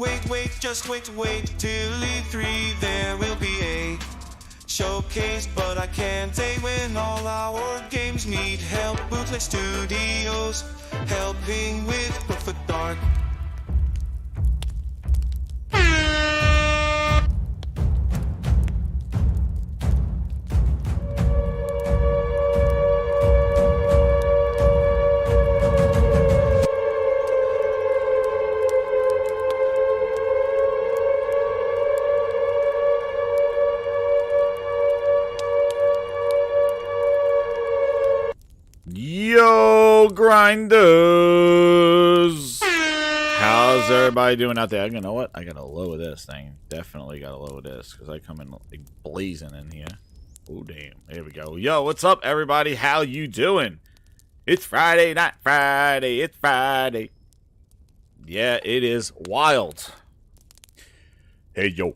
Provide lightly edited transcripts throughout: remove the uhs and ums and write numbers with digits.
Wait, just wait till E3. There will be a showcase, but I can't say when all our games need help. Bootleg Studios helping with Perfect Dark. Yo, grinders! How's everybody doing out there? You know what? I gotta lower this thing. Definitely gotta lower this because I come in like blazing in here. Oh, damn. There we go. Yo, what's up, everybody? How you doing? It's Friday, not Friday. It's Friday. Yeah, it is wild. Hey, yo.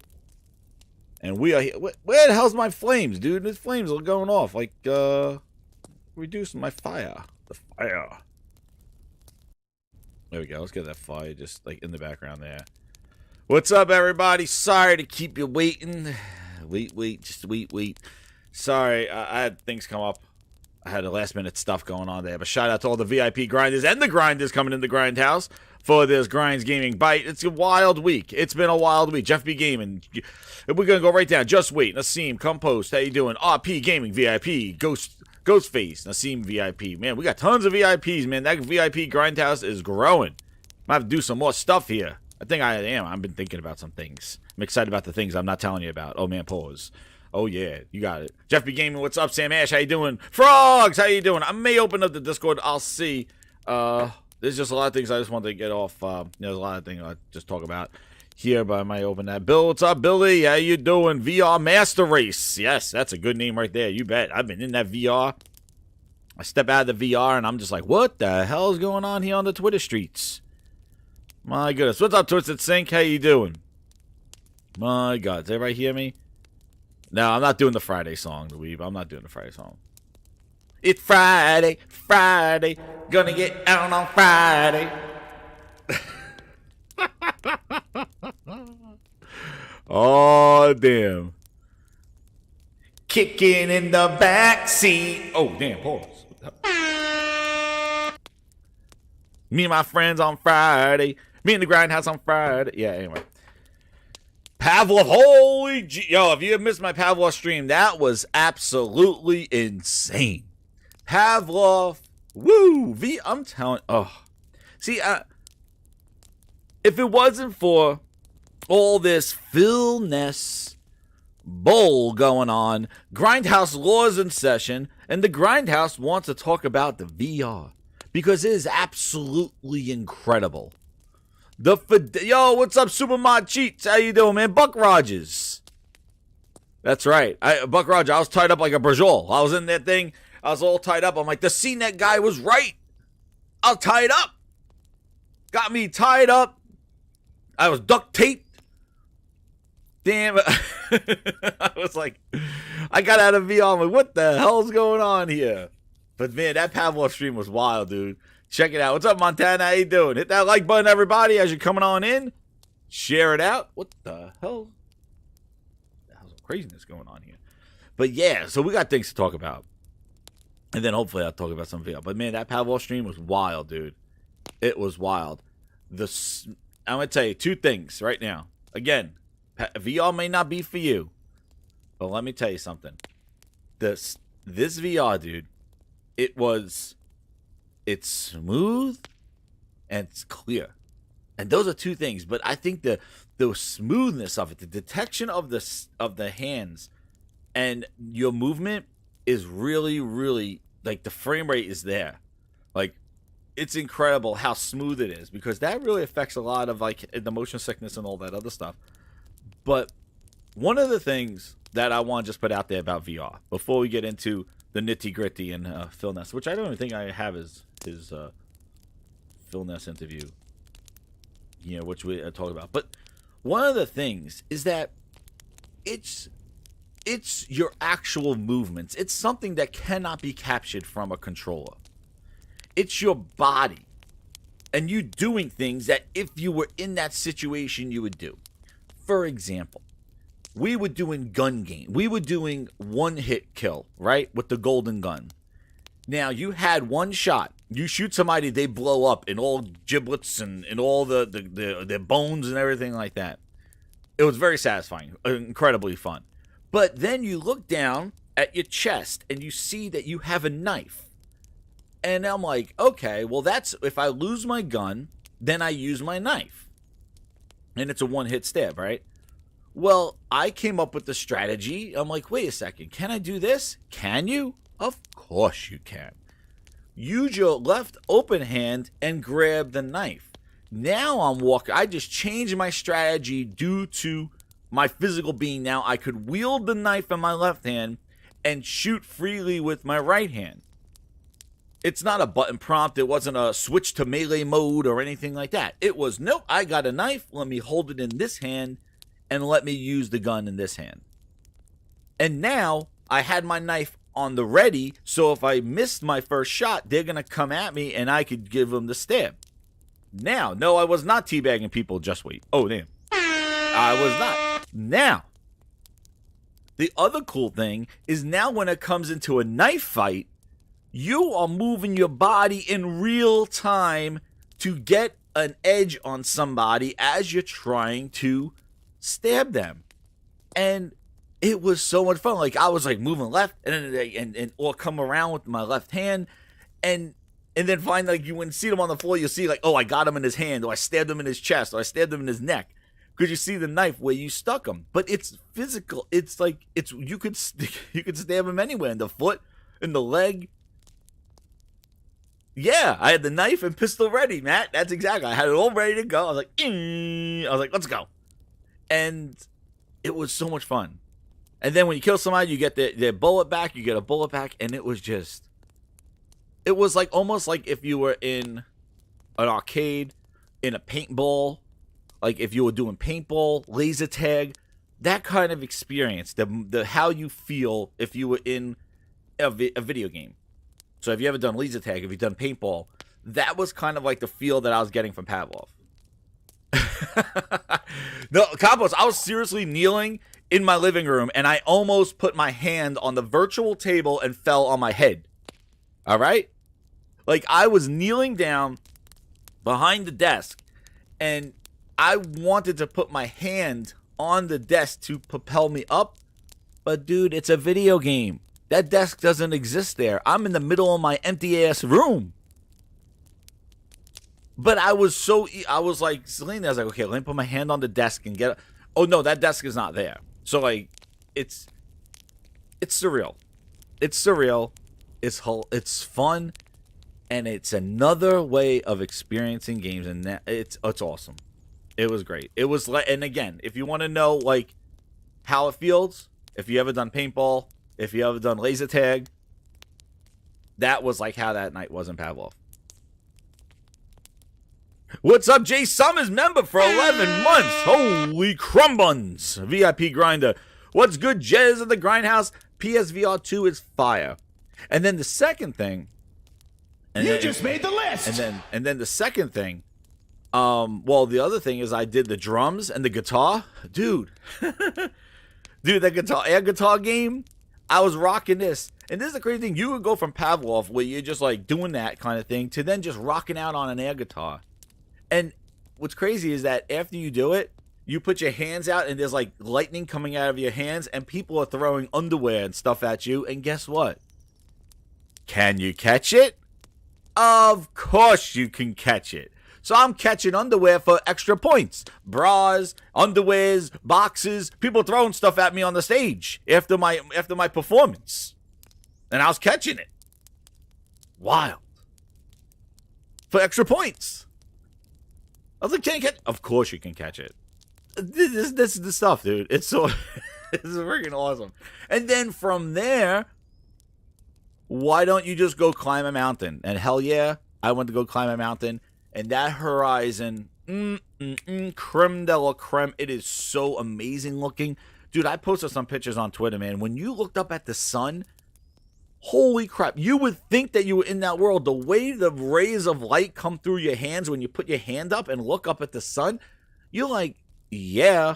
And we are here. Where the hell's my flames, dude? These flames are going off. Like, reducing my fire. The fire. There we go. Let's get that fire just like in the background there. What's up, everybody? Sorry to keep you waiting. Just wait. Sorry, I had things come up. I had a last minute stuff going on there. But shout out to all the VIP grinders and the grinders coming in the Grindhouse for this Grinds Gaming Bite. It's a wild week. It's been a wild week. Jeff B Gaming. We're gonna go right down. Just wait. Nassim, Compost. How you doing? RP Gaming VIP. Ghostface, Nassim VIP. Man, we got tons of VIPs, man. That VIP Grindhouse is growing. I have to do some more stuff here. I think I am. I've been thinking about some things. I'm excited about the things I'm not telling you about. Oh, man, pause. Oh, yeah, you got it. Jeff B Gaming, what's up? Sam Ash, how you doing? Frogs, how you doing? I may open up the Discord. I'll see. There's just a lot of things I just wanted to get off. There's a lot of things I just talk about here, but I might open that. Bill, what's up, Billy? How you doing? VR Master Race. Yes, that's a good name right there. You bet. I've been in that VR. I step out of the VR, and I'm just like, what the hell is going on here on the Twitter streets? My goodness. What's up, Twisted Sync? How you doing? My God. Does everybody hear me? No, I'm not doing the Friday song, Dweeb. I'm not doing the Friday song. It's Friday. Gonna get out on Friday. Oh, damn. Kicking in the backseat. Oh, damn, pause. Me and my friends on Friday. Me and the Grindhouse on Friday. Yeah, anyway. Pavlov, holy G. Yo, if you have missed my Pavlov stream, that was absolutely insane. Pavlov, woo. I'm telling, See, if it wasn't for all this Philness bull going on, Grindhouse laws in session, and the Grindhouse wants to talk about the VR because it is absolutely incredible. Yo, what's up, Supermod Cheats? How you doing, man? Buck Rogers. That's right. Buck Rogers, I was tied up like a brajol. I was in that thing. I was all tied up. I'm like, the CNET guy was right. I was tied up. Got me tied up. I was duct taped. Damn. I was like, I got out of VR. I'm like, what the hell's going on here? But man, that Pavlov stream was wild, dude. Check it out. What's up, Montana? How you doing? Hit that like button, everybody, as you're coming on in. Share it out. What the hell? The hell's craziness going on here? But yeah, so we got things to talk about. And then hopefully I'll talk about some VR. But man, that Pavlov stream was wild, dude. It was wild. I'm going to tell you two things right now. Again, VR may not be for you. But let me tell you something. This VR, dude, it's smooth and it's clear. And those are two things. But I think the smoothness of it, the detection of the hands and your movement is really, really, like, the frame rate is there. Like, it's incredible how smooth it is, because that really affects a lot of, like, the motion sickness and all that other stuff. But one of the things that I want to just put out there about VR before we get into the nitty gritty and Philness, which I don't even think I have his Philness interview, which we talked about. But one of the things is that it's your actual movements. It's something that cannot be captured from a controller. It's your body. and you doing things that if you were in that situation, you would do. For example, we were doing gun game. We were doing one-hit kill, right, with the golden gun. Now, you had one shot. You shoot somebody, they blow up in all giblets and all the bones and everything like that. It was very satisfying, incredibly fun. But then you look down at your chest and you see that you have a knife. And I'm like, okay, well, that's if I lose my gun, then I use my knife. And it's a one-hit stab, right? Well, I came up with the strategy. I'm like, wait a second, can I do this? Can you? Of course you can. Use your left open hand and grab the knife. Now I'm walking. I just changed my strategy due to my physical being. Now I could wield the knife in my left hand and shoot freely with my right hand. It's not a button prompt. It wasn't a switch to melee mode or anything like that. It was, nope, I got a knife. Let me hold it in this hand and let me use the gun in this hand. And now I had my knife on the ready, so if I missed my first shot, they're going to come at me and I could give them the stab. Now, no, I was not teabagging people. Just wait. Oh, damn. I was not. Now, the other cool thing is now when it comes into a knife fight, you are moving your body in real time to get an edge on somebody as you're trying to stab them. And it was so much fun. Like, I was like moving left and or come around with my left hand and then find like you wouldn't see them on the floor. You'll see like, oh, I got him in his hand, or I stabbed him in his chest, or I stabbed him in his neck. Because you see the knife where you stuck him. But it's physical. It's like you could stab him anywhere, in the foot, in the leg. Yeah, I had the knife and pistol ready, Matt. That's exactly. I had it all ready to go. I was like, let's go. And it was so much fun. And then when you kill somebody, you get their bullet back. You get a bullet back, and it was like almost like if you were in an arcade, in a paintball, like if you were doing paintball, laser tag, that kind of experience. The how you feel if you were in a video game. So if you ever done laser tag, if you've done paintball, that was kind of like the feel that I was getting from Pavlov. No, Campos, I was seriously kneeling in my living room, and I almost put my hand on the virtual table and fell on my head. All right? Like, I was kneeling down behind the desk, and I wanted to put my hand on the desk to propel me up. But, dude, it's a video game. That desk doesn't exist there. I'm in the middle of my empty-ass room. But I was like, Selena, I was like, okay, let me put my hand on the desk and get it. Oh, no, that desk is not there. So, like, it's surreal. It's surreal. It's fun. And it's another way of experiencing games. And it's awesome. It was great. It was like, and again, if you want to know, like, how it feels, if you ever done paintball, if you ever done laser tag, that was like how that night was in Pavlov. What's up, Jay Summers, member for 11 months. Holy crumbuns. VIP grinder. What's good, Jez at the Grindhouse? PSVR 2 is fire. And then the second thing. You just made the list. And then the second thing. Well, the other thing is I did the drums and the guitar. Dude. Dude, that air guitar game, I was rocking this. And this is the crazy thing. You would go from Pavlov, where you're just like doing that kind of thing, to then just rocking out on an air guitar. And what's crazy is that after you do it, you put your hands out and there's like lightning coming out of your hands and people are throwing underwear and stuff at you. And guess what? Can you catch it? Of course you can catch it. So I'm catching underwear for extra points. Bras, underwears, boxes, people throwing stuff at me on the stage after my performance. And I was catching it. Wild. For extra points. I was like, can you catch it? Of course you can catch it. This is the stuff, dude. It's so it's freaking awesome. And then from there, why don't you just go climb a mountain? And hell yeah, I went to go climb a mountain. And that horizon, creme de la creme. It is so amazing looking. Dude, I posted some pictures on Twitter, man. When you looked up at the sun, Holy crap. You would think that you were in that world. The way the rays of light come through your hands when you put your hand up and look up at the sun, you're like, yeah.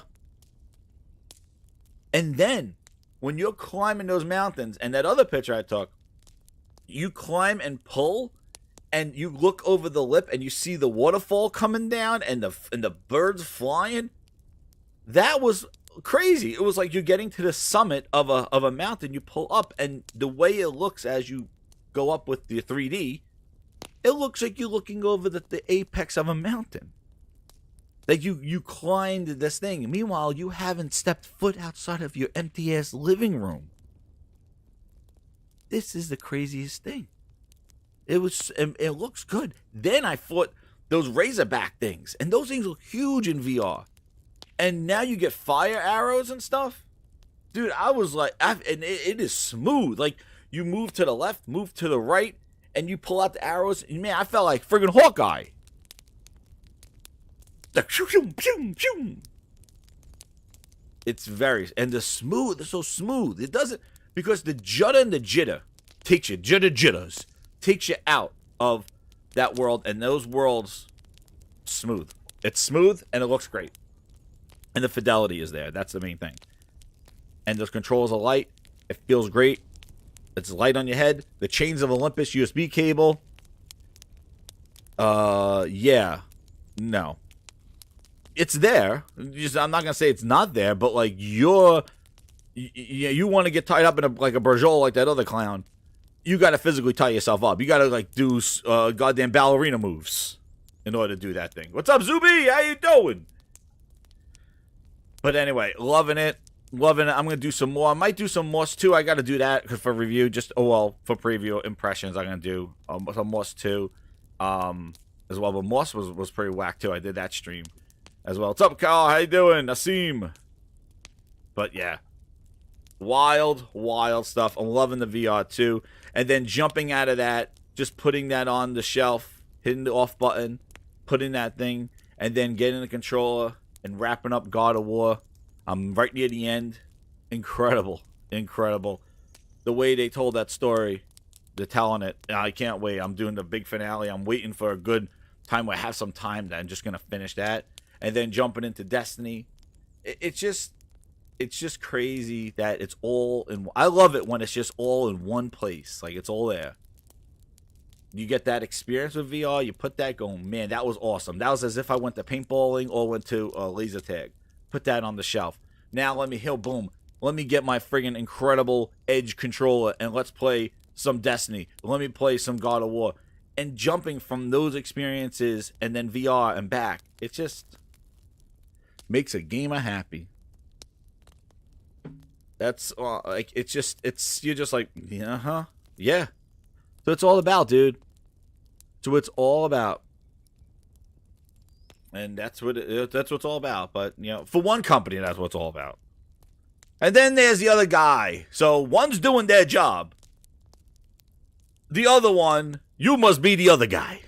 And then when you're climbing those mountains, and that other picture I took, you climb and pull, and you look over the lip and you see the waterfall coming down and the birds flying. That was crazy. It was like you're getting to the summit of a mountain. You pull up, and the way it looks as you go up with the 3D, it looks like you're looking over the apex of a mountain. Like you climbed this thing. Meanwhile, you haven't stepped foot outside of your empty ass living room. This is the craziest thing. It looks good. Then I fought those Razorback things, and those things look huge in VR. And now you get fire arrows and stuff. Dude, I was like, and it is smooth. Like, you move to the left, move to the right, and you pull out the arrows. And man, I felt like friggin' Hawkeye. Like, shoo, shoo, shoo, shoo. It's it's so smooth. It doesn't, because the judder and the jitter takes you, jitters, takes you out of that world, and those worlds, smooth. It's smooth, and it looks great. And the fidelity is there. That's the main thing. And those controls are light. It feels great. It's light on your head. The Chains of Olympus USB cable. Yeah. No. It's there. I'm not going to say it's not there, but like you want to get tied up in a Berjol like that other clown. You got to physically tie yourself up. You got to like do goddamn ballerina moves in order to do that thing. What's up, Zuby? How you doing? But anyway, loving it. Loving it. I'm going to do some more. I might do some Moss 2. I got to do that for review. For preview impressions, I'm going to do some Moss 2 as well. But Moss was pretty whack, too. I did that stream as well. What's up, Carl? How you doing? Asim. But, yeah. Wild stuff. I'm loving the VR, too. And then jumping out of that, just putting that on the shelf, hitting the off button, putting that thing, and then getting the controller and wrapping up God of War. I'm right near the end. Incredible. The way they told that story, they're telling it. I can't wait. I'm doing the big finale. I'm waiting for a good time where I have some time that I'm just going to finish that. And then jumping into Destiny. It's just crazy that it's all in. I love it when it's just all in one place. Like, it's all there. You get that experience with VR, you put that going, man, that was awesome. That was as if I went to paintballing or went to laser tag. Put that on the shelf. Now let me boom. Let me get my friggin' incredible Edge controller and let's play some Destiny. Let me play some God of War. And jumping from those experiences and then VR and back, it just makes a gamer happy. That's like, you're just like, yeah. So it's all about, dude. So it's all about. And that's what it's all about. But, for one company, that's what it's all about. And then there's the other guy. So one's doing their job. The other one, you must be the other guy.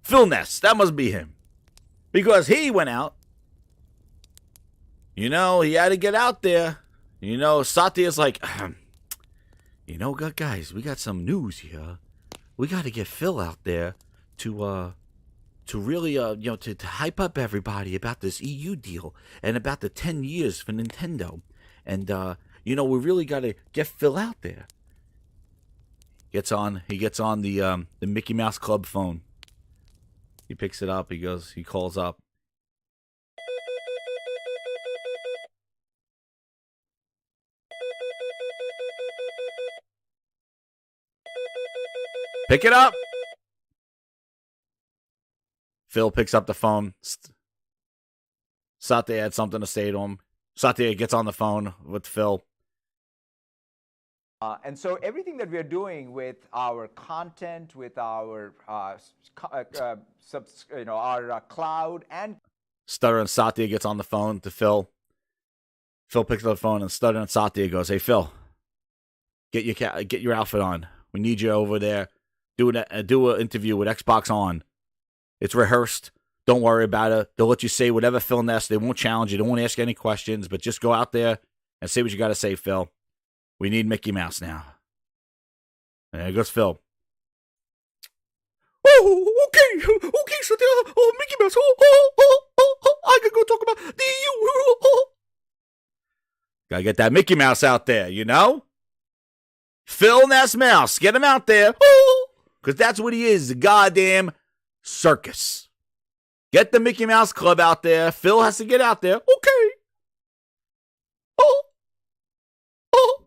Philness, that must be him. Because he went out. He had to get out there. Satya's like, guys, we got some news here. We got to get Phil out there to really, to hype up everybody about this EU deal and about the 10 years for Nintendo. And, we really got to get Phil out there. He gets on the Mickey Mouse Club phone. He picks it up. He calls up. Pick it up. Phil picks up the phone. Satya had something to say to him. Satya gets on the phone with Phil. And so everything that we are doing with our content, with our our cloud and Stuttering Satya gets on the phone to Phil. Phil picks up the phone and Stuttering Satya goes, "Hey Phil, get your outfit on. We need you over there. Do an interview with Xbox On. It's rehearsed. Don't worry about it. They'll let you say whatever Philness. They won't challenge you. They won't ask any questions, but just go out there and say what you got to say, Phil. We need Mickey Mouse now." And there goes Phil. Oh, okay, so there, Mickey Mouse, I can go talk about the EU. Gotta get that Mickey Mouse out there, you know? Philness Mouse, get him out there, because that's what he is, the goddamn circus. Get the Mickey Mouse Club out there. Phil has to get out there. Okay.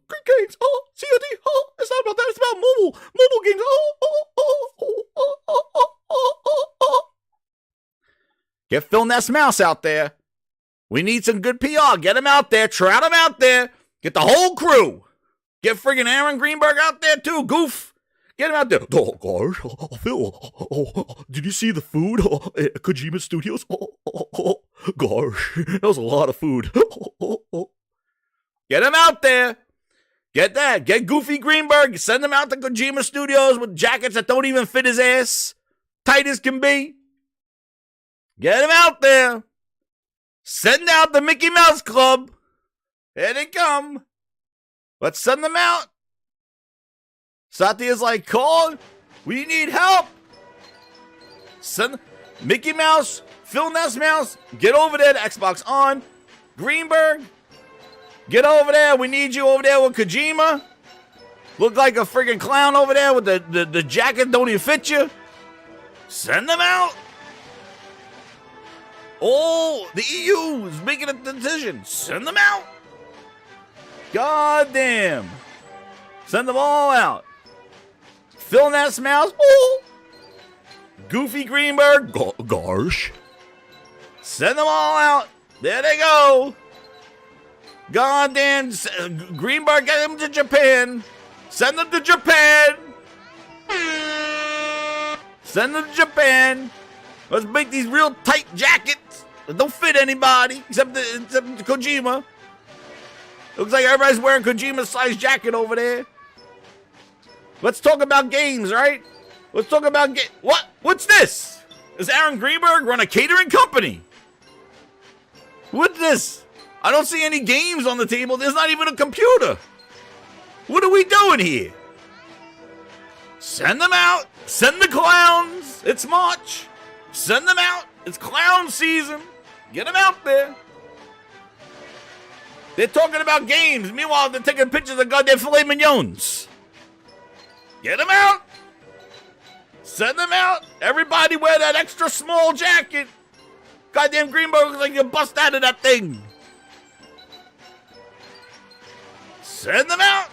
Great games. COD. It's not about that. It's about mobile games. Get Philness Mouse out there. We need some good PR. Get him out there. Trout him out there. Get the whole crew. Get friggin' Aaron Greenberg out there too. Goof. Get him out there. Oh, gosh. Phil, did you see the food at Kojima Studios? Gosh, that was a lot of food. Get him out there. Get that. Get Goofy Greenberg. Send him out to Kojima Studios with jackets that don't even fit his ass. Tight as can be. Get him out there. Send out the Mickey Mouse Club. Here they come. Let's send them out. Satya's like, call. We need help. Send Mickey Mouse, Philness Mouse, get over there to Xbox On. Greenberg, get over there. We need you over there with Kojima. Look like a friggin' clown over there with the jacket don't even fit you. Send them out. Oh, the EU is making a decision. Send them out. God damn. Send them all out. Philness Mouse. Oh. Goofy Greenberg. Gosh. Send them all out. There they go. Goddamn. Greenberg, get them to Japan. Send them to Japan. Send them to Japan. Let's make these real tight jackets that don't fit anybody except Kojima. Looks like everybody's wearing Kojima's size jacket over there. Let's talk about games, right? Let's talk about what? What's this? Does Aaron Greenberg run a catering company? What's this? I don't see any games on the table. There's not even a computer. What are we doing here? Send them out. Send the clowns. It's March. Send them out. It's clown season. Get them out there. They're talking about games. Meanwhile, they're taking pictures of goddamn filet mignons. Get them out. Send them out. Everybody wear that extra small jacket. Goddamn Greenberg looks like you bust out of that thing. Send them out.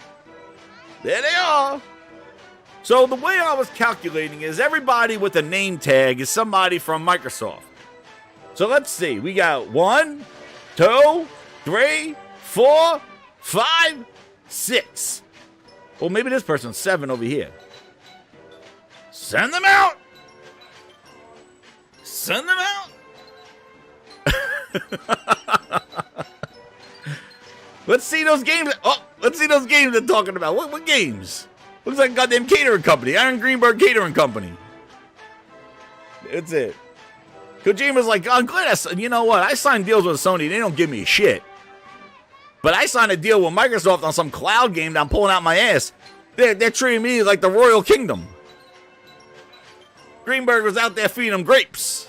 There they are. So the way I was calculating is everybody with a name tag is somebody from Microsoft. So let's see. We got 1, 2, 3, 4, 5, 6. Well, maybe this person's 7 over here. Send them out. Send them out. Let's see those games. Oh, let's see those games they're talking about. What games? Looks like a goddamn catering company. Aaron Greenberg Catering Company. That's it. Kojima's like, I'm glad you know what? I signed deals with Sony. They don't give me shit. But I signed a deal with Microsoft on some cloud game that I'm pulling out my ass. They're treating me like the Royal Kingdom. Greenberg was out there feeding them grapes.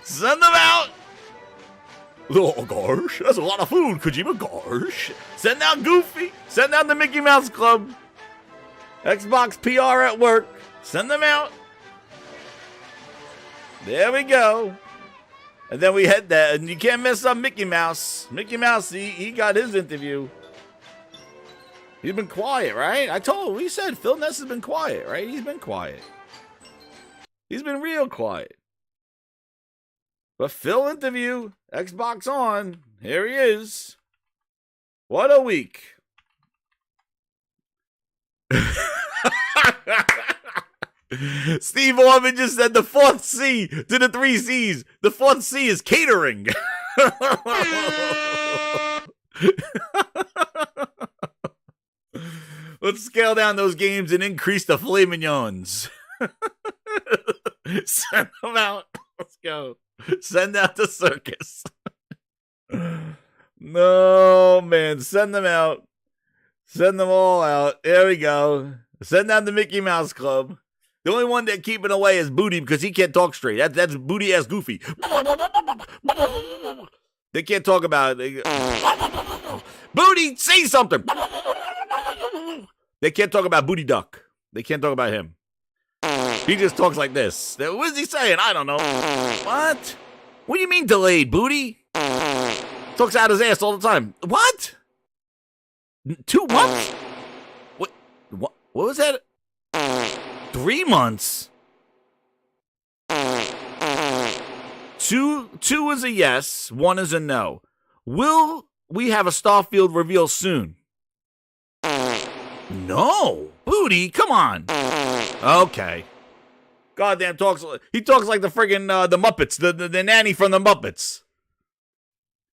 Send them out. Oh, gosh. That's a lot of food, Kojima. Gosh. Send out Goofy. Send out the Mickey Mouse Club. Xbox PR at work. Send them out. There we go. And then we had that. And you can't mess up Mickey Mouse. Mickey Mouse, he got his interview. He's been quiet, right? We said Philness has been quiet, right? He's been quiet. He's been real quiet. But Phil interview, Xbox On, here he is. What a week. Steve Orman just said the 4th C to the 3 C's. The 4th C is catering. Let's scale down those games and increase the filet mignons. Send them out. Let's go. Send out the circus. No, man. Send them out. Send them all out. There we go. Send out the Mickey Mouse Club. The only one they're keeping away is Booty because he can't talk straight. That's Booty ass Goofy. They can't talk about it. Booty, say something. They can't talk about Booty Duck. They can't talk about him. He just talks like this. What is he saying? I don't know. What? What do you mean delayed, Booty? Talks out his ass all the time. What? 2 months? What was that? 3 months. Two is a yes, 1 is a no. Will we have a Starfield reveal soon? No. Booty, come on. Okay. Goddamn he talks like the friggin' the Muppets, the nanny from the Muppets.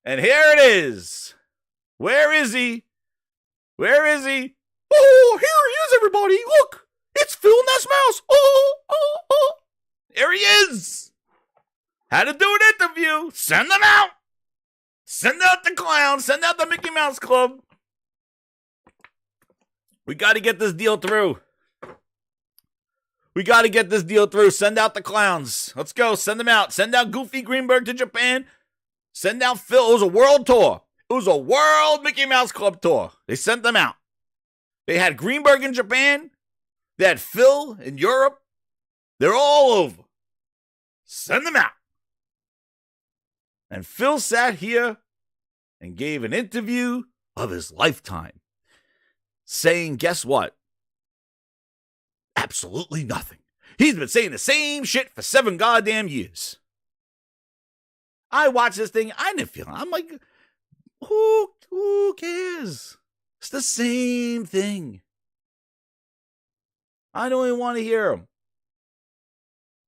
And here it is. Where is he? Where is he? Oh, here he is, everybody. Look. It's Philness Mouse. Oh. Here he is. Had to do an interview. Send them out. Send out the clown. Send out the Mickey Mouse Club. We got to get this deal through. Send out the clowns. Let's go. Send them out. Send out Goofy Greenberg to Japan. Send out Phil. It was a world tour. It was a world Mickey Mouse Club tour. They sent them out. They had Greenberg in Japan. They had Phil in Europe. They're all over. Send them out. And Phil sat here and gave an interview of his lifetime, saying, guess what? Absolutely nothing. He's been saying the same shit for 7 goddamn years. I watched this thing. I didn't feel it. I'm like, who cares? It's the same thing. I don't even want to hear him.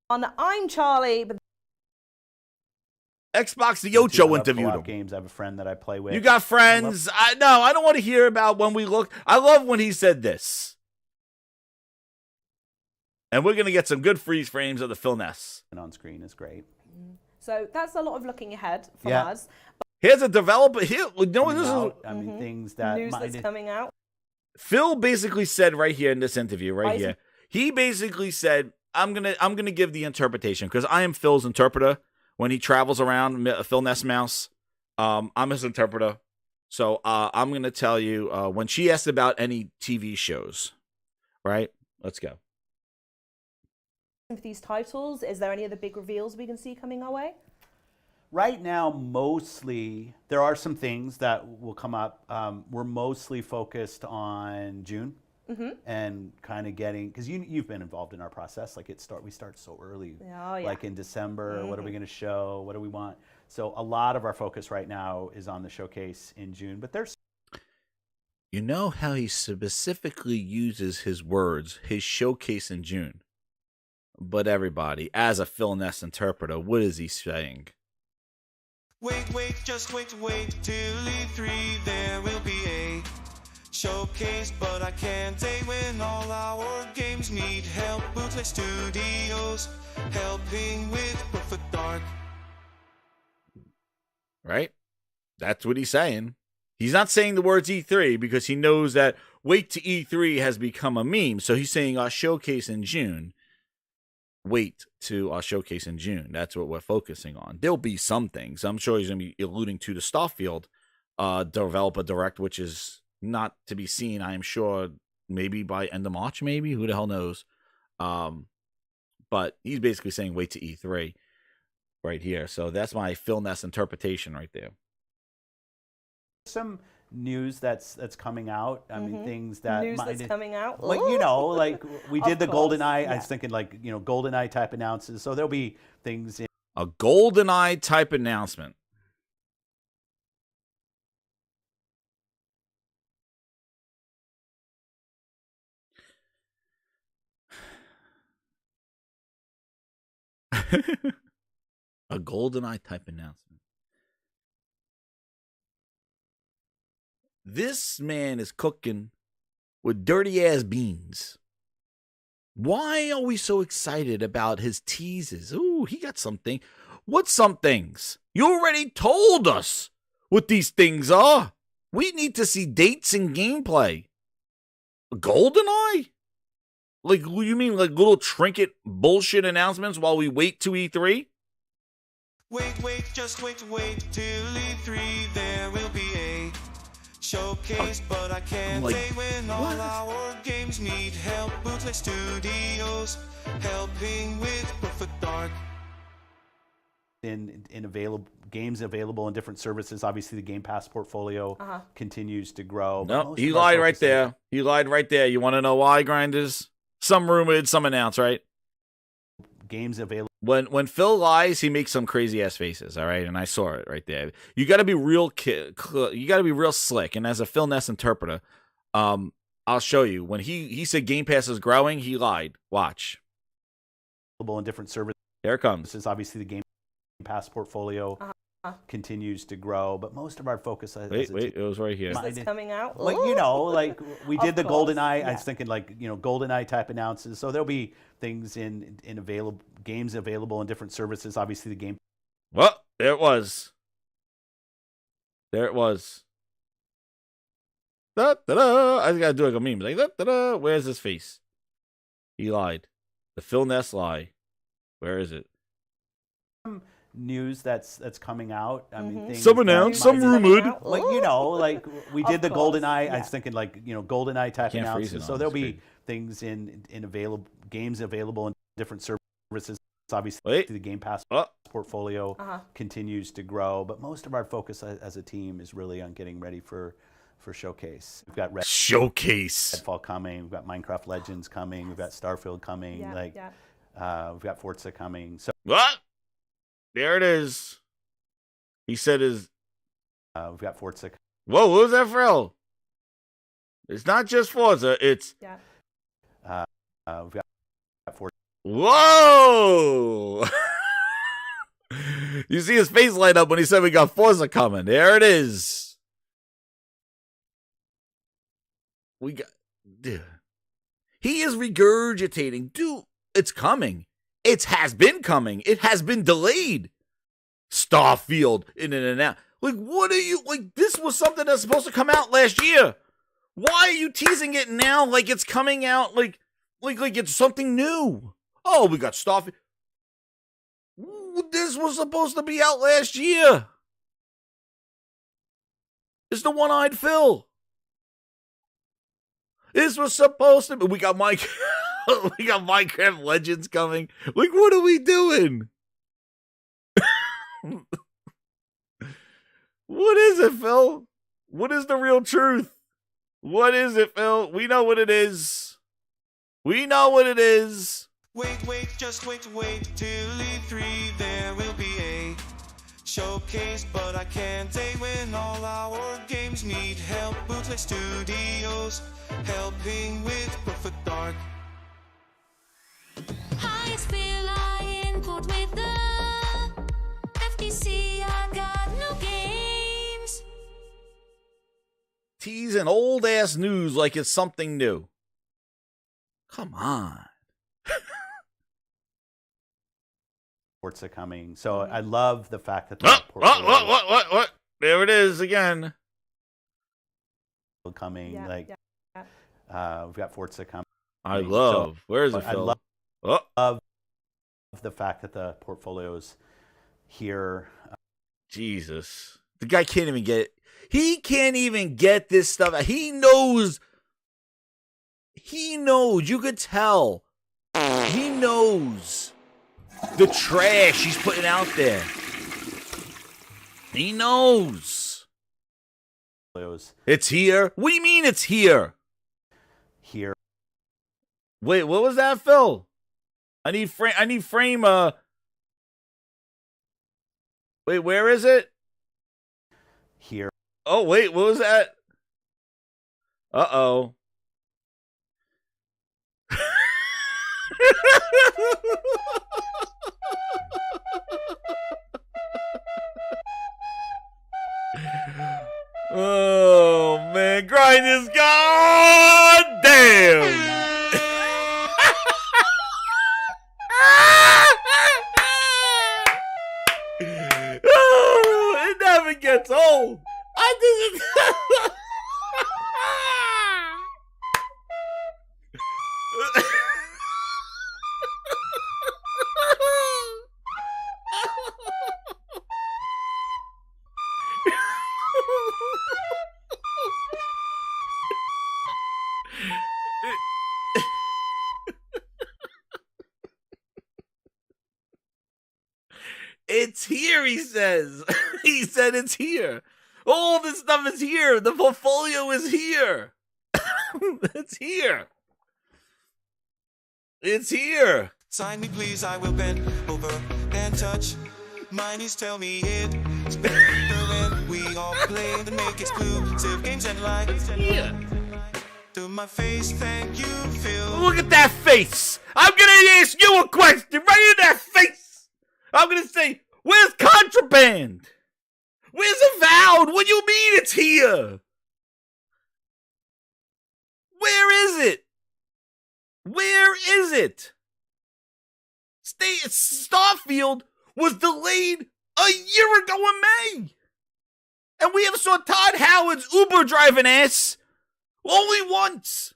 I'm Charlie. But Xbox the Ocho interviewed him. Games. I have a friend that I play with. You got friends? I don't want to hear about when we look. I love when he said this. And we're going to get some good freeze frames of the Philness. And on screen is great. So that's a lot of looking ahead for us. Here's a developer. This is. I mean, things that news that's coming out. Phil basically said right here in this interview, right here. He basically said, "I'm gonna give the interpretation because I am Phil's interpreter when he travels around Philness Mouse. I'm his interpreter, so I'm gonna tell you when she asked about any TV shows, right? Let's go. For these titles, is there any other big reveals we can see coming our way? Right now, mostly, there are some things that will come up. We're mostly focused on June and kind of getting, because you've been involved in our process. Like we start so early, like in December. What are we going to show? What do we want? So a lot of our focus right now is on the showcase in June. But there's, you know how he specifically uses his words, his showcase in June. But everybody, as a Philness interpreter, what is he saying? Wait, just wait till E3. There will be a showcase, but I can't wait when all our games need help. Bootleg Studios helping with Perfect Dark. Right? That's what he's saying. He's not saying the words E3 because he knows that wait to E3 has become a meme. So he's saying our showcase in June. Wait to our showcase in June. That's what we're focusing on. There'll be some things. I'm sure he's going to be alluding to the Starfield developer direct, which is not to be seen, I am sure, maybe by end of March, maybe. Who the hell knows? But he's basically saying wait to E3 right here. So that's my Philness interpretation right there. some news that's coming out. I mean, things that news that's coming out. Like, you know, like we did the GoldenEye. Yeah. I was thinking like, you know, GoldenEye type announcements. So there'll be things in A GoldenEye type announcement. A GoldenEye type announcement. This man is cooking with dirty ass beans. Why are we so excited about his teases? Ooh, he got something. What's some things? You already told us what these things are. We need to see dates and gameplay. GoldenEye? Like, you mean like little trinket bullshit announcements while we wait to E3? Wait, just wait till E3. There will be a showcase, but I can't Like, say when all our games need help. Bootleg Studios helping with Perfect Dark. In available games available in different services. Obviously, the Game Pass portfolio continues to grow. but No, most he of our lied right focus there. He lied right there. You want to know why, Grinders? Some rumored, some announced, right? Games available. When Phil lies, he makes some crazy ass faces. All right, and I saw it right there. You got to be real. You got to be real slick. And as a Philness interpreter, I'll show you. When he said Game Pass is growing, he lied. Watch. Available in different services. Here it comes. Obviously, the Game Pass portfolio continues to grow, but most of our focus. Wait, it was right here. Is this coming out? Like, you know, like we did the course, GoldenEye. yeah. I was thinking like, you know, GoldenEye type announces. So there'll be things in available games available in different services. Obviously, the Game. Well, there it was. There it was. Da, da, da. I just gotta do like a meme. Like, da, da, da. Where's his face? He lied. The Philness lie. Where is it? News that's coming out. I mean, things Some that announced, might- some rumored. Like, you know, like we did the Of course, GoldenEye. I yeah. was thinking like, you know, GoldenEye type Can't freeze it announces. on So the there'll be screen. things in available games available in different services. Obviously, Wait. the Game Pass Oh, portfolio continues to grow, but most of our focus as a team is really on getting ready for Showcase. We've got showcase. Redfall coming. We've got Minecraft Legends coming. We've got Starfield coming. We've got Forza coming. So What? There it is. He said his. we've got Forza. Whoa, what was that, Phil? It's not just Forza. It's. Yeah. We've got Forza. Whoa! You see his face light up when he said we got Forza coming. There it is. We got. Dude. He is regurgitating. Dude, it's coming. It has been coming. It has been delayed. Starfield in and out. Like, what are you. Like, this was something that's supposed to come out last year. Why are you teasing it now like it's coming out like it's something new? Oh, we got Starfield. This was supposed to be out last year. It's the one-eyed Phil. This was supposed to be. We got we got Minecraft Legends coming. Like, what are we doing? What is it, Phil? What is the real truth? What is it, Phil? We know what it is. We know what it is. Wait, just wait till E3. There will be a showcase, but I can't say when all our games need help. Bootleg Studios helping with Perfect Dark. Hi, it's Phil. I in court with the FTC. I got no games. Teasing old ass news like it's something new. Come on. Forza coming. So I love the fact that the portfolio What? There it is again. coming. We've got Forza coming. I love. Where is it, I Phil? love the fact that the portfolio's here. Jesus. The guy can't even get it. He can't even get this stuff. He knows. You could tell. He knows the trash he's putting out there. He knows. It's here. What do you mean it's here? Here. Wait, what was that, Phil? I need frame. Wait, where is it? Here. Oh, wait, what was that? Uh-oh. Oh, man. Grind is gone. Damn. Oh, it never gets old. It's here, he says. He said it's here. All this stuff is here. The portfolio is here. It's here. It's here. Sign me please, I will bend over and touch. My knees tell me it's better when we all play and make exclusive games and lie. Yeah. To my face, thank you, Phil. Look at that face. I'm gonna ask you a question right in that face. I'm gonna say, where's Contraband? Where's Avowed? What do you mean it's here? Where is it? Where is it? Starfield was delayed a year ago in May. And we have saw Todd Howard's Uber driving ass only once.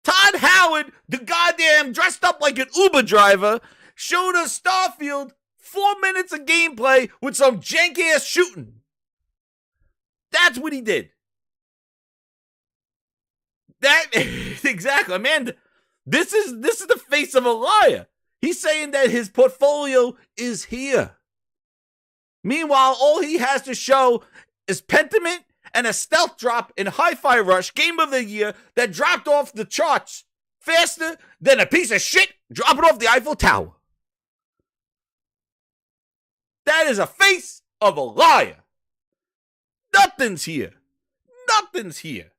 Todd Howard, the goddamn dressed up like an Uber driver, showed us Starfield 4 minutes of gameplay with some jank ass shooting. That's what he did. That exactly, Amanda. This is the face of a liar. He's saying that his portfolio is here. Meanwhile, all he has to show is Pentiment and a stealth drop in Hi-Fi Rush Game of the Year that dropped off the charts faster than a piece of shit dropping off the Eiffel Tower. That is a face of a liar. Nothing's here. Nothing's here.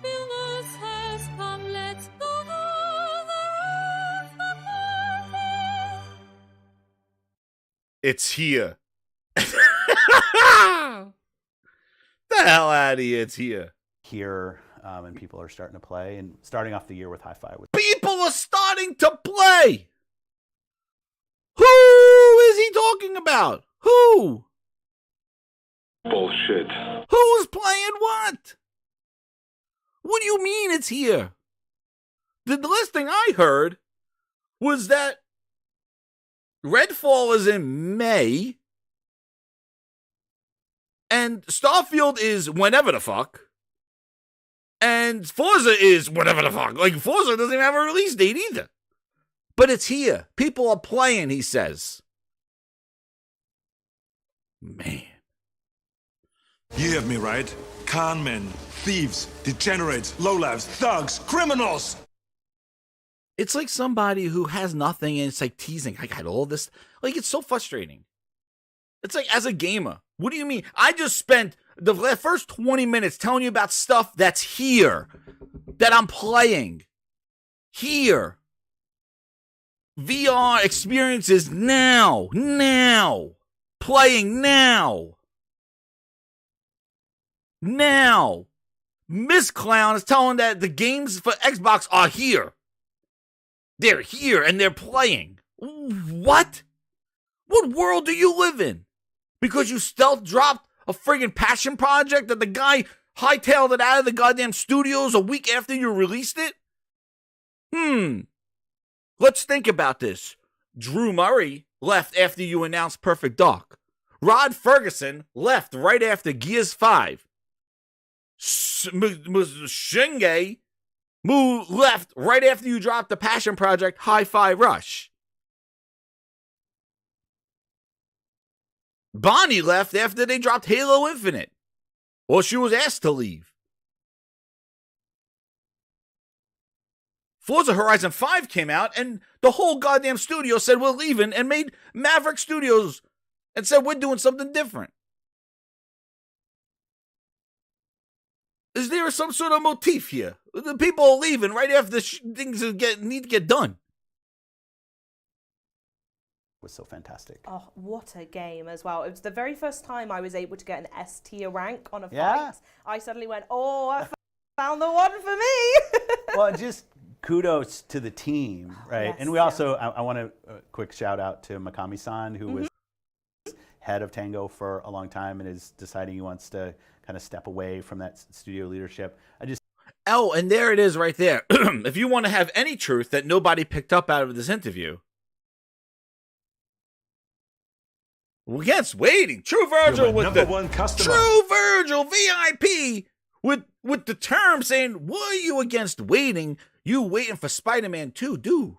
Philness has come, let's go It's here. The hell out of here. It's here. Here, and people are starting to play and starting off the year with Hi-Fi. People are starting to play. Who is he talking about? Who? Bullshit. Who's playing what? What do you mean it's here? The last thing I heard was that Redfall is in May and Starfield is whenever the fuck. And Forza is whatever the fuck. Like, Forza doesn't even have a release date either. But it's here. People are playing, he says. Man. You heard me right. Con men, thieves, degenerates, lowlifes, thugs, criminals. It's like somebody who has nothing and it's like teasing. I got all this. Like, it's so frustrating. It's like, as a gamer, what do you mean? I just spent the first 20 minutes telling you about stuff that's here, that I'm playing. Here. VR experiences now. Now. Playing now. Now. Miss Clown is telling that the games for Xbox are here. They're here and they're playing. What? What world do you live in? Because you stealth dropped a friggin' passion project that the guy hightailed it out of the goddamn studios a week after you released it? Let's think about this. Drew Murray left after you announced Perfect Dark. Rod Ferguson left right after Gears 5. Shinge left right after you dropped the passion project Hi-Fi Rush. Bonnie left after they dropped Halo Infinite. Or she was asked to leave. Forza Horizon 5 came out and the whole goddamn studio said we're leaving and made Maverick Studios and said we're doing something different. Is there some sort of motif here? The people are leaving right after the things need to get done. Was so fantastic. Oh, what a game as well. It was the very first time I was able to get an S tier rank on a fight. Yeah. I suddenly went, oh, I found the one for me. Well, just kudos to the team, right? Yes, and we also, I want a quick shout out to Makami-san, who was head of Tango for a long time and is deciding he wants to kind of step away from that studio leadership. Oh, and there it is right there. If you want to have any truth that nobody picked up out of this interview, Against waiting. True Virgil with number the one customer. True Virgil VIP with the term saying, "Why are you against waiting? You waiting for Spider-Man 2, dude?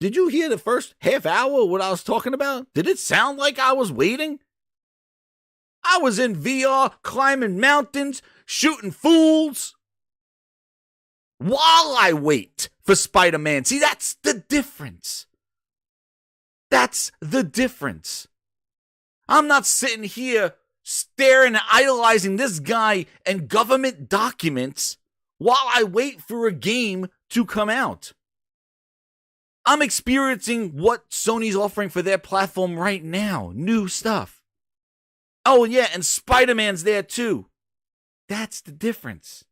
Did you hear the first half hour of what I was talking about? Did it sound like I was waiting? I was in VR, climbing mountains, shooting fools, while I wait for Spider-Man. See, that's the difference. That's the difference. I'm not sitting here staring and idolizing this guy and government documents while I wait for a game to come out. I'm experiencing what Sony's offering for their platform right now. New stuff. Oh, yeah, and Spider-Man's there too. That's the difference.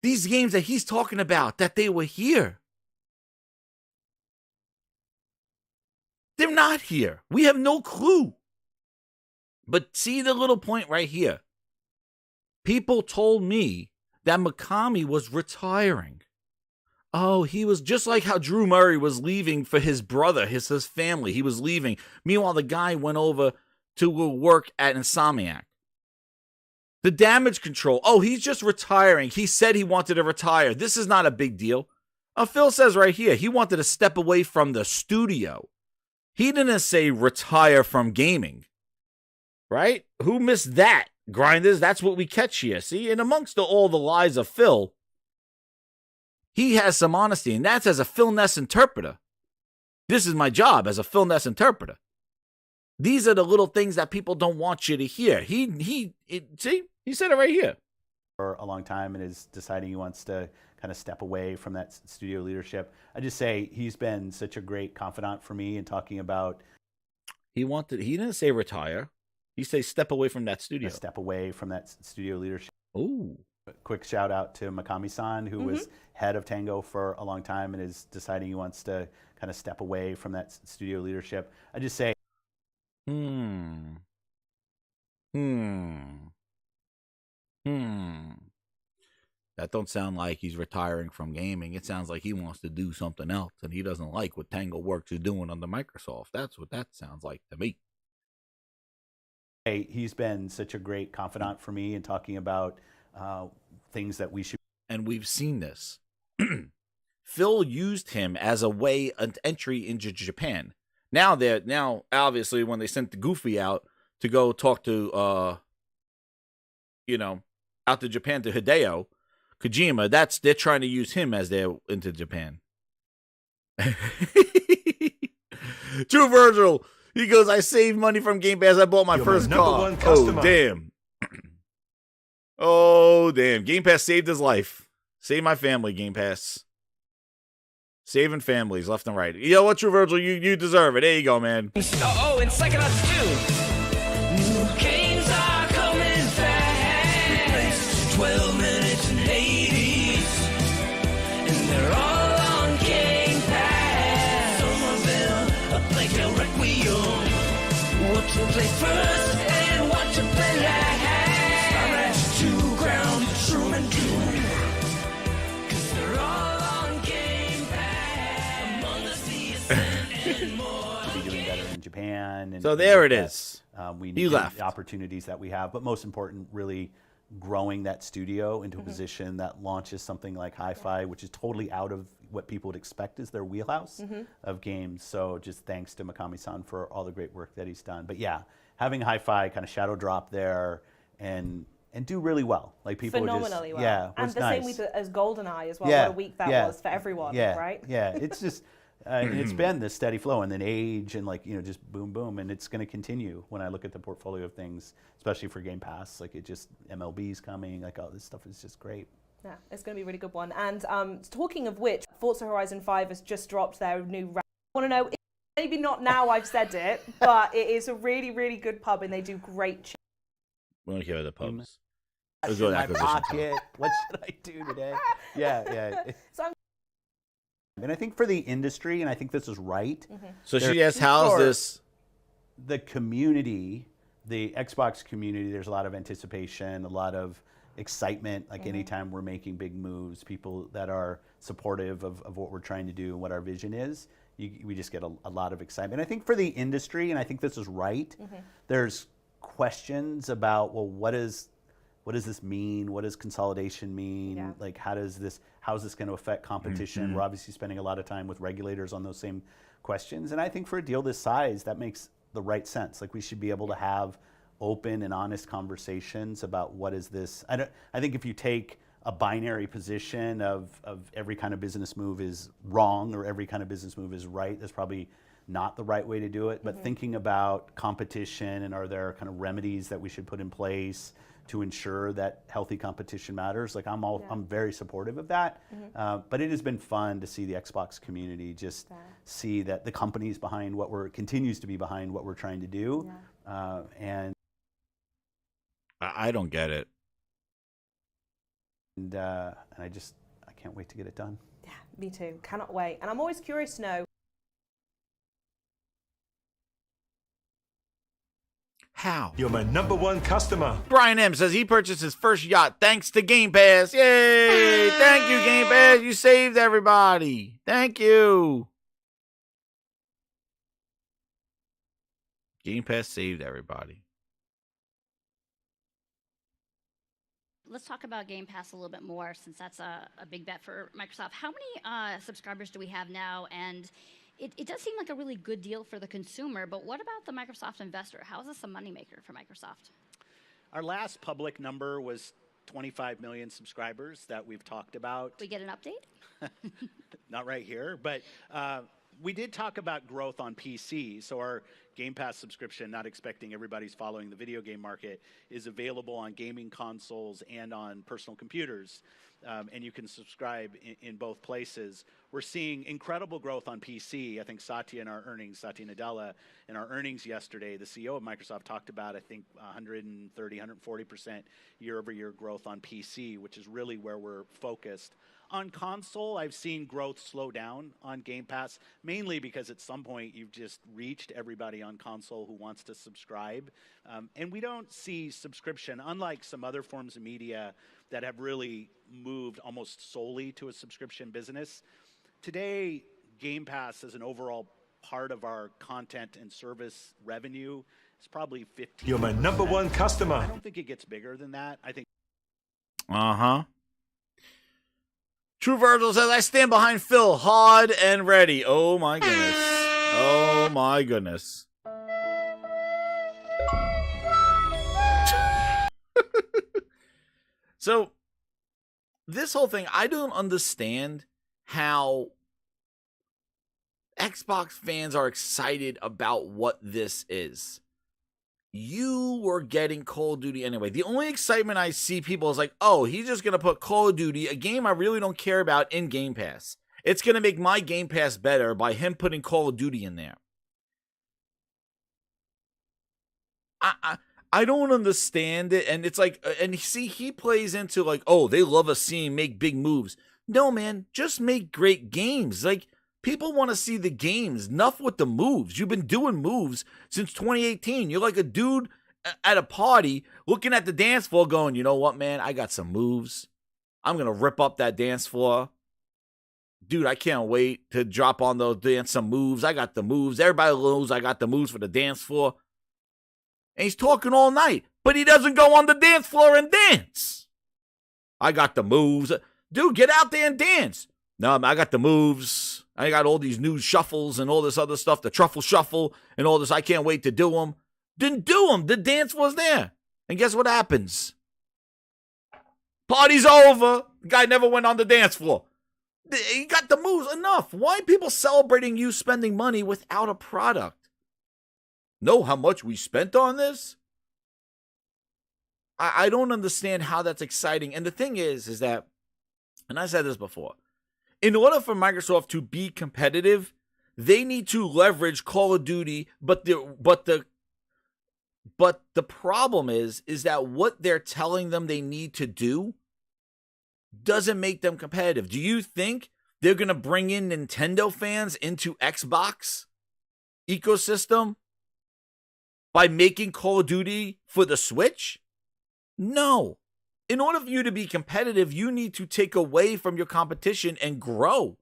These games that he's talking about, that they were here, they're not here. We have no clue. But see the little point right here. People told me that Mikami was retiring. Oh, he was just like how Drew Murray was leaving for his brother, his family. He was leaving. Meanwhile, the guy went over to work at Insomniac. The damage control. Oh, he's just retiring. He said he wanted to retire. This is not a big deal. Phil says right here, he wanted to step away from the studio. He didn't say retire from gaming. Right? Who missed that? Grinders, that's what we catch here. See, and amongst all the lies of Phil, he has some honesty, and that's as a Philness interpreter. This is my job as a Philness interpreter. These are the little things that people don't want you to hear. See, he said it right here. For a long time and is deciding he wants to kind of step away from that studio leadership. I just say he's been such a great confidant for me in talking about. He didn't say retire. He said step away from that studio. Step away from that studio leadership. Ooh. Quick shout out to Mikami-san, who was head of Tango for a long time and is deciding he wants to kind of step away from that studio leadership. I just say. That don't sound like he's retiring from gaming. It sounds like he wants to do something else, and he doesn't like what Tango Works is doing under Microsoft. That's what that sounds like to me. He's been such a great confidant for me in talking about things that we should. And we've seen this. Phil used him as a way of entry into Japan. Now, obviously, when they sent the Goofy out to go talk to, out to Japan to Hideo Kojima, they're trying to use him as they're into Japan. True Virgil, he goes, I saved money from Game Pass. I bought my first car. Oh, damn. Oh, damn. Game Pass saved his life. Saved my family, Game Pass. Saving families left and right. You know what, True Virgil? You deserve it. There you go, man. Oh, and second us too. New games are coming fast. 12 minutes and 80s. And they're all on Game Pass. Some of them are like a Requiem. What to play first and what to play last. Star Ratchet 2, Ground, Shroom, and Doom. Cause they're all on Game Pass. Among Us, the Ascent, and more. To be doing better in Japan. And So there it is. We He need left. the opportunities that we have, but most important, really growing that studio into a position that launches something like Hi-Fi, which is totally out of what people would expect is their wheelhouse of games. So just thanks to Mikami-san for all the great work that he's done. But yeah, having Hi-Fi kind of shadow drop there and do really well. Like people Phenomenally just, well. yeah, And was the nice. same with as GoldenEye as well. Yeah, What a week that yeah, was for everyone, yeah, right? Yeah, it's just, and it's been this steady flow, and then Age, and just boom, boom, and it's going to continue when I look at the portfolio of things, especially for Game Pass. Like MLB's coming, like all this stuff is just great. Yeah, it's going to be a really good one. And talking of which, Forza Horizon 5 has just dropped their new I want to know, maybe not now I've said it, but it is a really, really good pub, and they do great We don't care about the pubs. In go to my acquisition pocket. What should I do today? Yeah. So I'm And I think for the industry, and I think this is right, So she asked, how's for this? the community, the Xbox community, there's a lot of anticipation, a lot of excitement. Like anytime we're making big moves, people that are supportive of what we're trying to do and what our vision is, we just get a lot of excitement. I think for the industry, and I think this is right, there's questions about, well, what does this mean? What does consolidation mean? Yeah. Like, how is this going to affect competition? We're obviously spending a lot of time with regulators on those same questions. And I think for a deal this size, that makes the right sense. Like, we should be able to have open and honest conversations about what is this. I think if you take a binary position of every kind of business move is wrong or every kind of business move is right, that's probably not the right way to do it. But thinking about competition and are there kind of remedies that we should put in place to ensure that healthy competition matters, like I'm very supportive of that. But it has been fun to see the Xbox community just see that the company's behind continues to be behind what we're trying to do. And I don't get it. And I can't wait to get it done. Yeah, me too. Cannot wait. And I'm always curious to know how. You're my #1 customer. Brian M says he purchased his first yacht thanks to Game Pass. Yay! Thank you, Game Pass. You saved everybody. Thank you. Game Pass saved everybody. Let's talk about Game Pass a little bit more, since that's a big bet for Microsoft. How many subscribers do we have now? And it does seem like a really good deal for the consumer, but what about the Microsoft investor? How is this a moneymaker for Microsoft? Our last public number was 25 million subscribers that we've talked about. We get an update? Not right here, but we did talk about growth on PC. So our Game Pass subscription, not expecting everybody's following the video game market, is available on gaming consoles and on personal computers. And you can subscribe in both places. We're seeing incredible growth on PC. I think Satya Nadella, in our earnings yesterday, the CEO of Microsoft talked about, I think, 130, 140% year-over-year growth on PC, which is really where we're focused. On console, I've seen growth slow down on Game Pass, mainly because at some point you've just reached everybody on console who wants to subscribe. And we don't see subscription, unlike some other forms of media that have really moved almost solely to a subscription business. Today, Game Pass as an overall part of our content and service revenue is probably 15%. You're my #1 customer. I don't think it gets bigger than that. I think. Uh-huh. True Virgil says, I stand behind Phil, hard and ready. Oh, my goodness. Oh, my goodness. So, this whole thing, I don't understand how Xbox fans are excited about what this is. You were getting Call of Duty anyway. The only excitement I see people is like, oh, he's just going to put Call of Duty, a game I really don't care about, in Game Pass. It's going to make my Game Pass better by him putting Call of Duty in there. I don't understand it. And it's like, and see, he plays into like, oh, they love us seeing make big moves. No, man, just make great games. Like, people want to see the games. Enough with the moves. You've been doing moves since 2018. You're like a dude at a party looking at the dance floor going, you know what, man? I got some moves. I'm going to rip up that dance floor. Dude, I can't wait to drop on those dance some moves. I got the moves. Everybody knows I got the moves for the dance floor. And he's talking all night, but he doesn't go on the dance floor and dance. I got the moves. Dude, get out there and dance. No, I got the moves. I got all these new shuffles and all this other stuff, the truffle shuffle and all this. I can't wait to do them. Didn't do them. The dance was there. And guess what happens? Party's over. The guy never went on the dance floor. He got the moves. Enough. Why are people celebrating you spending money without a product? Know how much we spent on this? I don't understand how that's exciting. And the thing is that, and I said this before, in order for Microsoft to be competitive, they need to leverage Call of Duty, but the problem is that what they're telling them they need to do doesn't make them competitive. Do you think they're going to bring in Nintendo fans into Xbox ecosystem by making Call of Duty for the Switch? No. In order for you to be competitive, you need to take away from your competition and grow.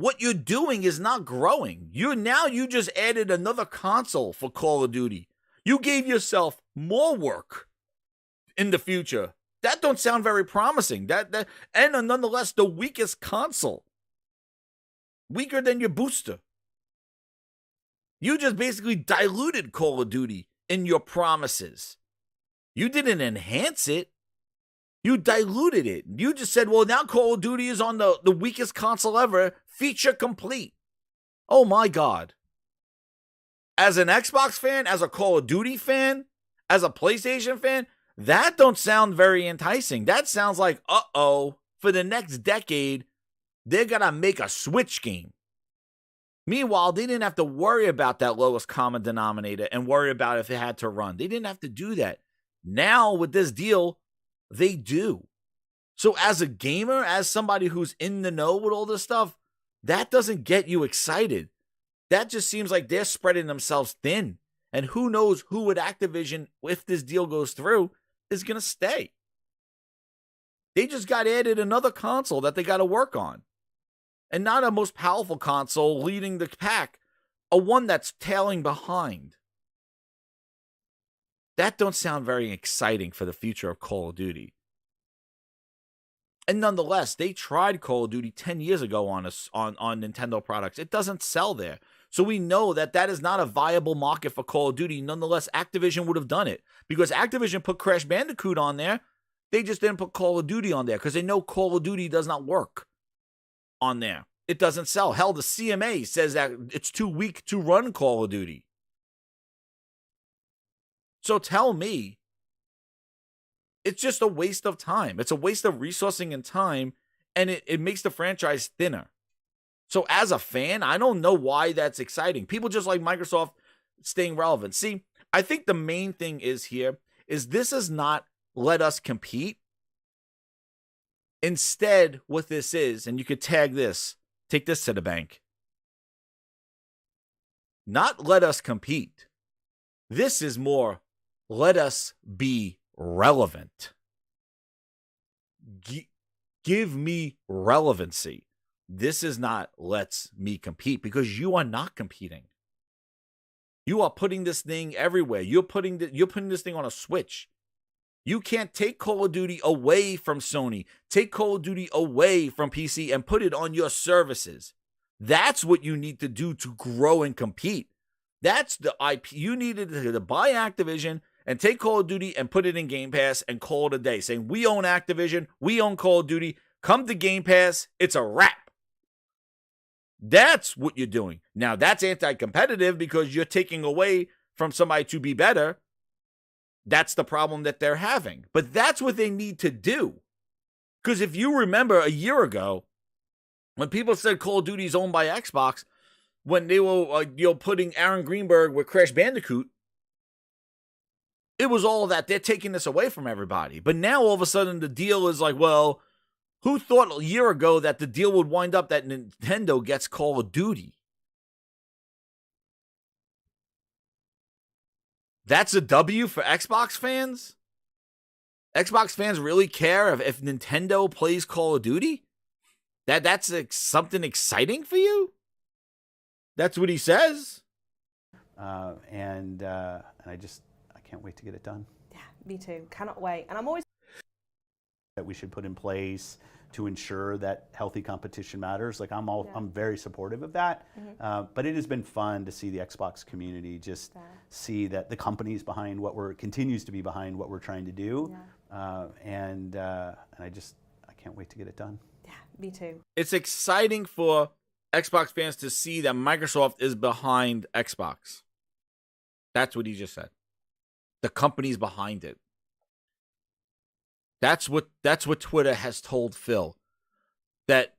what you're doing is not growing. You just added another console for Call of Duty. You gave yourself more work in the future. That don't sound very promising. And nonetheless, the weakest console. Weaker than your booster. You just basically diluted Call of Duty in your promises. You didn't enhance it. You diluted it. You just said, well, now Call of Duty is on the weakest console ever, feature complete. Oh my God. As an Xbox fan, as a Call of Duty fan, as a PlayStation fan, that don't sound very enticing. That sounds like, for the next decade, they're going to make a Switch game. Meanwhile, they didn't have to worry about that lowest common denominator and worry about if it had to run. They didn't have to do that. Now, with this deal, they do. So as a gamer, as somebody who's in the know with all this stuff, that doesn't get you excited. That just seems like they're spreading themselves thin. And who knows who at Activision, if this deal goes through, is going to stay. They just got added another console that they got to work on. And not a most powerful console leading the pack, a one that's tailing behind. That don't sound very exciting for the future of Call of Duty. And nonetheless, they tried Call of Duty 10 years ago on Nintendo products. It doesn't sell there. So we know that is not a viable market for Call of Duty. Nonetheless, Activision would have done it. Because Activision put Crash Bandicoot on there. They just didn't put Call of Duty on there because they know Call of Duty does not work on there. It doesn't sell. Hell, the CMA says that it's too weak to run Call of Duty. So tell me, it's just a waste of time. It's a waste of resourcing and time, and it makes the franchise thinner. So as a fan, I don't know why that's exciting. People just like Microsoft staying relevant. See, I think the main thing is this is not let us compete. Instead, what this is, and you could tag this, take this to the bank. Not let us compete. This is more, let us be relevant. Give me relevancy. This is not let's me compete because you are not competing. You are putting this thing everywhere. You're putting this thing on a Switch. You can't take Call of Duty away from Sony. Take Call of Duty away from PC and put it on your services. That's what you need to do to grow and compete. That's the IP. You needed to buy Activision and take Call of Duty and put it in Game Pass and call it a day. Saying, we own Activision, we own Call of Duty, come to Game Pass, it's a wrap. That's what you're doing. Now, that's anti-competitive because you're taking away from somebody to be better. That's the problem that they're having. But that's what they need to do. Because if you remember a year ago, when people said Call of Duty is owned by Xbox, when they were putting Aaron Greenberg with Crash Bandicoot, it was all that they're taking this away from everybody. But now all of a sudden the deal is like, well, who thought a year ago that the deal would wind up that Nintendo gets Call of Duty? That's a W for Xbox fans? Xbox fans really care if Nintendo plays Call of Duty? That's something exciting for you? That's what he says. And I can't wait to get it done. Yeah, me too. Cannot wait. And I'm always that we should put in place to ensure that healthy competition matters. Like I'm very supportive of that. Mm-hmm. But it has been fun to see the Xbox community just see that the company's behind continues to be behind what we're trying to do. Yeah. And I can't wait to get it done. Yeah, me too. It's exciting for Xbox fans to see that Microsoft is behind Xbox. That's what he just said. The company's behind it. That's what Twitter has told Phil. That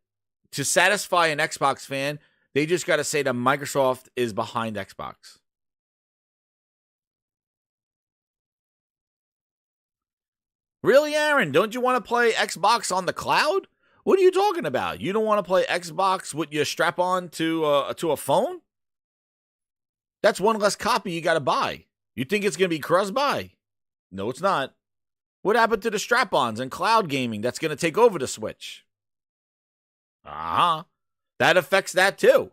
to satisfy an Xbox fan, they just got to say that Microsoft is behind Xbox. Really, Aaron? Don't you want to play Xbox on the cloud? What are you talking about? You don't want to play Xbox with your strap-on to a phone? That's one less copy you got to buy. You think it's going to be cross-buy? No, it's not. What happened to the strap-ons and cloud gaming that's going to take over the Switch? That's That affects that too.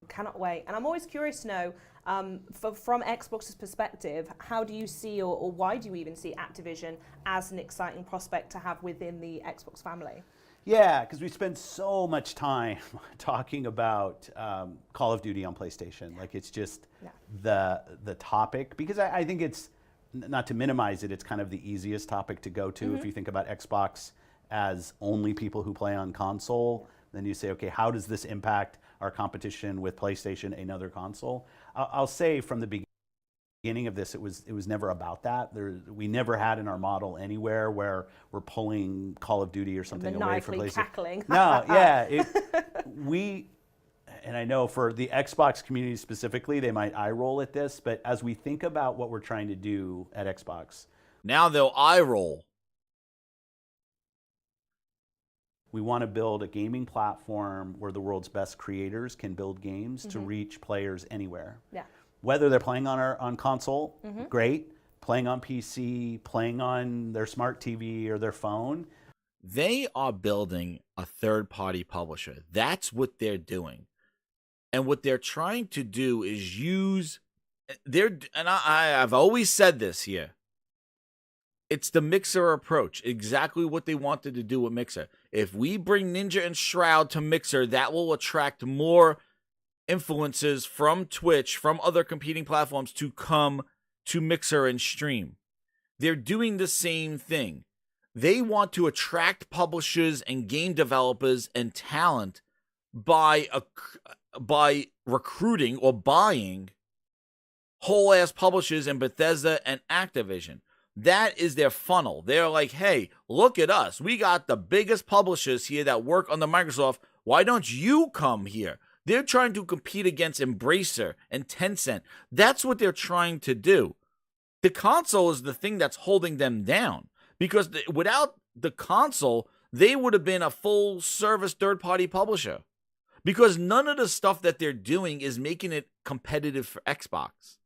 Cannot wait. And I'm always curious to know, from Xbox's perspective, how do you see, or why do you even see Activision as an exciting prospect to have within the Xbox family? Yeah, because we spend so much time talking about Call of Duty on PlayStation. Like, it's just the topic, because I think it's, not to minimize it, it's kind of the easiest topic to go to. If you think about Xbox as only people who play on console, then you say, okay, how does this impact our competition with PlayStation, another console? I'll say from the beginning of this, it was never about that. We never had in our model anywhere where we're pulling Call of Duty or something away from PlayStation. Cackling. No, yeah, and I know for the Xbox community specifically, they might eye roll at this, but as we think about what we're trying to do at Xbox, now they'll eye roll. We want to build a gaming platform where the world's best creators can build games to reach players anywhere. Yeah. Whether they're playing on console, great. Playing on PC, playing on their smart TV or their phone. They are building a third-party publisher. That's what they're doing. And what they're trying to do is I've always said this here. It's the Mixer approach, exactly what they wanted to do with Mixer. If we bring Ninja and Shroud to Mixer, that will attract more influencers from Twitch, from other competing platforms to come to Mixer and stream. They're doing the same thing. They want to attract publishers and game developers and talent by recruiting or buying whole-ass publishers in Bethesda and Activision. That is their funnel. They're like, hey, look at us. We got the biggest publishers here that work under Microsoft. Why don't you come here? They're trying to compete against Embracer and Tencent. That's what they're trying to do. The console is the thing that's holding them down, because without the console, they would have been a full-service third-party publisher, because none of the stuff that they're doing is making it competitive for Xbox.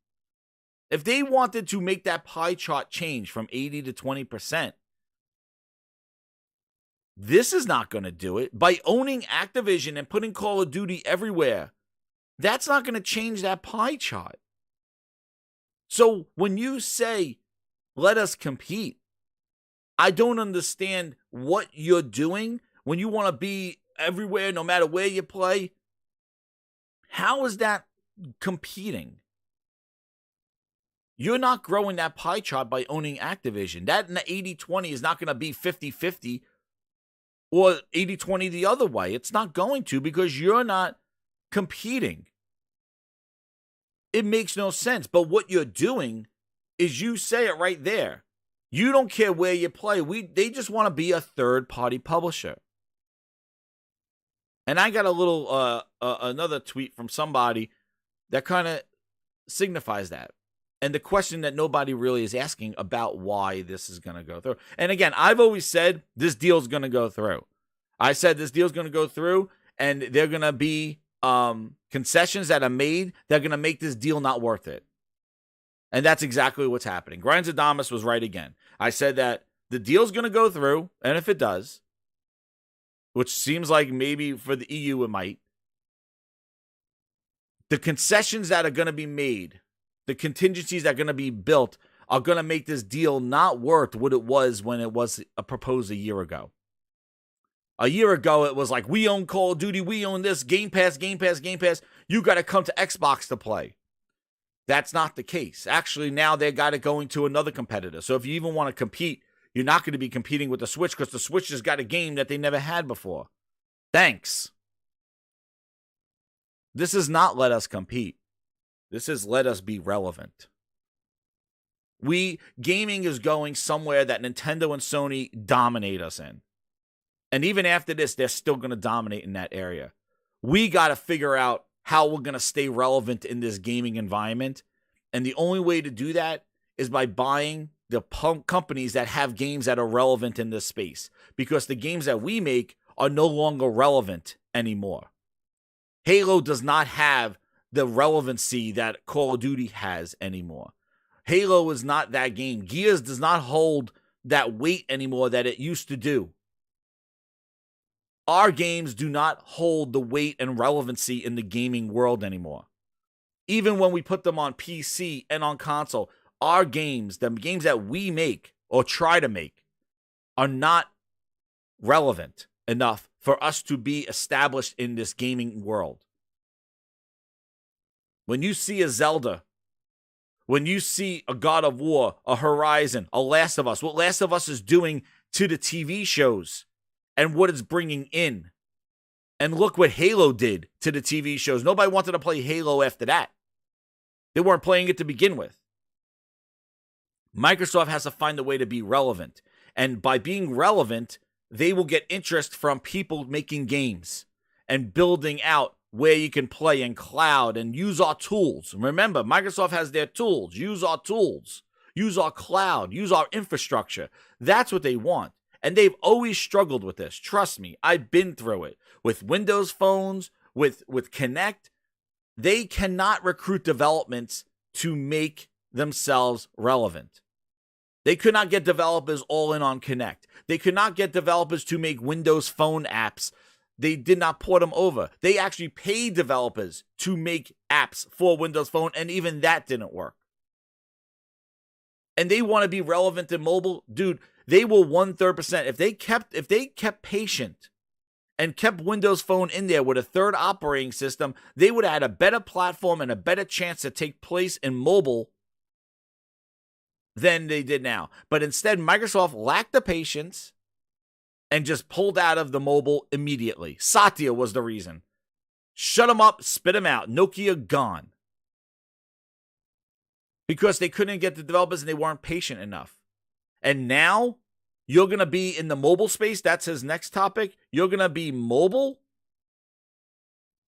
If they wanted to make that pie chart change from 80 to 20%, this is not going to do it. By owning Activision and putting Call of Duty everywhere, that's not going to change that pie chart. So when you say, let us compete, I don't understand what you're doing when you want to be everywhere, no matter where you play. How is that competing? You're not growing that pie chart by owning Activision. That 80-20 is not going to be 50-50 or 80-20 the other way. It's not going to, because you're not competing. It makes no sense. But what you're doing is, you say it right there. You don't care where you play. They just want to be a third-party publisher. And I got a little another tweet from somebody that kind of signifies that. And the question that nobody really is asking about why this is going to go through. And again, I've always said this deal's going to go through. I said this deal's going to go through, and they're going to be concessions that are made that are going to make this deal not worth it. And that's exactly what's happening. Grinds Adamus was right again. I said that the deal's going to go through, and if it does, which seems like maybe for the EU it might, the concessions that are going to be made, the contingencies that are going to be built, are going to make this deal not worth what it was when it was proposed a year ago. A year ago, it was like, we own Call of Duty, we own this, Game Pass, Game Pass, Game Pass. You got to come to Xbox to play. That's not the case. Actually, now they got it going to another competitor. So if you even want to compete, you're not going to be competing with the Switch, because the Switch has got a game that they never had before. Thanks. This is not let us compete. This is let us be relevant. Gaming is going somewhere that Nintendo and Sony dominate us in. And even after this, they're still going to dominate in that area. We got to figure out how we're going to stay relevant in this gaming environment. And the only way to do that is by buying the companies that have games that are relevant in this space. Because the games that we make are no longer relevant anymore. Halo does not have the relevancy that Call of Duty has anymore. Halo is not that game. Gears does not hold that weight anymore that it used to do. Our games do not hold the weight and relevancy in the gaming world anymore. Even when we put them on PC and on console, our games, the games that we make or try to make, are not relevant enough for us to be established in this gaming world. When you see a Zelda, when you see a God of War, a Horizon, a Last of Us, what Last of Us is doing to the TV shows and what it's bringing in. And look what Halo did to the TV shows. Nobody wanted to play Halo after that. They weren't playing it to begin with. Microsoft has to find a way to be relevant. And by being relevant, they will get interest from people making games and building out where you can play in cloud and use our tools. Remember, Microsoft has their tools. Use our tools. Use our cloud. Use our infrastructure. That's what they want. And they've always struggled with this. Trust me, I've been through it. With Windows phones, with Kinect, they cannot recruit developments to make themselves relevant. They could not get developers all in on Kinect. They could not get developers to make Windows phone apps. They did not port them over. They actually paid developers to make apps for Windows Phone, and even that didn't work. And they want to be relevant in mobile. Dude, they will 1/3%. If they kept patient and kept Windows Phone in there with a third operating system, they would have had a better platform and a better chance to take place in mobile than they did now. But instead, Microsoft lacked the patience and just pulled out of the mobile immediately. Satya was the reason. Shut them up, spit them out. Nokia gone. Because they couldn't get the developers and they weren't patient enough. And now you're going to be in the mobile space. That's his next topic. You're going to be mobile.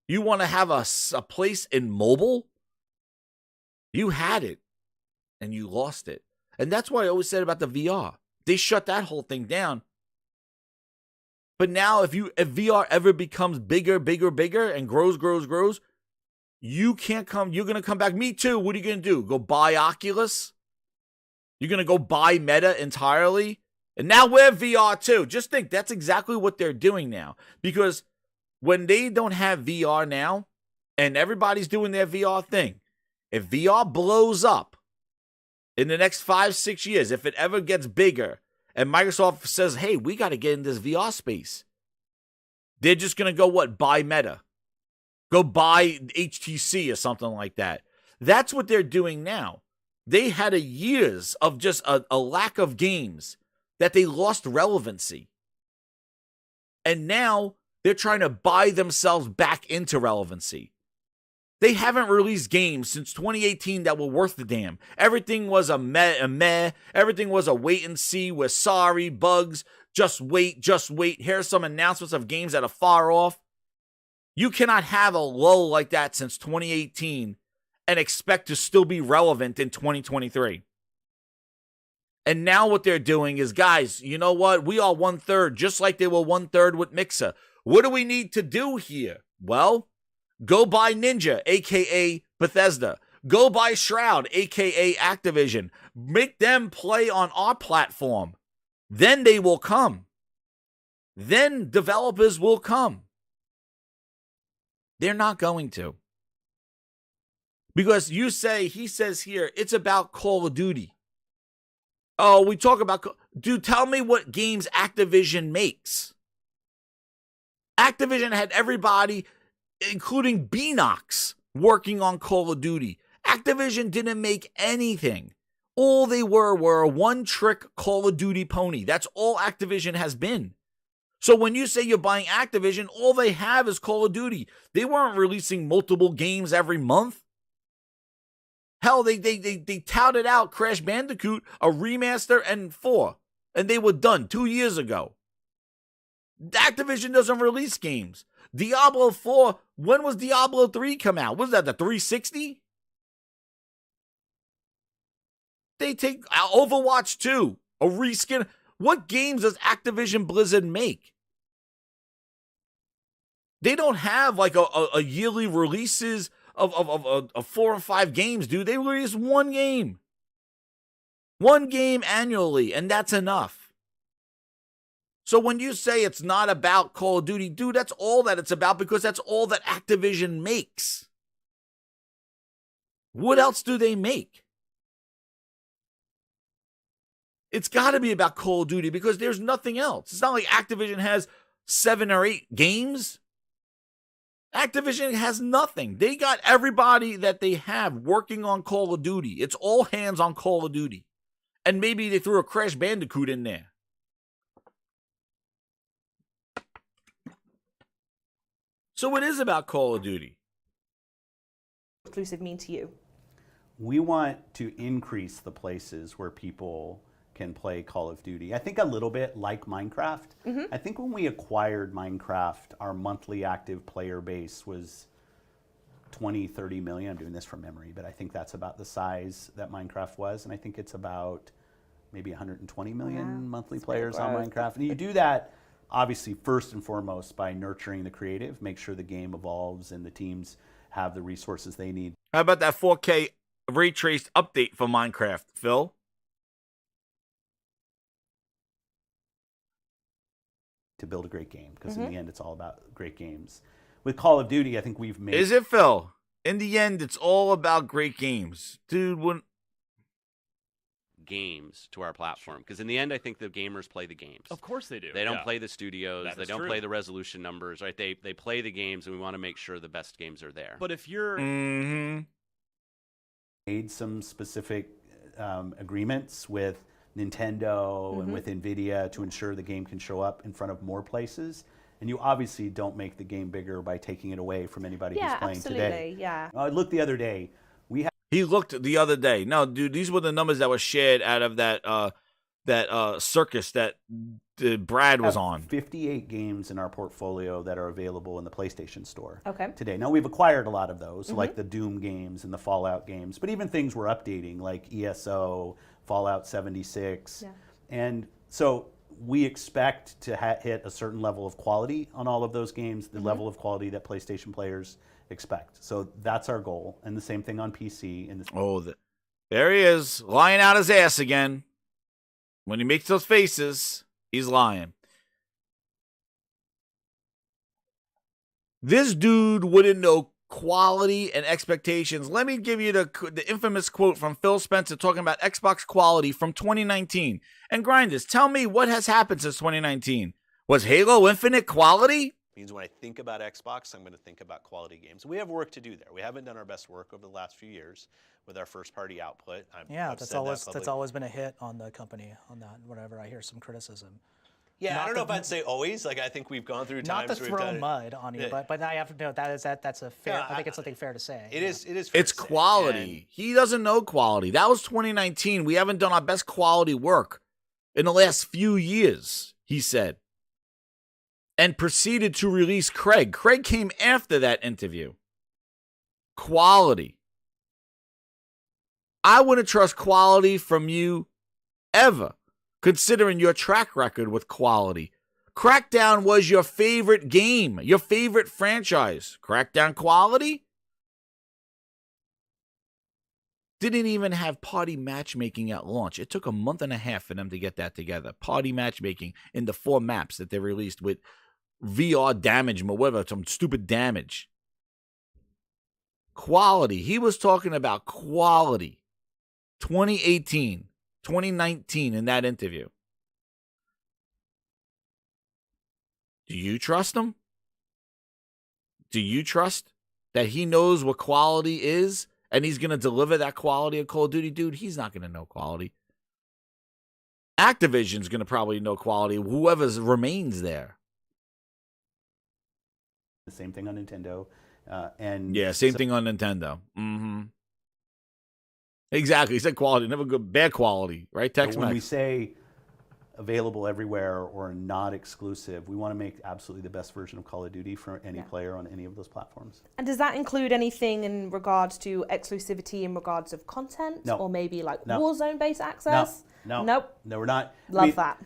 You want to have a place in mobile? You had it and you lost it. And that's what I always said about the VR. They shut that whole thing down. But now if VR ever becomes bigger and grows, you can't come, you're going to come back. Me too. What are you going to do? Go buy Oculus? You're going to go buy Meta entirely? And now we're VR too. Just think, that's exactly what they're doing now. Because when they don't have VR now, and everybody's doing their VR thing, if VR blows up in the next 5-6 years, if it ever gets bigger, and Microsoft says, hey, we got to get in this VR space, they're just going to go, what? Buy Meta. Go buy HTC or something like that. That's what they're doing now. They had a years of just a lack of games that they lost relevancy. And now they're trying to buy themselves back into relevancy. They haven't released games since 2018 that were worth the damn. Everything was a meh. Everything was a wait and see. We're sorry, bugs. Just wait. Here's some announcements of games that are far off. You cannot have a lull like that since 2018 and expect to still be relevant in 2023. And now what they're doing is, guys, you know what? We are 1/3, just like they were 1/3 with Mixer. What do we need to do here? Well, go buy Ninja, a.k.a. Bethesda. Go buy Shroud, a.k.a. Activision. Make them play on our platform. Then they will come. Then developers will come. They're not going to. Because he says here, it's about Call of Duty. Oh, we talk about, dude, tell me what games Activision makes. Activision had everybody, including Beanox, working on Call of Duty. Activision didn't make anything. All they were a one-trick Call of Duty pony. That's all Activision has been. So when you say you're buying Activision, all they have is Call of Duty. They weren't releasing multiple games every month. Hell, they touted out Crash Bandicoot, a remaster, and 4. And they were done 2 years ago. Activision doesn't release games. Diablo 4, when was Diablo 3 come out? Was that the 360? They take Overwatch 2, a reskin. What games does Activision Blizzard make? They don't have like a yearly releases of 4 or 5 games, dude. They release one game. One game annually, and that's enough. So when you say it's not about Call of Duty, dude, that's all that it's about because that's all that Activision makes. What else do they make? It's got to be about Call of Duty because there's nothing else. It's not like Activision has 7 or 8 games. Activision has nothing. They got everybody that they have working on Call of Duty. It's all hands on Call of Duty. And maybe they threw a Crash Bandicoot in there. So it is about Call of Duty. Exclusive mean to you? We want to increase the places where people can play Call of Duty. I think a little bit like Minecraft. I think when we acquired Minecraft, our monthly active player base was 20, 30 million. I'm doing this from memory, but I think that's about the size that Minecraft was. And I think it's about maybe 120 million monthly players on Minecraft. And you do that, obviously, first and foremost, by nurturing the creative, make sure the game evolves and the teams have the resources they need. How about that 4K ray traced update for Minecraft, Phil? To build a great game, because in the end, it's all about great games. With Call of Duty, I think we've made... Is it, Phil? In the end, it's all about great games. Dude, when... games to our platform, because in the end I think the gamers play the games. Of course they do. They don't play the studios. That They is don't true. play the resolution numbers, right? They play the games, and we want to make sure the best games are there. But if you're made some specific agreements with Nintendo and with NVIDIA to ensure the game can show up in front of more places. And you obviously don't make the game bigger by taking it away from anybody who's playing today. Yeah. I looked the other day. He looked the other day. No, dude, these were the numbers that were shared out of that circus that Brad was on. 58 games in our portfolio that are available in the PlayStation Store today. Now, we've acquired a lot of those, like the Doom games and the Fallout games, but even things we're updating, like ESO, Fallout 76. Yeah. And so we expect to hit a certain level of quality on all of those games, the level of quality that PlayStation players expect. So that's our goal. And the same thing on PC. There he is, lying out his ass again. When he makes those faces, he's lying. This dude wouldn't know quality and expectations. Let me give you the infamous quote from Phil Spencer talking about Xbox quality from 2019. And Grinders, tell me what has happened since 2019. Was Halo Infinite quality? Means when I think about Xbox, I'm going to think about quality games. We have work to do there. We haven't done our best work over the last few years with our first-party output. That's always been a hit on the company on that. Whenever I hear some criticism. Yeah, I don't know if I'd say always. Like I think we've gone through times. Not to throw mud on you, but I have to know that's a fair. I think it's something fair to say. It is. It is. Fair It's quality. He doesn't know quality. That was 2019. We haven't done our best quality work in the last few years, he said. And proceeded to release Craig. Craig came after that interview. Quality. I wouldn't trust quality from you ever, considering your track record with quality. Crackdown was your favorite game, your favorite franchise. Crackdown quality? Didn't even have party matchmaking at launch. It took a month and a half for them to get that together. Party matchmaking in the 4 maps that they released with VR damage, or whatever, some stupid damage. Quality. He was talking about quality. 2018, 2019 in that interview. Do you trust him? Do you trust that he knows what quality is and he's going to deliver that quality of Call of Duty? Dude, he's not going to know quality. Activision's going to probably know quality, whoever remains there. The same thing on Nintendo. Same thing on Nintendo. Exactly. He said quality, never good, bad quality, right? Text when we say available everywhere or not exclusive, we want to make absolutely the best version of Call of Duty for any player on any of those platforms. And does that include anything in regards to exclusivity in regards of content? No. Or maybe like No. Warzone-based access? No. Nope. No, we're not. Love that.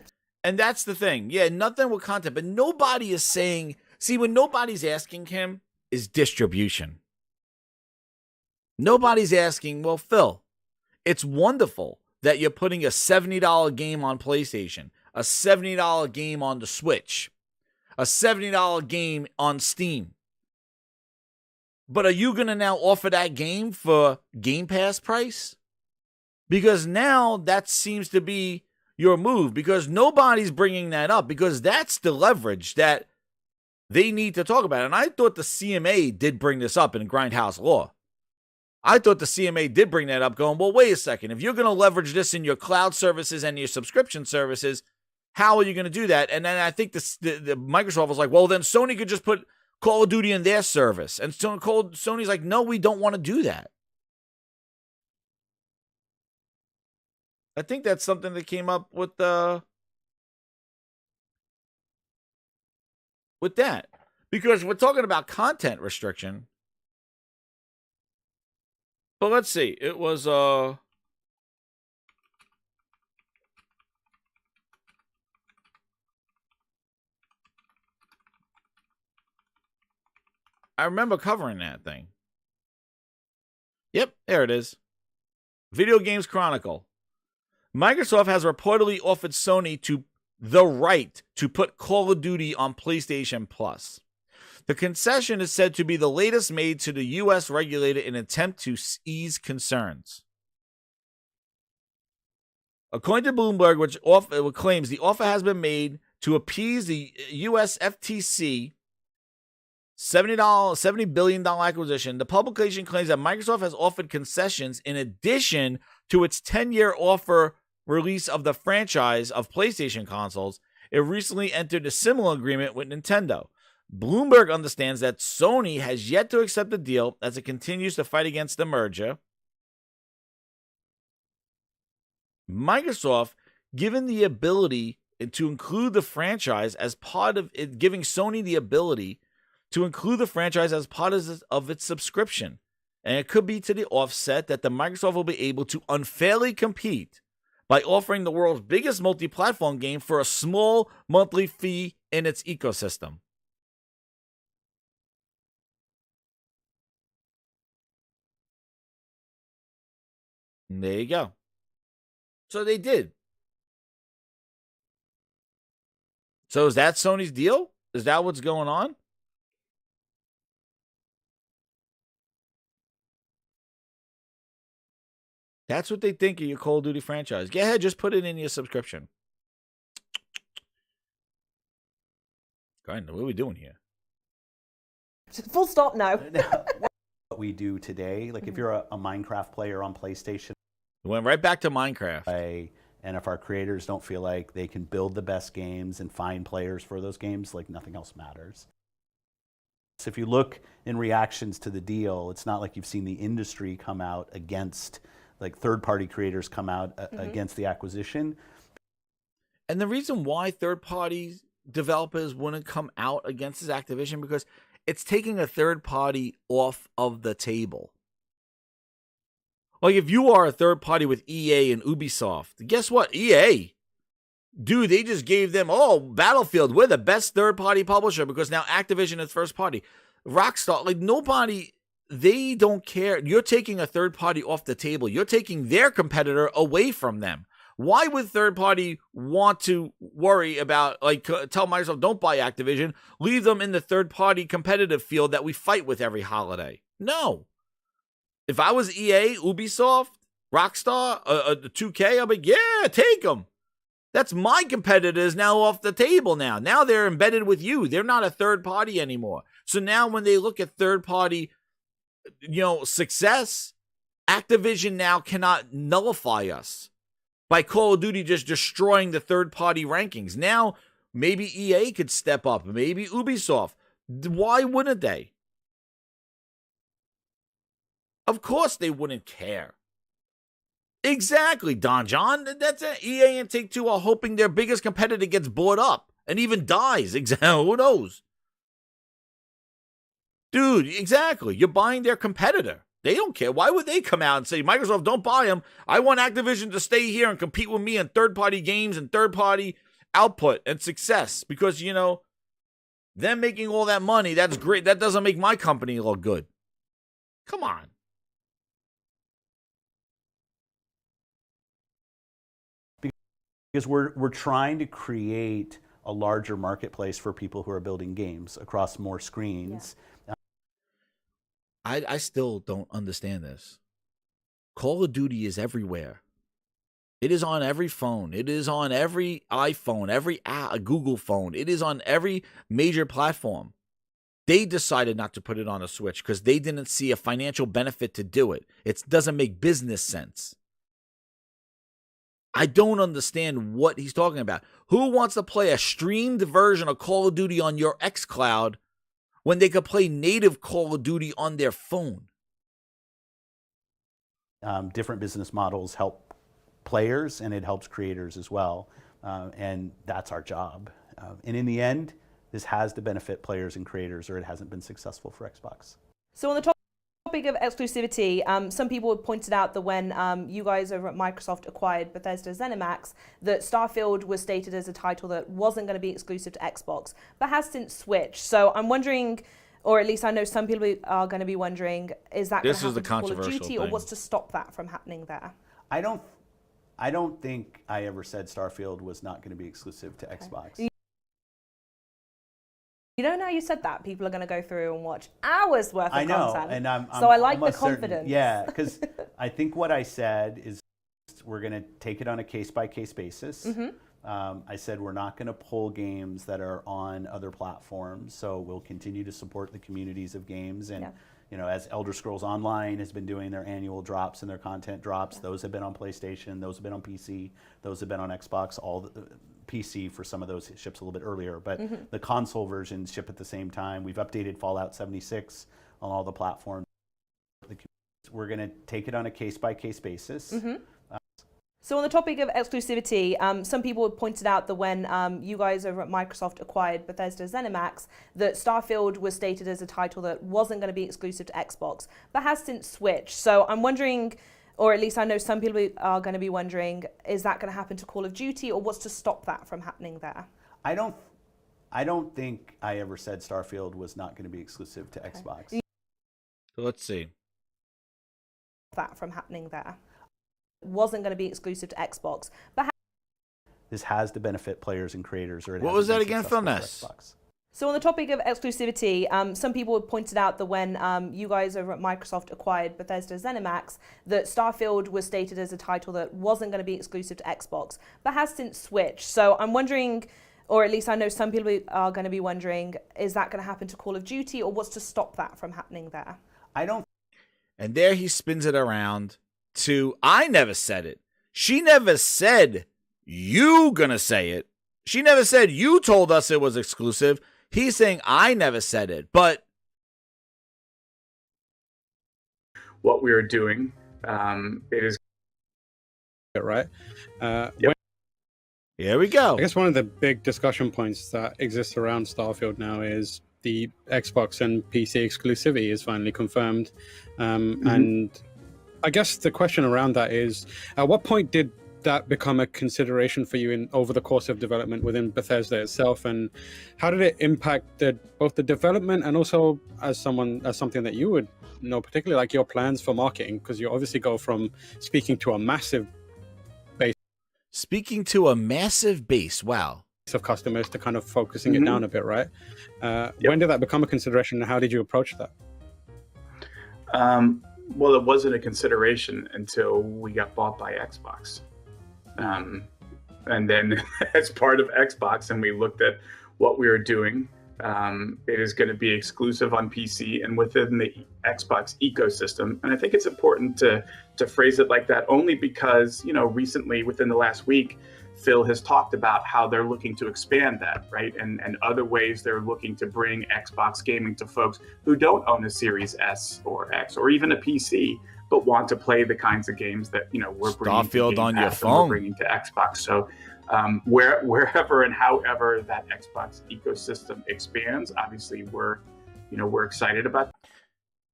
And that's the thing. Yeah, nothing with content, but nobody is saying, see, when nobody's asking him is distribution. Nobody's asking, well, Phil, it's wonderful that you're putting a $70 game on PlayStation, a $70 game on the Switch, a $70 game on Steam. But are you going to now offer that game for Game Pass price? Because now that seems to be your move, because nobody's bringing that up, because that's the leverage that they need to talk about. And I thought the CMA did bring this up in Grindhouse Law. I thought the CMA did bring that up, going, well, wait a second. If you're going to leverage this in your cloud services and your subscription services, how are you going to do that? And then I think the Microsoft was like, well, then Sony could just put Call of Duty in their service. And Sony's like, no, we don't want to do that. I think that's something that came up with that. Because we're talking about content restriction. But let's see. It was I remember covering that thing. Yep, there it is. Video Games Chronicle. Microsoft has reportedly offered Sony the right to put Call of Duty on PlayStation Plus. The concession is said to be the latest made to the U.S. regulator in an attempt to ease concerns. According to Bloomberg, which claims the offer has been made to appease the U.S. FTC $70 billion acquisition, the publication claims that Microsoft has offered concessions in addition to its 10-year offer release of the franchise of PlayStation consoles. It recently entered a similar agreement with Nintendo. Bloomberg understands that Sony has yet to accept the deal as it continues to fight against the merger. Microsoft, given the ability to include the franchise as part of it, giving Sony the ability to include the franchise as part of its subscription. And it could be to the offset that the Microsoft will be able to unfairly compete by offering the world's biggest multi-platform game for a small monthly fee in its ecosystem. And there you go. So they did. So is that Sony's deal? Is that what's going on? That's what they think of your Call of Duty franchise. Go ahead, just put it in your subscription. Kind of, what are we doing here? Full stop now. What we do today, like if you're a Minecraft player on PlayStation, We went right back to Minecraft. And if our creators don't feel like they can build the best games and find players for those games, like nothing else matters. So if you look in reactions to the deal, it's not like you've seen the industry come out against, like third-party creators come out against the acquisition. And the reason why third-party developers wouldn't come out against this Activision, because it's taking a third party off of the table. Like if you are a third party with EA and Ubisoft, guess what? EA, dude, they just gave them, Battlefield, we're the best third party publisher because now Activision is first party. Rockstar, like nobody, they don't care. You're taking a third party off the table. You're taking their competitor away from them. Why would third party want to worry about, like, tell Microsoft, don't buy Activision, leave them in the third party competitive field that we fight with every holiday? No. If I was EA, Ubisoft, Rockstar, 2K, I'd be like, yeah, take them. That's my competitors now off the table now. Now they're embedded with you. They're not a third party anymore. So now when they look at third party, success, Activision now cannot nullify us by Call of Duty just destroying the third party rankings. Now maybe EA could step up, maybe Ubisoft. Why wouldn't they? Of course they wouldn't care. Exactly, Don John. That's it. EA and Take-Two are hoping their biggest competitor gets bought up and even dies. Who knows? Dude, exactly. You're buying their competitor. They don't care. Why would they come out and say, Microsoft, don't buy them. I want Activision to stay here and compete with me in third-party games and third-party output and success. Because, them making all that money, that's great. That doesn't make my company look good. Come on. Because we're trying to create a larger marketplace for people who are building games across more screens. I still don't understand this. Call of Duty is everywhere. It is on every phone. It is on every iPhone, every Google phone. It is on every major platform. They decided not to put it on a Switch because they didn't see a financial benefit to do it. It doesn't make business sense. I don't understand what he's talking about. Who wants to play a streamed version of Call of Duty on your xCloud when they could play native Call of Duty on their phone? Different business models help players, and it helps creators as well. And that's our job. And in the end, this has to benefit players and creators, or it hasn't been successful for Xbox. So on the topic of exclusivity, some people have pointed out that when you guys over at Microsoft acquired Bethesda ZeniMax, that Starfield was stated as a title that wasn't going to be exclusive to Xbox, but has since switched. So I'm wondering, or at least I know some people are going to be wondering, is that going to happen to Call of Duty, or what's to stop that from happening there? I don't think I ever said Starfield was not going to be exclusive to Xbox. You know, now you said that, people are going to go through and watch hours worth of I know, content. and so I like the almost certain- confidence. Yeah, because I think what I said is we're going to take it on a case-by-case basis. I said we're not going to pull games that are on other platforms, so we'll continue to support the communities of games. And you know, as Elder Scrolls Online has been doing their annual drops and their content drops, those have been on PlayStation, those have been on PC, those have been on Xbox. All the PC for some of those ships a little bit earlier, but the console versions ship at the same time. We've updated Fallout 76 on all the platforms. We're going to take it on a case-by-case basis. So on the topic of exclusivity, some people have pointed out that when you guys over at Microsoft acquired Bethesda ZeniMax, that Starfield was stated as a title that wasn't going to be exclusive to Xbox, but has since switched. So I'm wondering, or at least I know some people are going to be wondering, is that going to happen to Call of Duty, or what's to stop that from happening there? I don't think I ever said Starfield was not going to be exclusive to Xbox. So let's see. That from happening there. Wasn't going to be exclusive to Xbox, but this has to benefit players and creators, or it what was that again, Philness? So on the topic of exclusivity, some people have pointed out that when you guys over at Microsoft acquired Bethesda ZeniMax, that Starfield was stated as a title that wasn't going to be exclusive to Xbox, but has since switched. So I'm wondering, or at least I know some people are going to be wondering, is that going to happen to Call of Duty, or what's to stop that from happening there? And there he spins it around to, I never said it. She never said you gonna say it. She never said you told us it was exclusive. He's saying I never said it, but what we are doing, it is right. Here we go. I guess one of the big discussion points that exists around Starfield now is the Xbox and PC exclusivity is finally confirmed, and I guess the question around that is, at what point did that become a consideration for you over the course of development within Bethesda itself, and how did it impact both the development and also as something that you would know, particularly like your plans for marketing, because you obviously go from speaking to a massive base wow, of customers to kind of focusing it down a bit, right? When did that become a consideration, and how did you approach that? Well, it wasn't a consideration until we got bought by Xbox. And then as part of Xbox, and we looked at what we were doing, it is going to be exclusive on PC and within the Xbox ecosystem. And I think it's important to phrase it like that, only because, you know, recently within the last week, Phil has talked about how they're looking to expand that, right? And other ways they're looking to bring Xbox gaming to folks who don't own a Series S or X or even a PC, but want to play the kinds of games that, you know, we're bringing to Game on your Pass and we're bringing to Xbox. So wherever and however that Xbox ecosystem expands, obviously we're excited about that.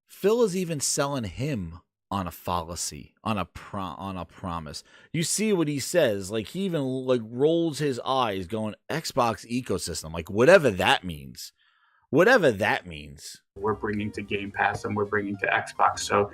Phil is even selling him on a fallacy, on a promise. You see what he says, like he even like rolls his eyes going, Xbox ecosystem, like whatever that means. We're bringing to Game Pass and we're bringing to Xbox. So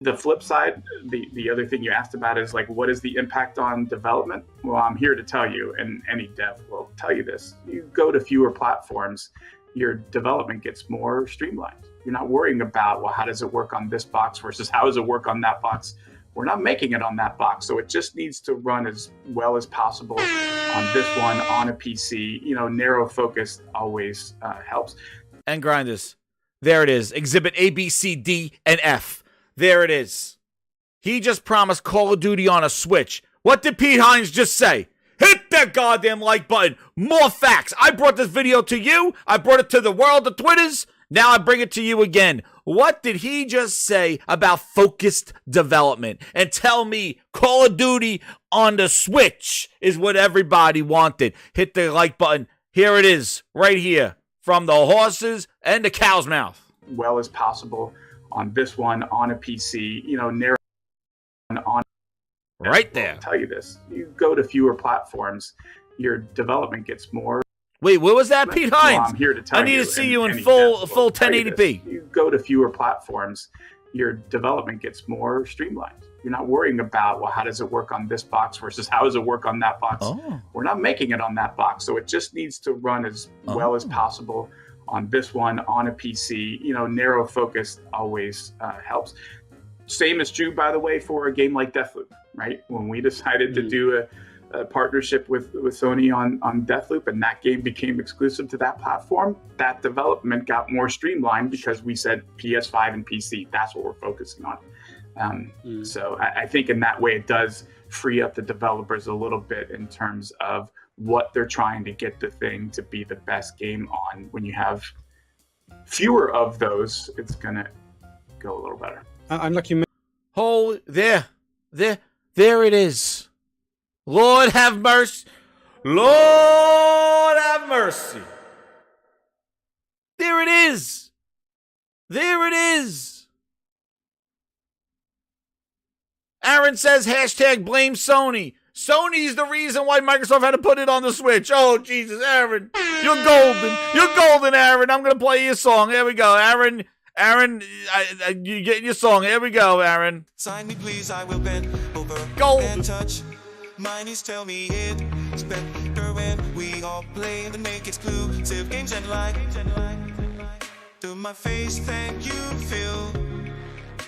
The flip side, the other thing you asked about is like, what is the impact on development? Well, I'm here to tell you, and any dev will tell you this. You go to fewer platforms, your development gets more streamlined. You're not worrying about, well, how does it work on this box versus how does it work on that box? We're not making it on that box, so it just needs to run as well as possible on this one, on a PC. Narrow focus always helps. And grinders. There it is. Exhibit A, B, C, D, and F. There it is. He just promised Call of Duty on a Switch. What did Pete Hines just say? Hit that goddamn like button. More facts. I brought this video to you. I brought it to the world of Twitters. Now I bring it to you again. What did he just say about focused development? And tell me Call of Duty on the Switch is what everybody wanted. Hit the like button. Here it is, right here, from the horses and the cow's mouth. Well as possible on this one, on a PC, narrow on. Right there. I'll tell you this. You go to fewer platforms, your development gets more. Wait, what was that, Pete Hines? Well, I'm here to tell I need you, to see you in any full dev will tell you 1080p. this. You go to fewer platforms, your development gets more streamlined. You're not worrying about, well, how does it work on this box versus how does it work on that box? Oh. We're not making it on that box, so it just needs to run as well as possible on this one, on a PC. Narrow focus always helps. Same is true, by the way, for a game like Deathloop, right? When we decided to do a partnership with Sony on Deathloop, and that game became exclusive to that platform, that development got more streamlined because we said PS5 and PC, that's what we're focusing on. So I think in that way it does free up the developers a little bit in terms of what they're trying to get the thing to be the best game on. When you have fewer of those, it's going to go a little better. And like you mentioned, Oh, there it is. Lord have mercy. Lord have mercy. There it is. There it is. Aaron says hashtag blame Sony. Sony's the reason why Microsoft had to put it on the Switch. Oh, Jesus, Aaron. You're golden. You're golden, Aaron. I'm going to play your song. Here we go, Aaron. You get your song. Here we go, Aaron. Sign me, please. I will bend over Golden. and touch. My knees tell me it's better when we all play and make exclusive games and like. To my face, thank you, Phil.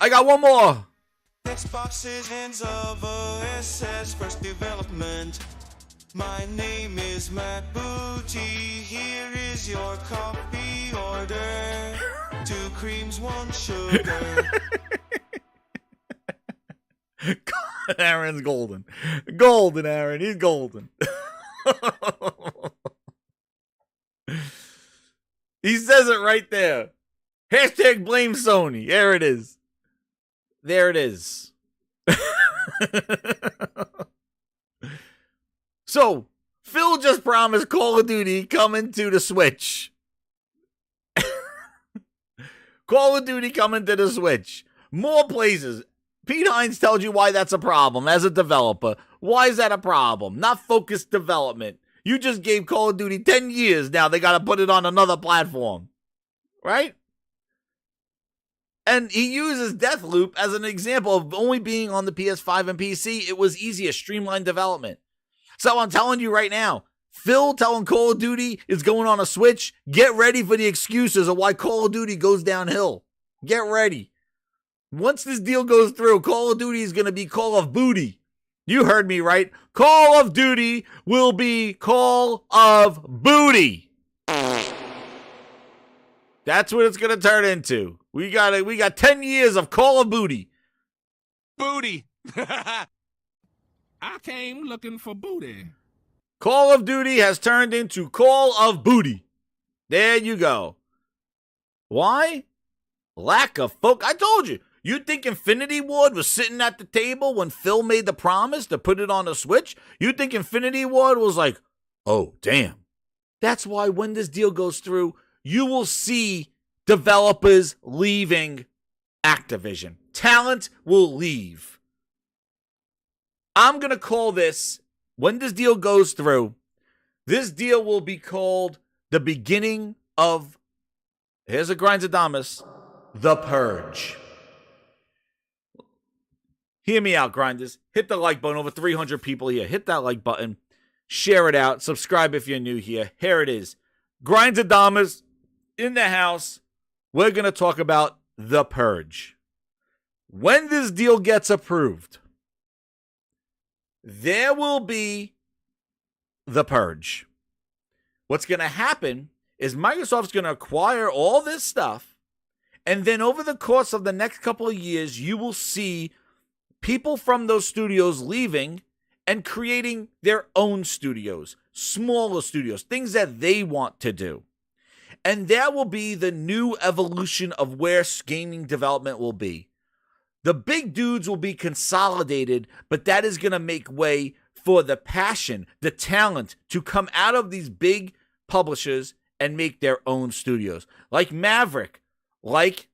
I got one more. Xbox's hands of OSS first development. My name is Matt Booty. Here is your coffee order. 2 creams, 1 sugar. Aaron's golden. Golden, Aaron. He's golden. He says it right there. Hashtag blame Sony. There it is. There it is. So, Phil just promised Call of Duty coming to the Switch. Call of Duty coming to the Switch. More places. Pete Hines tells you why that's a problem as a developer. Why is that a problem? Not focused development. You just gave Call of Duty 10 years now. They got to put it on another platform. Right? And he uses Deathloop as an example of only being on the PS5 and PC. It was easier, streamlined development. So I'm telling you right now, Phil telling Call of Duty is going on a Switch. Get ready for the excuses of why Call of Duty goes downhill. Get ready. Once this deal goes through, Call of Duty is going to be Call of Booty. You heard me right. Call of Duty will be Call of Booty. That's what it's going to turn into. We got 10 years of Call of Booty. Booty. I came looking for booty. Call of Duty has turned into Call of Booty. There you go. Why? Lack of focus. I told you. You think Infinity Ward was sitting at the table when Phil made the promise to put it on the Switch? You think Infinity Ward was like, oh, damn. That's why when this deal goes through, you will see developers leaving Activision. Talent will leave. I'm going to call this, when this deal goes through, this deal will be called the beginning of, here's a Grindadamus, The Purge. Hear me out, grinders. Hit the like button. Over 300 people here. Hit that like button. Share it out. Subscribe if you're new here. Here it is. Grindadamas in the house. We're going to talk about The Purge. When this deal gets approved, there will be The Purge. What's going to happen is Microsoft's going to acquire all this stuff, and then over the course of the next couple of years, you will see people from those studios leaving and creating their own studios, smaller studios, things that they want to do. And that will be the new evolution of where gaming development will be. The big dudes will be consolidated, but that is going to make way for the passion, the talent to come out of these big publishers and make their own studios. Like Maverick, like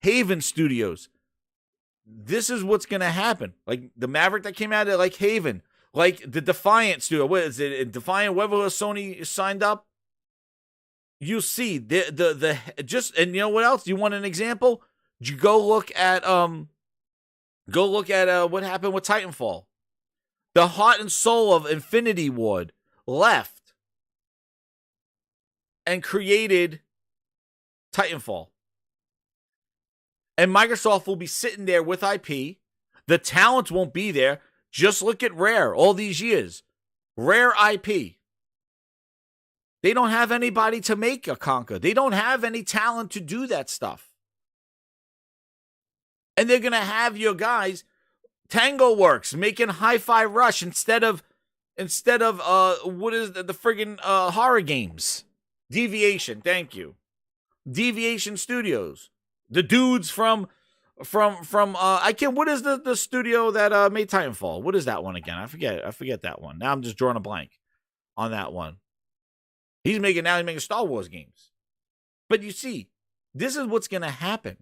Haven Studios. This is what's going to happen. Like the Maverick that came out of like Haven, like the Defiant studio. What is it? Defiant, whether Sony signed up. You see the just, and you know what else? You want an example? You go look at what happened with Titanfall. The heart and soul of Infinity Ward left and created Titanfall. And Microsoft will be sitting there with IP. The talent won't be there. Just look at Rare all these years. Rare IP. They don't have anybody to make a Conquer. They don't have any talent to do that stuff. And they're going to have your guys, Tango Works, making Hi-Fi Rush instead of what is the friggin' horror games? Deviation, thank you. Deviation Studios. The dudes from what is the studio that made Titanfall? What is that one again? I forget that one. Now I'm just drawing a blank on that one. He's making Star Wars games. But you see, this is what's going to happen.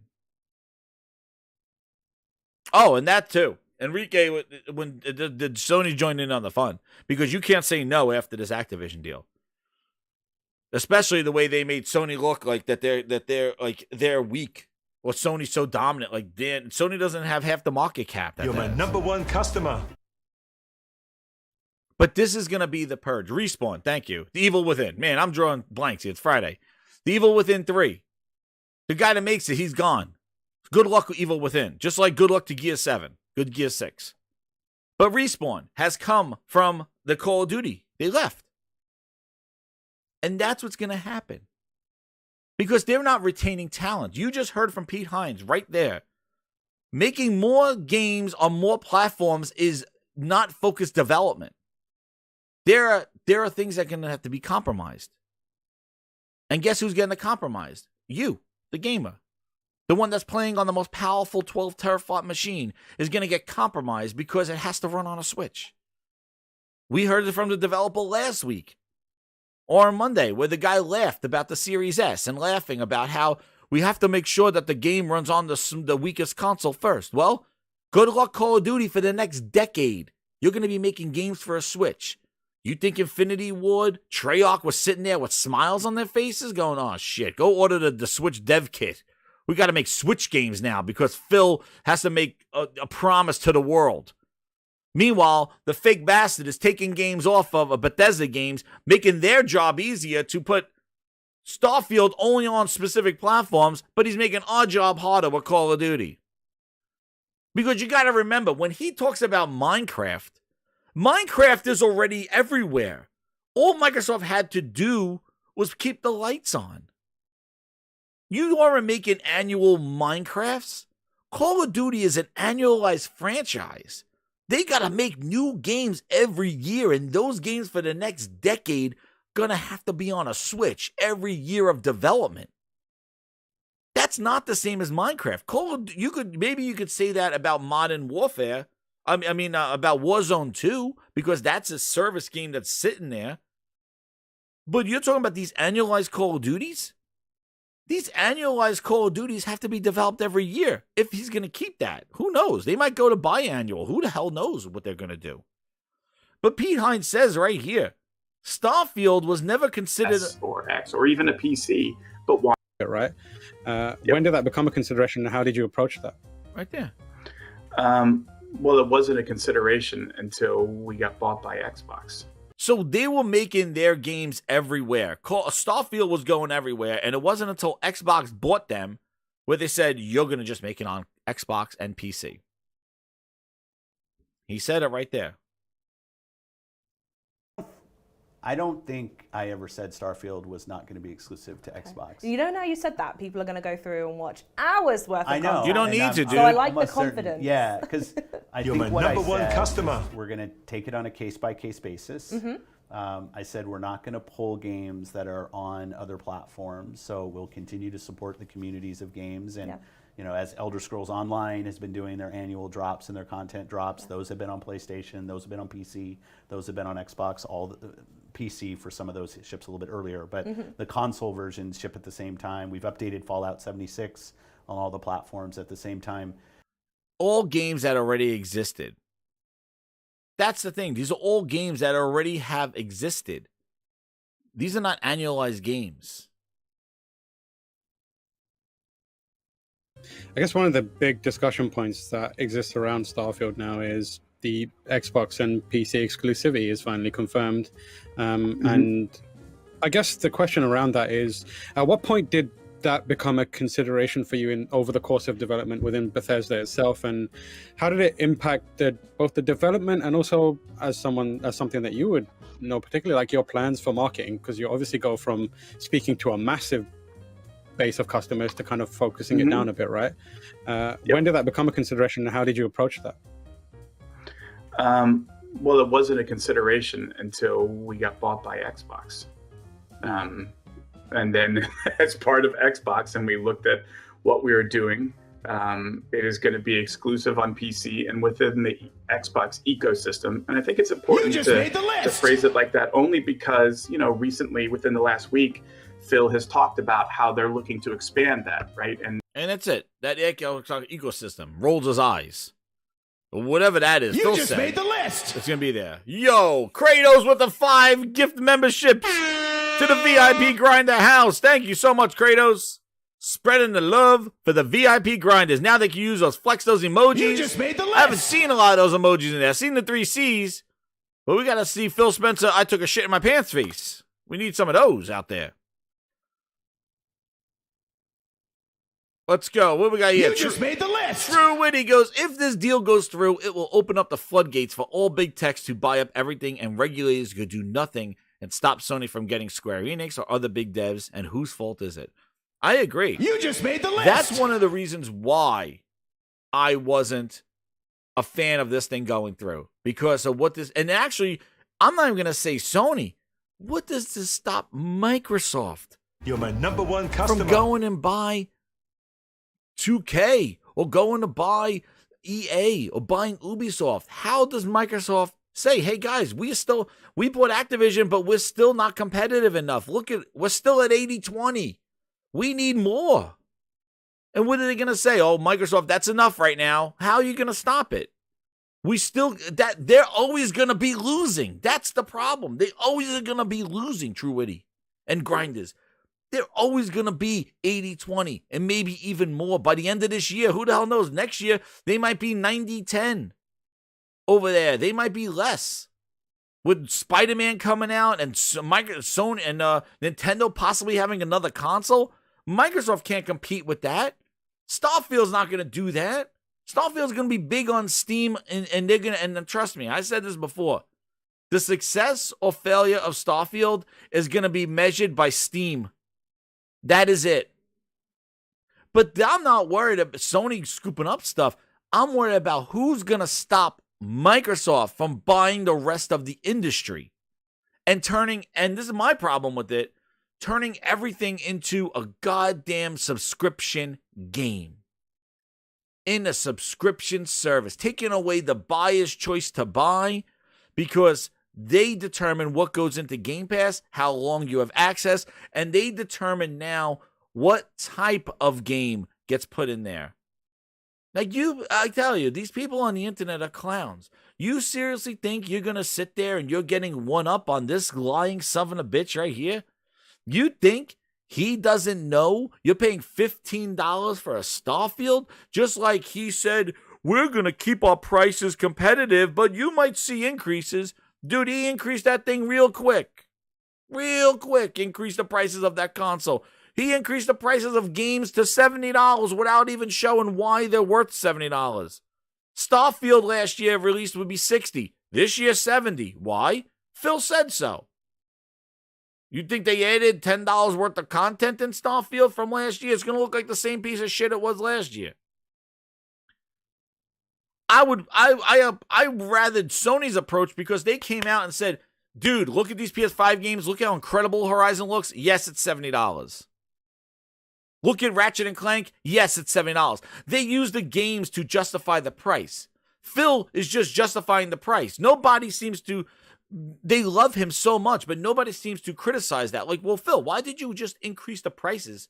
Oh, and that too. Enrique, when did Sony join in on the fun? Because you can't say no after this Activision deal. Especially the way they made Sony look like they're weak. Or Sony's so dominant. Like Sony doesn't have half the market cap. You're my number one customer. But this is going to be The Purge. Respawn, thank you. The Evil Within. Man, I'm drawing blanks here. It's Friday. The Evil Within 3. The guy that makes it, he's gone. Good luck with Evil Within. Just like good luck to Gear 7. Good Gear 6. But Respawn has come from the Call of Duty. They left. And that's what's going to happen. Because they're not retaining talent. You just heard from Pete Hines right there. Making more games on more platforms is not focused development. There are things that are going to have to be compromised. And guess who's getting compromised? You, the gamer. The one that's playing on the most powerful 12 teraflop machine is going to get compromised because it has to run on a Switch. We heard it from the developer last week. Or on Monday, where the guy laughed about the Series S and laughing about how we have to make sure that the game runs on the weakest console first. Well, good luck Call of Duty for the next decade. You're going to be making games for a Switch. You think Infinity Ward, Treyarch was sitting there with smiles on their faces going, oh shit, go order the Switch dev kit. We got to make Switch games now because Phil has to make a promise to the world. Meanwhile, the fake bastard is taking games off of Bethesda games, making their job easier to put Starfield only on specific platforms, but he's making our job harder with Call of Duty. Because you got to remember, when he talks about Minecraft is already everywhere. All Microsoft had to do was keep the lights on. You aren't making annual Minecrafts. Call of Duty is an annualized franchise. They got to make new games every year, and those games for the next decade going to have to be on a Switch every year of development. That's not the same as Minecraft. You could say that about Modern Warfare. I mean about Warzone 2, because that's a service game that's sitting there. But you're talking about these annualized Call of Duties? These annualized Call of Duties have to be developed every year if he's going to keep that. Who knows? They might go to biannual. Who the hell knows what they're going to do? But Pete Hines says right here, Starfield was never considered... Or X, or even a PC. But why? Right. When did that become a consideration, and how did you approach that? Right there. Well, it wasn't a consideration until we got bought by Xbox. So they were making their games everywhere. Starfield was going everywhere, and it wasn't until Xbox bought them where they said, you're going to just make it on Xbox and PC. He said it right there. I don't think I ever said Starfield was not going to be exclusive to Xbox. You know, now you said that, people are going to go through and watch hours worth of I know. content. You don't need to, dude. So I like the Almost certain- confidence. Yeah, because I You're think my what number I one said, customer. we're going to take it on a case-by-case basis. I said we're not going to pull games that are on other platforms, so we'll continue to support the communities of games. And you know, as Elder Scrolls Online has been doing their annual drops and their content drops, those have been on PlayStation, those have been on PC, those have been on Xbox. All the, PC for some of those ships a little bit earlier, but the console versions ship at the same time. We've updated Fallout 76 on all the platforms at the same time. All games that already existed. That's the thing. These are all games that already have existed. These are not annualized games. I guess one of the big discussion points that exists around Starfield now is the Xbox and PC exclusivity is finally confirmed. And I guess the question around that is, at what point did that become a consideration for you over the course of development within Bethesda itself, and how did it impact both the development and also as something that you would know, particularly like your plans for marketing, because you obviously go from speaking to a massive base of customers to kind of focusing it down a bit, right? When did that become a consideration, and how did you approach that? Well, it wasn't a consideration until we got bought by Xbox. And then as part of Xbox, and we looked at what we were doing, it is going to be exclusive on PC and within the Xbox ecosystem. And I think it's important to phrase it like that, only because, you know, recently, within the last week, Phil has talked about how they're looking to expand that, right? And that's it. That ecosystem rolls his eyes. Whatever that is, Phil just said, made the list. It's going to be there. Yo, Kratos with the 5 gift memberships to the VIP Grinder house. Thank you so much, Kratos. Spreading the love for the VIP grinders. Now they can use flex those emojis. You just made the list. I haven't seen a lot of those emojis in there. I've seen the 3 C's, but we got to see Phil Spencer, I took a shit in my pants face. We need some of those out there. Let's go. What we got here? You just made the list. True Witty goes, if this deal goes through, it will open up the floodgates for all big techs to buy up everything, and regulators could do nothing and stop Sony from getting Square Enix or other big devs, and whose fault is it? I agree. You just made the list. That's one of the reasons why I wasn't a fan of this thing going through, because of what this, and actually, I'm not even going to say Sony. What does this stop Microsoft? You're my number one customer. From going and buy 2K or going to buy EA or buying Ubisoft? How does Microsoft say, hey guys, we bought Activision, but we're still not competitive enough. We're still at 80-20. We need more. And what are they going to say? Oh, Microsoft, that's enough right now. How are you going to stop it? They're always going to be losing. That's the problem. They always are going to be losing, True Witty and Grinders. They're always going to be 80-20 and maybe even more. By the end of this year, who the hell knows? Next year, they might be 90-10 over there. They might be less. With Spider-Man coming out and Sony and Nintendo possibly having another console, Microsoft can't compete with that. Starfield's not going to do that. Starfield's going to be big on Steam, and they're going to, and trust me, I said this before. The success or failure of Starfield is going to be measured by Steam. That is it. But I'm not worried about Sony scooping up stuff. I'm worried about who's going to stop Microsoft from buying the rest of the industry and this is my problem with it, turning everything into a goddamn subscription game. In a subscription service, taking away the buyer's choice to buy because they determine what goes into Game Pass, how long you have access, and they determine now what type of game gets put in there. Like I tell you, these people on the internet are clowns. You seriously think you're going to sit there and you're getting one up on this lying son of a bitch right here? You think he doesn't know you're paying $15 for a Starfield? Just like he said, we're going to keep our prices competitive, but you might see increases. Dude, he increased that thing real quick. Real quick, increased the prices of that console. He increased the prices of games to $70 without even showing why they're worth $70. Starfield last year released would be $60. This year, $70. Why? Phil said so. You think they added $10 worth of content in Starfield from last year? It's going to look like the same piece of shit it was last year. I rather Sony's approach because they came out and said, dude, look at these PS5 games. Look how incredible Horizon looks. Yes, it's $70. Look at Ratchet and Clank. Yes, it's $70. They use the games to justify the price. Phil is just justifying the price. Nobody seems to, they love him so much, but nobody seems to criticize that. Like, well, Phil, why did you just increase the prices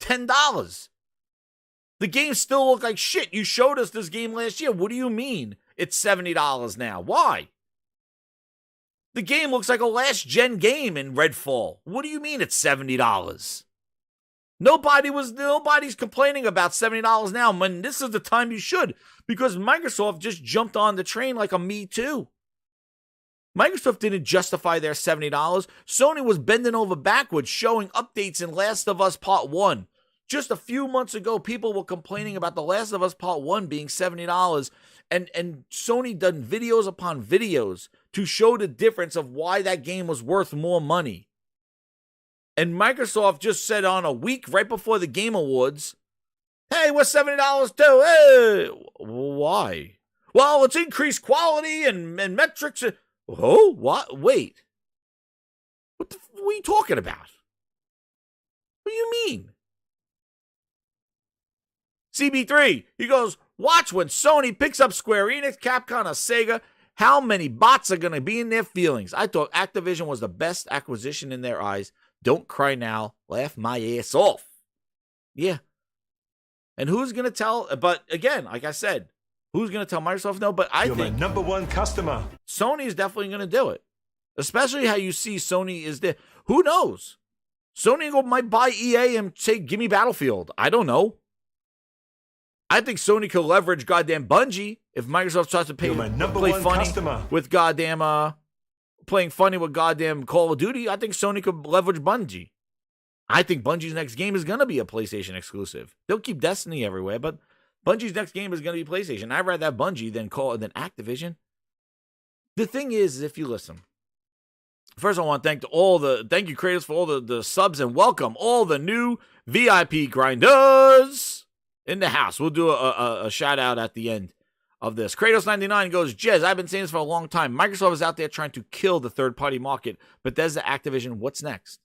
$10? The games still look like shit. You showed us this game last year. What do you mean it's $70 now? Why? The game looks like a last-gen game in Redfall. What do you mean it's $70? Nobody's complaining about $70 now, when this is the time you should, because Microsoft just jumped on the train like a Me Too. Microsoft didn't justify their $70. Sony was bending over backwards showing updates in Last of Us Part 1. Just a few months ago, people were complaining about The Last of Us Part 1 being $70, and Sony done videos upon videos to show the difference of why that game was worth more money. And Microsoft just said on a week right before the Game Awards, hey, we're $70 too. Hey, why? Well, it's increased quality and metrics. Oh, what? Wait. What are you talking about? What do you mean? CB3, he goes, watch when Sony picks up Square Enix, Capcom, or Sega. How many bots are going to be in their feelings? I thought Activision was the best acquisition in their eyes. Don't cry now. Laugh my ass off. Yeah. And who's going to tell? But again, like I said, who's going to tell Microsoft no? But I think my number one customer. Sony is definitely going to do it. Especially how you see Sony is there. Who knows? Sony might buy EA and say, give me Battlefield. I don't know. I think Sony could leverage goddamn Bungie if Microsoft starts to play funny customer. With goddamn playing funny with goddamn Call of Duty. I think Sony could leverage Bungie. I think Bungie's next game is going to be a PlayStation exclusive. They'll keep Destiny everywhere, but Bungie's next game is going to be PlayStation. I'd rather have Bungie than Activision. The thing is, if you listen, first I want to thank you creators for all the subs and welcome all the new VIP grinders in the house. We'll do a shout out at the end of this. Kratos99 goes, Jez, I've been saying this for a long time. Microsoft is out there trying to kill the third-party market. Bethesda, Activision, what's next?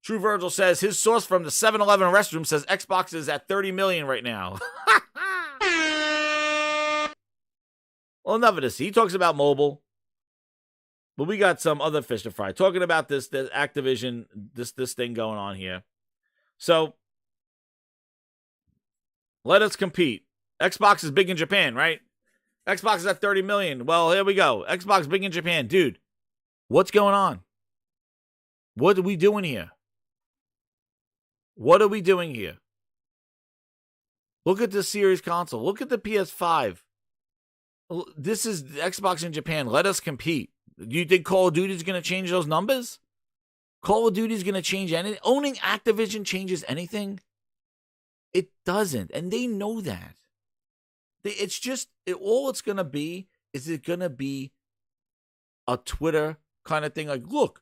True Virgil says his source from the 7-Eleven restroom says Xbox is at 30 million right now. Well, enough of this. He talks about mobile. But we got some other fish to fry. Talking about this Activision, this thing going on here. So, let us compete. Xbox is big in Japan, right? Xbox is at 30 million. Well, here we go. Xbox big in Japan. Dude, what's going on? What are we doing here? What are we doing here? Look at the Series console. Look at the PS5. This is Xbox in Japan. Let us compete. Do you think Call of Duty is going to change those numbers? Call of Duty is going to change anything? Owning Activision changes anything? It doesn't. And they know that. It's just, all it's going to be is it going to be a Twitter kind of thing. Like, look,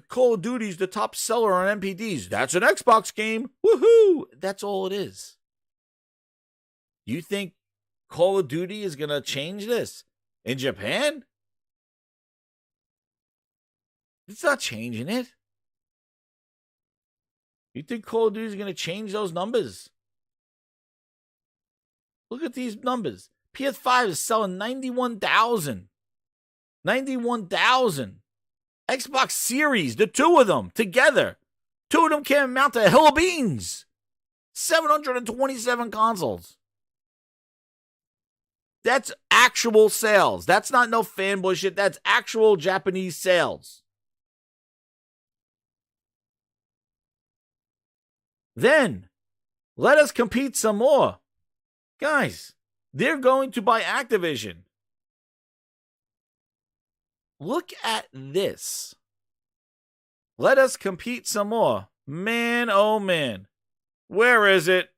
Call of Duty is the top seller on MPDs. That's an Xbox game. Woohoo! That's all it is. You think Call of Duty is going to change this in Japan? It's not changing it. You think Call of Duty is going to change those numbers? Look at these numbers. PS5 is selling 91,000. 91,000. Xbox Series, the two of them together. Two of them can't amount to a hill of beans. 727 consoles. That's actual sales. That's not no fanboy shit. That's actual Japanese sales. Then, let us compete some more. Guys, they're going to buy Activision. Look at this. Let us compete some more. Man, oh man. Where is it?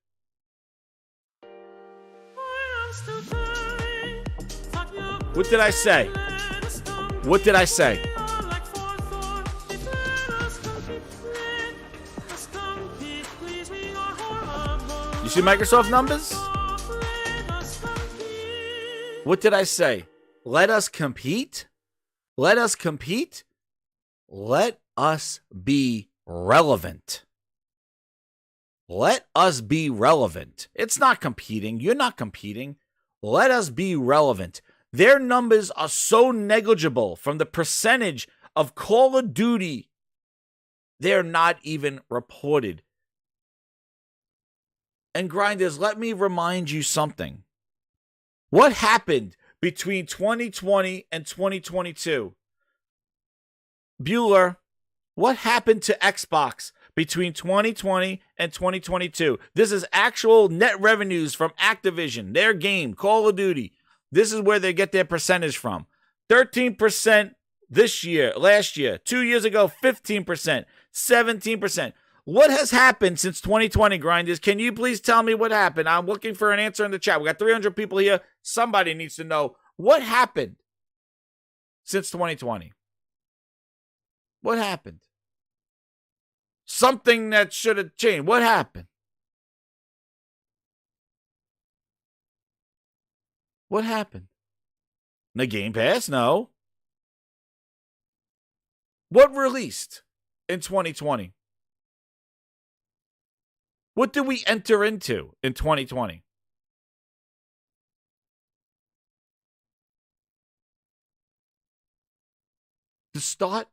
What did I say? What did I say? You see Microsoft numbers? What did I say? Let us compete? Let us compete? Let us be relevant. Let us be relevant. It's not competing. You're not competing. Let us be relevant. Their numbers are so negligible from the percentage of Call of Duty. They're not even reported. And grinders, let me remind you something. What happened between 2020 and 2022? Bueller, what happened to Xbox between 2020 and 2022? This is actual net revenues from Activision, their game, Call of Duty. This is where they get their percentage from. 13% this year, last year. 2 years ago, 15%, 17%. What has happened since 2020, grinders? Can you please tell me what happened? I'm looking for an answer in the chat. We got 300 people here. Somebody needs to know what happened since 2020. What happened? Something that should have changed. What happened? What happened? The Game Pass? No. What released in 2020? What did we enter into in 2020? The start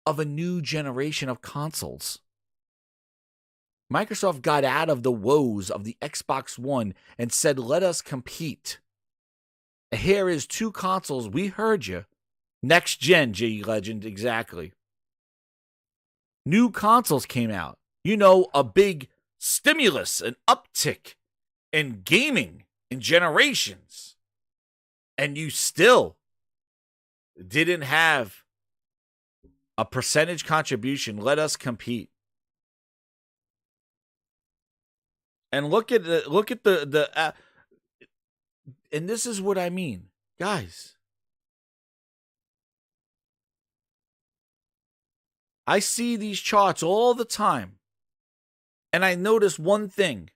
of a new generation of consoles. Microsoft got out of the woes of the Xbox One and said, let us compete. Here is 2 consoles. We heard you. Next gen, J Legend, exactly. New consoles came out. You know, a big stimulus, an uptick in gaming in generations. And you still didn't have a percentage contribution. Let us compete. And look at the and this is what I mean, guys. I see these charts all the time, and I notice one thing.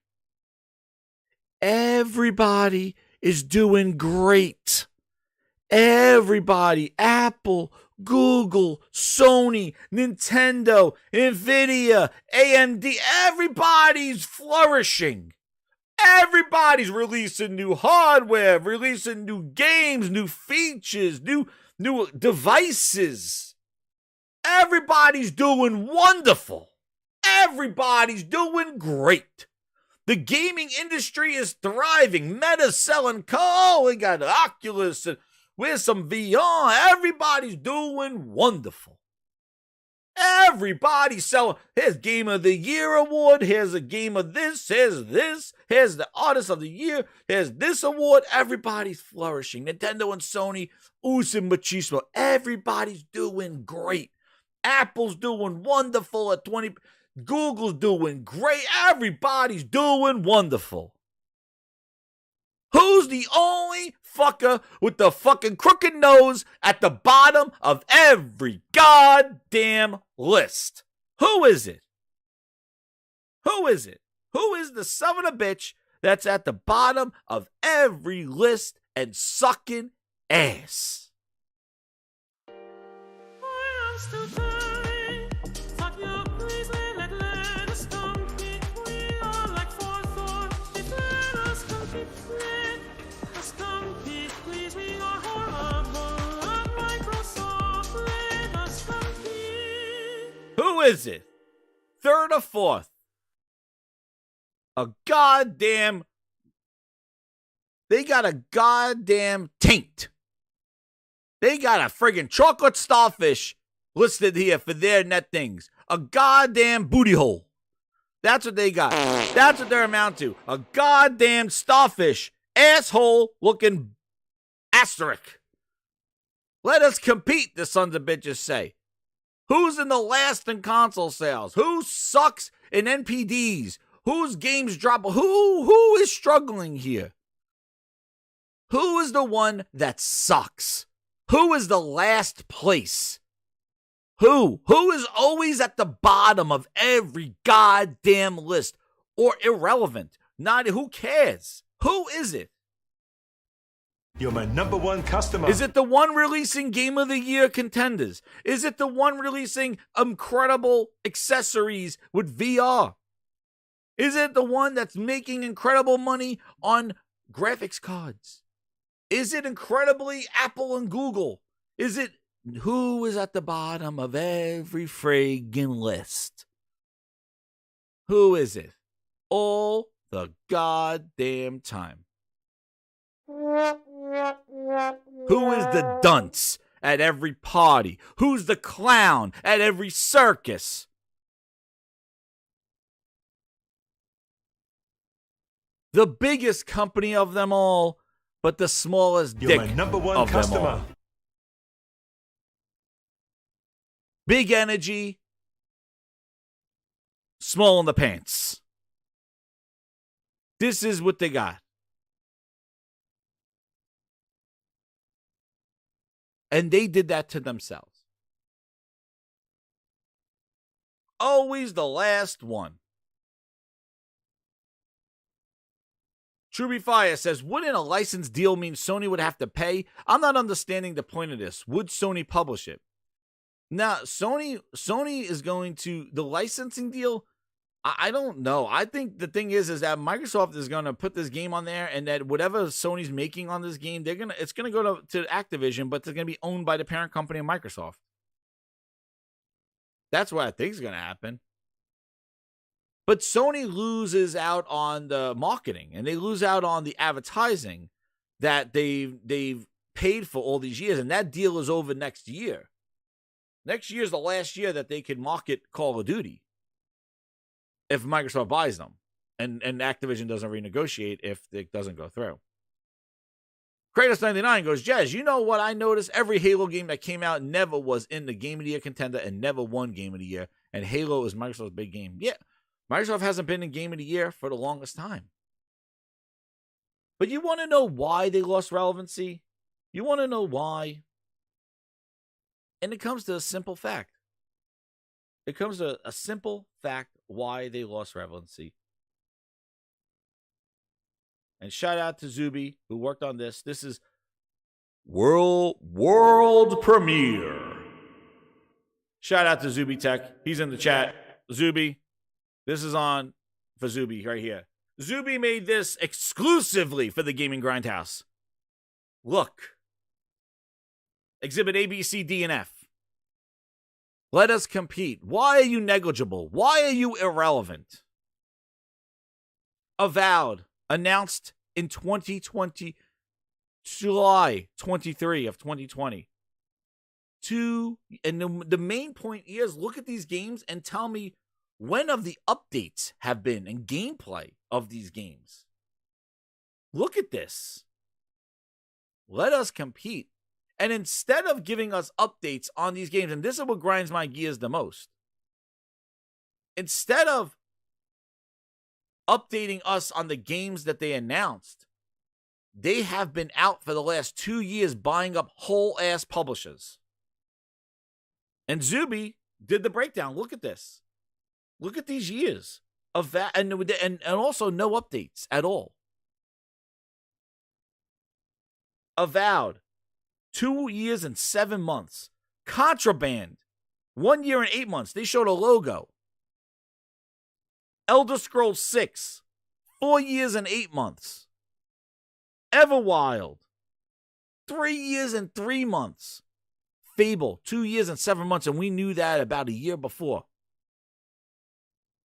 Everybody is doing great. Everybody, Apple, Google, Sony, Nintendo, Nvidia, AMD, everybody's flourishing. Everybody's releasing new hardware, releasing new games, new features, new devices. Everybody's doing wonderful. Everybody's doing great. The gaming industry is thriving. Meta's selling we got Oculus and with some VR. Everybody's doing wonderful. Everybody's selling. Here's Game of the Year award. Here's a game of this. Here's this. Here's the Artist of the Year. Here's this award. Everybody's flourishing. Nintendo and Sony, and machismo. Everybody's doing great. Apple's doing wonderful at 20. Google's doing great. Everybody's doing wonderful. Who's the only fucker with the fucking crooked nose at the bottom of every goddamn list? Who is it? Who is it? Who is the son of a bitch that's at the bottom of every list and sucking ass? Who is it? Third or fourth? A goddamn... They got a goddamn taint. They got a friggin' chocolate starfish listed here for their net things. A goddamn booty hole. That's what they got. That's what they're amount to. A goddamn starfish, asshole-looking asterisk. Let us compete, the sons of bitches say. Who's in the last in console sales? Who sucks in NPDs? Whose games drop? Who is struggling here? Who is the one that sucks? Who is the last place? Who is always at the bottom of every goddamn list or irrelevant? Not who cares? Who is it? You're my number one customer. Is it the one releasing Game of the Year contenders? Is it the one releasing incredible accessories with VR? Is it the one that's making incredible money on graphics cards? Is it incredibly Apple and Google? Is it who is at the bottom of every friggin' list? Who is it? All the goddamn time. Who is the dunce at every party? Who's the clown at every circus? The biggest company of them all, but the smallest You're dick my number one of customer. them all. Big energy, small in the pants. This is what they got. And they did that to themselves. Always the last one. Truby Fire says, wouldn't a license deal mean Sony would have to pay? I'm not understanding the point of this. Would Sony publish it? Now, Sony is going to, the licensing deal, I don't know. I think the thing is that Microsoft is going to put this game on there, and that whatever Sony's making on this game, it's going to go to Activision, but it's going to be owned by the parent company of Microsoft. That's what I think is going to happen. But Sony loses out on the marketing, and they lose out on the advertising that they've paid for all these years, and that deal is over next year. Next year is the last year that they can market Call of Duty if Microsoft buys them, and Activision doesn't renegotiate if it doesn't go through. Kratos99 goes, Jez, you know what I noticed? Every Halo game that came out never was in the Game of the Year contender and never won Game of the Year, and Halo is Microsoft's big game. Yeah, Microsoft hasn't been in Game of the Year for the longest time. But you want to know why they lost relevancy? You want to know why? And it comes to a simple fact. It comes to a simple fact why they lost relevancy. And shout out to Zuby, who worked on this. This is world premiere. Shout out to Zuby Tech. He's in the chat. Zuby, this is on for Zuby right here. Zuby made this exclusively for the Gaming Grindhouse. Look. Exhibit A, B, C, D, and F. Let us compete. Why are you negligible? Why are you irrelevant? Avowed. Announced in 2020, July 23 of 2020. And the main point is, look at these games and tell me when of the updates have been and gameplay of these games. Look at this. Let us compete. And instead of giving us updates on these games, and this is what grinds my gears the most, instead of updating us on the games that they announced, they have been out for the last 2 years buying up whole-ass publishers. And Zuby did the breakdown. Look at this. Look at these years of that, and also no updates at all. Avowed. 2 years and 7 months. Contraband. 1 year and 8 months. They showed a logo. Elder Scrolls 6. 4 years and 8 months. Everwild. 3 years and 3 months. Fable. 2 years and 7 months. And we knew that about a year before.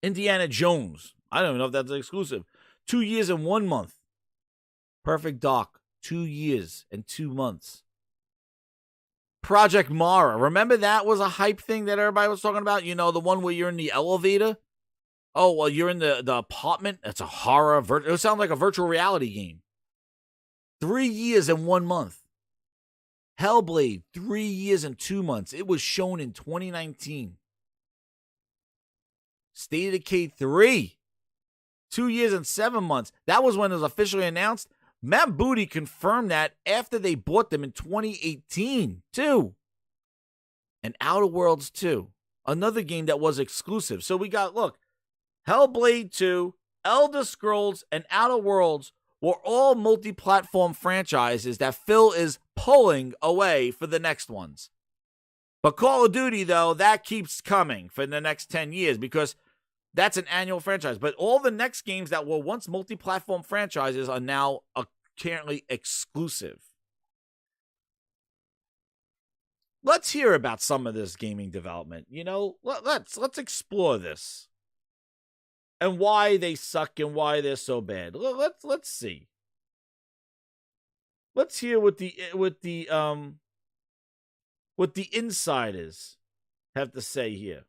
Indiana Jones. I don't even know if that's exclusive. 2 years and 1 month. Perfect Dark. 2 years and 2 months. Project Mara. Remember that was a hype thing that everybody was talking about? You know, the one where you're in the elevator? Oh, well, you're in the apartment. It's a horror. It sounds like a virtual reality game. 3 years and 1 month. Hellblade, 3 years and 2 months. It was shown in 2019. State of Decay 3, 2 years and 7 months. That was when it was officially announced. Matt Booty confirmed that after they bought them in 2018, too. And Outer Worlds 2, another game that was exclusive. So we got, look, Hellblade 2, Elder Scrolls, and Outer Worlds were all multi-platform franchises that Phil is pulling away for the next ones. But Call of Duty, though, that keeps coming for the next 10 years because that's an annual franchise. But all the next games that were once multi-platform franchises are now currently exclusive. Let's hear about some of this gaming development. You know, let's explore this. And why they suck and why they're so bad. Let's see. Let's hear what the insiders have to say here.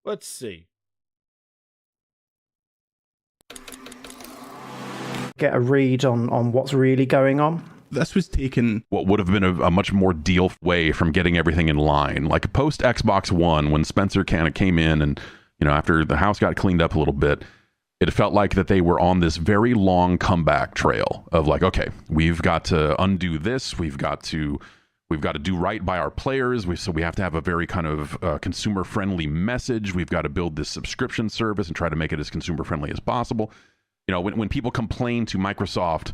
Let's see. Get a read on what's really going on. This was taken what would have been a much more deal way from getting everything in line. Like post Xbox One, when Spencer kind of came in and, you know, after the house got cleaned up a little bit, it felt like that they were on this very long comeback trail of like, okay, we've got to undo this. We've got to do right by our players. So we have to have a very kind of consumer friendly message. We've got to build this subscription service and try to make it as consumer friendly as possible. You know, when people complain to Microsoft,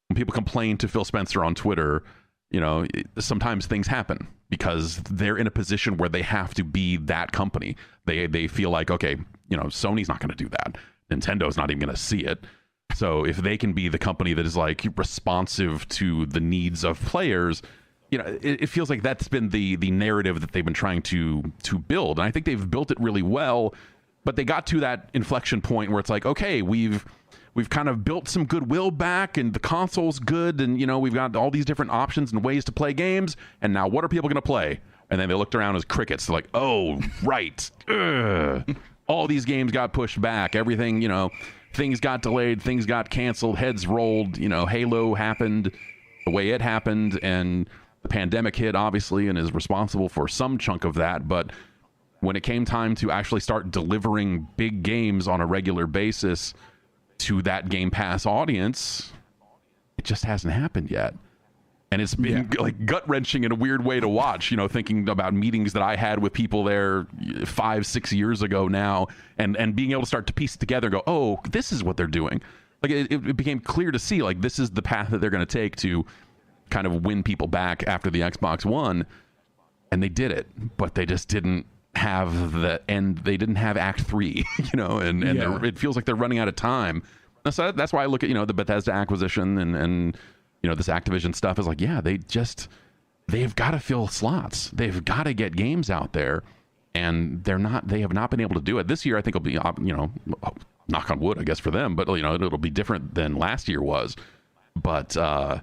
when people complain to Phil Spencer on Twitter, you know, sometimes things happen because they're in a position where they have to be that company. They feel like, okay, you know, Sony's not going to do that. Nintendo's not even going to see it. So if they can be the company that is like responsive to the needs of players, you know, it feels like that's been the narrative that they've been trying to build. And I think they've built it really well. But they got to that inflection point where it's like, okay, we've kind of built some goodwill back and the console's good and, you know, we've got all these different options and ways to play games. And now what are people going to play? And then they looked around as crickets. They're like, oh, right. All these games got pushed back. Everything, you know, things got delayed. Things got canceled. Heads rolled. You know, Halo happened the way it happened. And the pandemic hit, obviously, and is responsible for some chunk of that. But when it came time to actually start delivering big games on a regular basis to that Game Pass audience, it just hasn't happened yet. And it's been like gut-wrenching in a weird way to watch, you know, thinking about meetings that I had with people there 5-6 years ago now and being able to start to piece it together and go, oh, this is what they're doing. Like it became clear to see, like, this is the path that they're going to take to kind of win people back after the Xbox One. And they did it, but they just didn't have the end. They didn't have Act 3, you know, and it feels like they're running out of time. So that's why I look at, you know, the Bethesda acquisition and you know, this Activision stuff is like, yeah, they've got to fill slots. They've got to get games out there, and they have not been able to do it. This year, I think will be, you know, knock on wood, I guess, for them, but, you know, it'll be different than last year was. But I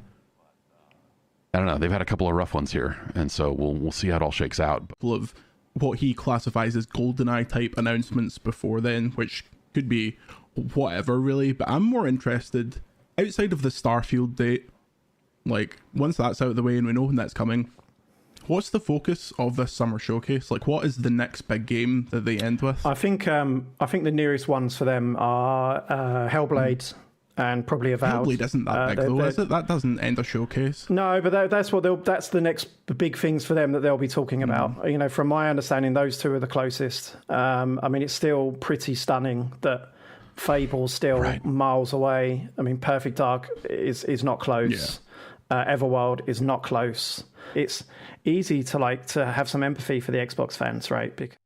don't know. They've had a couple of rough ones here, and so we'll see how it all shakes out. Of what he classifies as GoldenEye type announcements before then, which could be whatever really, but I'm more interested outside of the Starfield date. Like, once that's out of the way and we know when that's coming, what's the focus of this summer showcase? Like, what is the next big game that they end with? I think the nearest ones for them are Hellblade and probably Avowed. Hellblade isn't that big though, is it? That doesn't end a showcase. No, but that's the next big things for them that they'll be talking about. You know, from my understanding, those two are the closest. I mean, it's still pretty stunning that Fable's still miles away. I mean, Perfect Dark is not close. Everworld is not close. It's easy to have some empathy for the Xbox fans, right? Because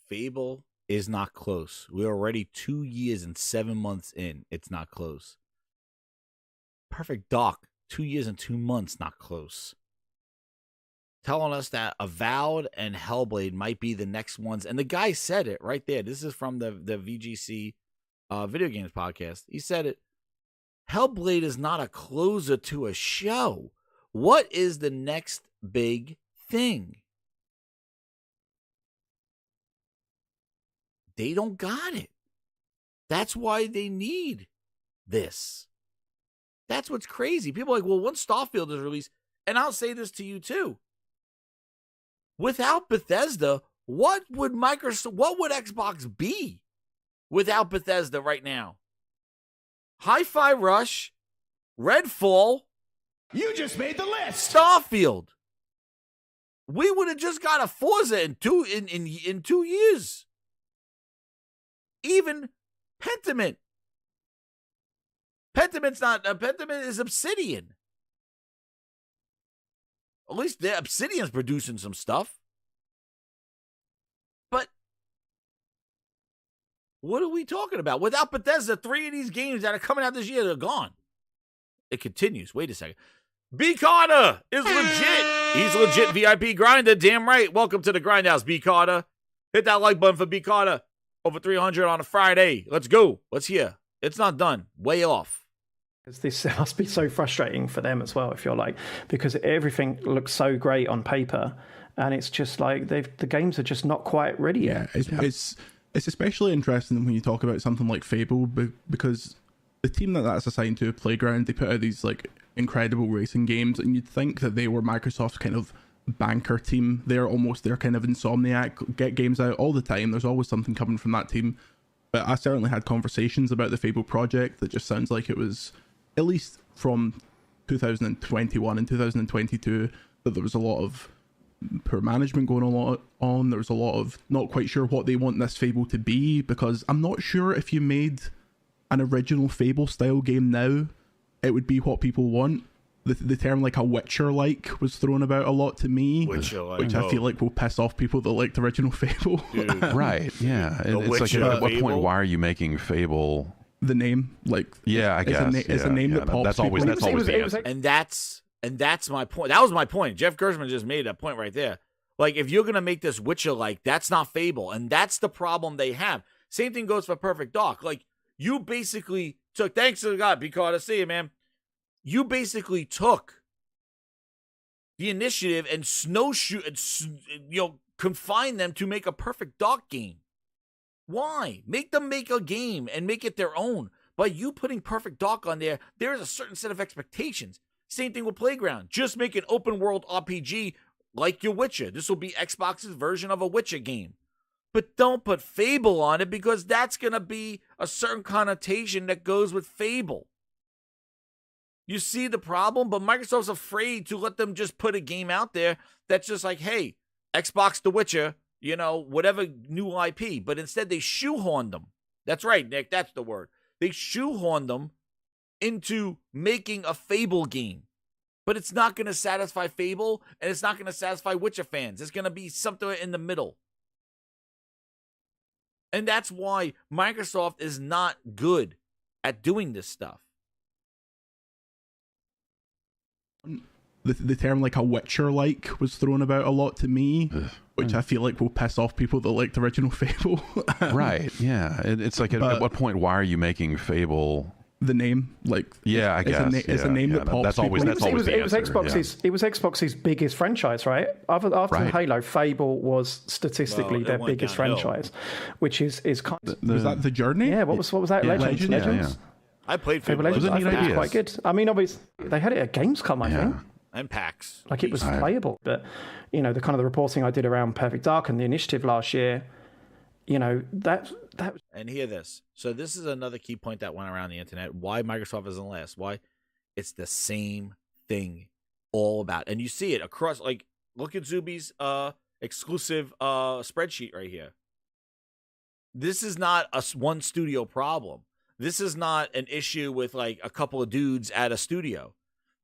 Fable is not close. We're already 2 years and 7 months in. It's not close. Perfect Dark, 2 years and 2 months, not close. telling us that Avowed and Hellblade might be the next ones. And the guy said it right there. This is from the VGC Video Games podcast. He said it. Hellblade is not a closer to a show. What is the next big thing? They don't got it. That's why they need this. That's what's crazy. People are like, well, once Starfield is released, and I'll say this to you too. Without Bethesda, what would Xbox be without Bethesda right now? Hi-Fi Rush, Redfall. You just made the list. Starfield. We would have just got a Forza in 2 years. Even Pentiment. Pentiment is Obsidian. At least the Obsidian's producing some stuff. But what are we talking about? Without Bethesda, 3 of these games that are coming out this year, they're gone. It continues. Wait a second. B. Carter is legit. He's legit VIP grinder. Damn right. Welcome to the Grindhouse, B. Carter. Hit that like button for B. Carter. Over 300 on a Friday. Let's go. Let's hear. It's not done. Way off. This must be so frustrating for them as well, if you're like, because everything looks so great on paper, and it's just like the games are just not quite ready yet. It's especially interesting when you talk about something like Fable, because the team that's assigned to Playground, they put out these like incredible racing games, and you'd think that they were Microsoft's kind of banker team. They're kind of Insomniac, get games out all the time. There's always something coming from that team. But I certainly had conversations about the Fable project that just sounds like it was, at least from 2021 and 2022, that there was a lot of poor management going on. There was a lot of not quite sure what they want this Fable to be, because I'm not sure if you made an original Fable style game now, it would be what people want. The term like a Witcher-like was thrown about a lot to me, which I feel like will piss off people that liked the original Fable. Right, yeah. It's like, at what point, why are you making Fable? The name, like, yeah, I guess it's a name that pops. That's always the answer. And that's my point. That was my point. Jeff Gershman just made that point right there. Like, if you're gonna make this Witcher-like, that's not Fable, and that's the problem they have. Same thing goes for Perfect Dark. Like, you basically took. Thanks to God, be caught. I see you, man. You basically took the initiative and confined them to make a Perfect Dark game. Why? Make them make a game and make it their own. By you putting Perfect Dark on there, there is a certain set of expectations. Same thing with Playground. Just make an open world RPG like your Witcher. This will be Xbox's version of a Witcher game. But don't put Fable on it, because that's going to be a certain connotation that goes with Fable. You see the problem? But Microsoft's afraid to let them just put a game out there that's just like, hey, Xbox The Witcher, whatever new IP. But instead they shoehorned them. That's right, Nick. That's the word. They shoehorned them into making a Fable game. But it's not going to satisfy Fable, and it's not going to satisfy Witcher fans. It's going to be something in the middle. And that's why Microsoft is not good at doing this stuff. The term like a Witcher-like was thrown about a lot to me, which I feel like will piss off people that liked the original Fable. Right, yeah. It's like, at what point, why are you making Fable? The name, like, yeah, I guess it's a name that pops. That's always the answer. It was Xbox's biggest franchise, right? After Halo, Fable was statistically their biggest franchise, which is kind of. Was that The Journey? Yeah. What was that? Legends. Yeah. I played Fable. Legends. I think it was quite good. I mean, obviously they had it at Gamescom, I think. And PAX. Like, it was playable, but the kind of the reporting I did around Perfect Dark and the initiative last year, that. And hear this. So this is another key point that went around the internet. Why Microsoft isn't last? Why? It's the same thing all about. And you see it across, like, look at Zuby's exclusive spreadsheet right here. This is not a one studio problem. This is not an issue with like a couple of dudes at a studio.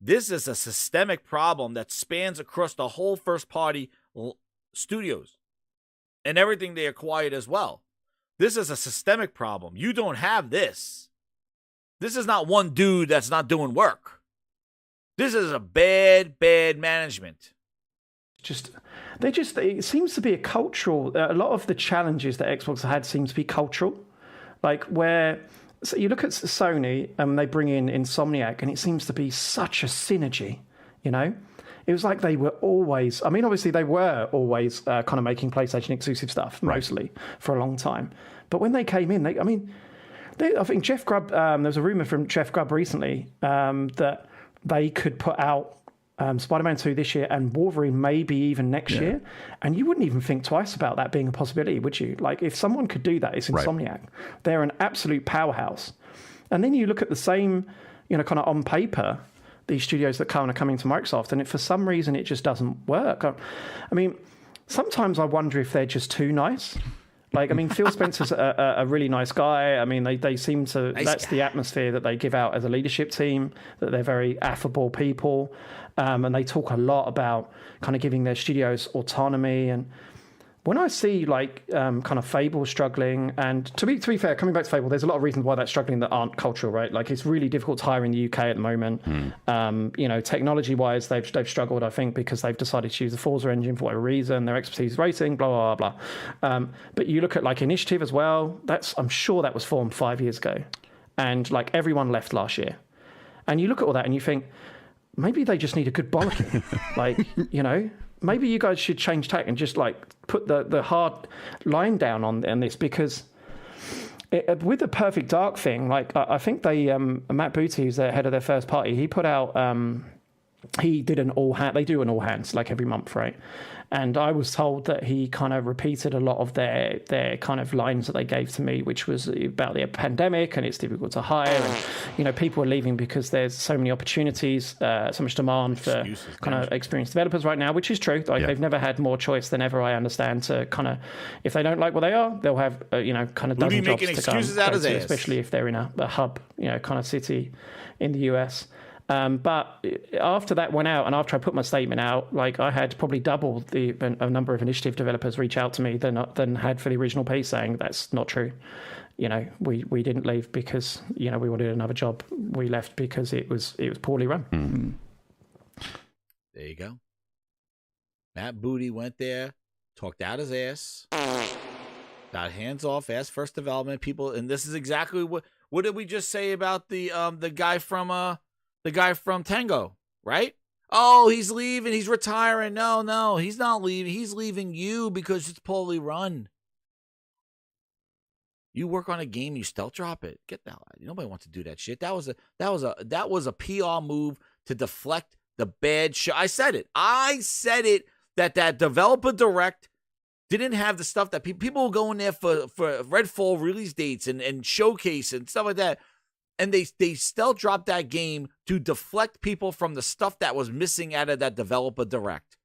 This is a systemic problem that spans across the whole first party studios and everything they acquired as well. This is a systemic problem. You don't have this. This is not one dude that's not doing work. This is a bad management. it seems to be a cultural, a lot of the challenges that Xbox had seem to be cultural. Like so you look at Sony and they bring in Insomniac and it seems to be such a synergy, you know? It was like they were always, I mean, obviously they were always kind of making PlayStation exclusive stuff, mostly, for a long time. But when they came in, I think Jeff Grubb, there was a rumor from Jeff Grubb recently that they could put out Spider-Man 2 this year and Wolverine maybe even next year. And you wouldn't even think twice about that being a possibility, would you? Like, if someone could do that, it's Insomniac. They're an absolute powerhouse. And then you look at the same, kind of on paper, these studios that kind of coming to Microsoft, and for some reason it just doesn't work. I mean, sometimes I wonder if they're just too nice. Like, I mean, Phil Spencer's a really nice guy. I mean, they seem to, that's the atmosphere that they give out as a leadership team, that they're very affable people. And they talk a lot about kind of giving their studios autonomy. And when I see kind of Fable struggling, and to be fair, coming back to Fable, there's a lot of reasons why that's struggling that aren't cultural, right? Like, it's really difficult to hire in the UK at the moment. Technology-wise, they've struggled, I think, because they've decided to use the Forza engine for whatever reason. Their expertise is racing, blah, blah, blah. But you look at like Initiative as well. I'm sure that was formed 5 years ago, and like everyone left last year. And you look at all that and you think, maybe they just need a good bollocking. Maybe you guys should change tack and just like put the hard line down on this, because with the Perfect Dark thing, like I think they Matt Booty, who's the head of their first party, he put out he did they do an all hands like every month, right? And I was told that he kind of repeated a lot of their kind of lines that they gave to me, which was about the pandemic and it's difficult to hire, and people are leaving because there's so many opportunities, so much demand for kind of experienced developers right now, which is true. Like they've never had more choice than ever, I understand, to kind of, if they don't like what they are, they'll have kind of dozen jobs to go to, especially if they're in a hub, kind of city in the US. But after that went out, and after I put my statement out, like I had probably double a number of Initiative developers reach out to me than had for the original piece, saying that's not true. We didn't leave because we wanted another job. We left because it was poorly run. Mm-hmm. There you go. Matt Booty went there, talked out his ass, got hands off, ass first development people, and this is exactly what did we just say about the guy from Tango, right? Oh, he's leaving. He's retiring. No, he's not leaving. He's leaving you because it's poorly run. You work on a game, you stealth drop it. Get the hell out. Nobody wants to do that shit. That was a PR move to deflect the bad shit. I said it that developer direct didn't have the stuff that people were going there for Redfall release dates and showcase and stuff like that. And they stealth dropped that game to deflect people from the stuff that was missing out of that developer direct.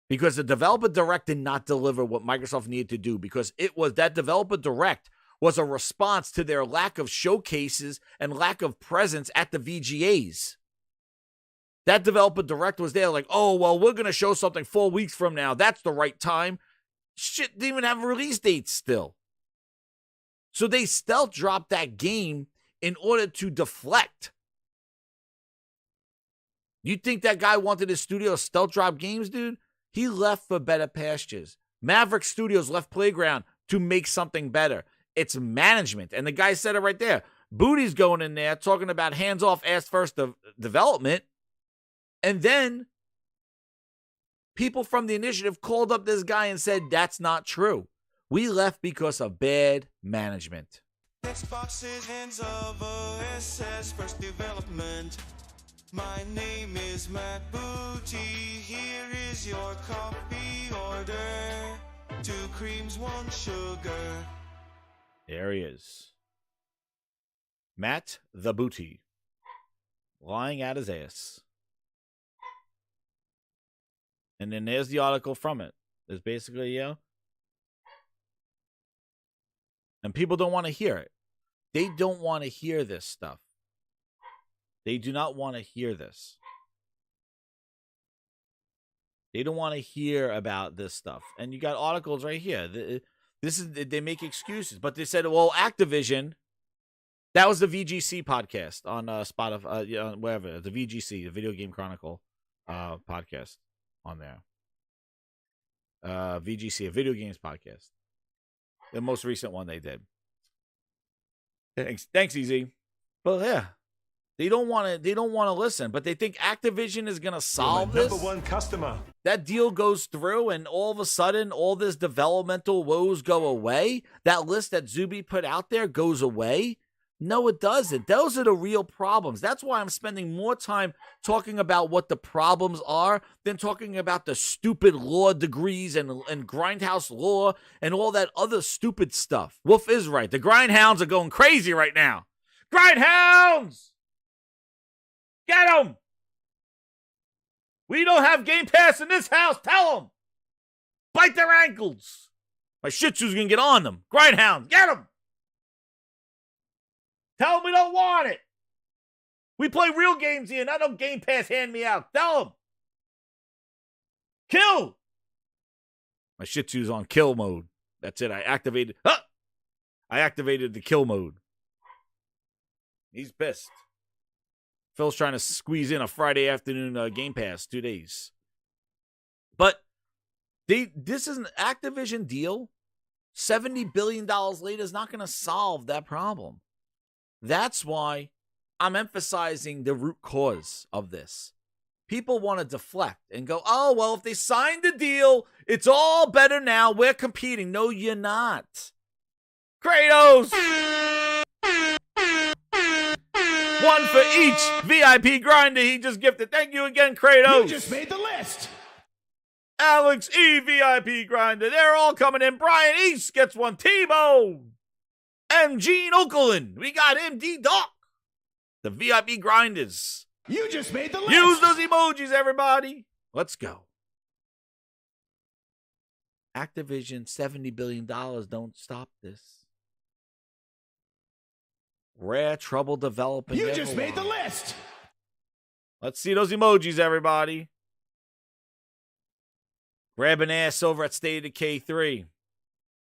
Because the developer direct did not deliver what Microsoft needed to do, because that developer direct was a response to their lack of showcases and lack of presence at the VGAs. That developer direct was there like, oh, well, we're going to show something 4 weeks from now. That's the right time. Shit, didn't even have a release date still. So they stealth dropped that game in order to deflect. You think that guy wanted his studio stealth drop games, dude? He left for better pastures. Maverick Studios left Playground to make something better. It's management. And the guy said it right there. Booty's going in there talking about hands-off, ass-first development. And then people from the initiative called up this guy and said, that's not true. We left because of bad management. Xbox's hands of OSS first development. My name is Matt Booty. Here is your coffee order. 2 creams, 1 sugar. There he is. Matt the Booty. Lying at his ass. And then there's the article from it. There's basically, and people don't want to hear it. They don't want to hear this stuff. They do not want to hear this. They don't want to hear about this stuff. And you got articles right here. They make excuses, but they said, well, Activision, that was the VGC podcast on Spotify, wherever, the VGC, the Video Game Chronicle podcast on there. VGC, a video games podcast. The most recent one they did. Thanks, EZ. But yeah, they don't want to listen. But they think Activision is gonna solve this. Number one customer. That deal goes through, and all of a sudden, all this developmental woes go away. That list that Zuby put out there goes away. No, it doesn't. Those are the real problems. That's why I'm spending more time talking about what the problems are than talking about the stupid law degrees and grindhouse law and all that other stupid stuff. Wolf is right. The grindhounds are going crazy right now. Grindhounds! Get them! We don't have Game Pass in this house. Tell them! Bite their ankles. My Shih Tzu's going to get on them. Grindhounds, get them! Tell them we don't want it. We play real games here, not no Game Pass hand me out. Tell them. Kill. My Shih Tzu's on kill mode. That's it. I activated the kill mode. He's pissed. Phil's trying to squeeze in a Friday afternoon Game Pass, 2 days. But this is an Activision deal. $70 billion later is not going to solve that problem. That's why I'm emphasizing the root cause of this. People want to deflect and go, oh, well, if they signed the deal, it's all better now. We're competing. No, you're not. Kratos! One for each VIP grinder he just gifted. Thank you again, Kratos. You just made the list. Alex E. VIP grinder. They're all coming in. Brian East gets one. T-Bone. And Gene Oakland. We got him. D-Doc. The VIP grinders. You just made the list. Use those emojis, everybody. Let's go. Activision, $70 billion. Don't stop this. Rare trouble developing. You just made the list. Let's see those emojis, everybody. Grab an ass over at State of Decay 3.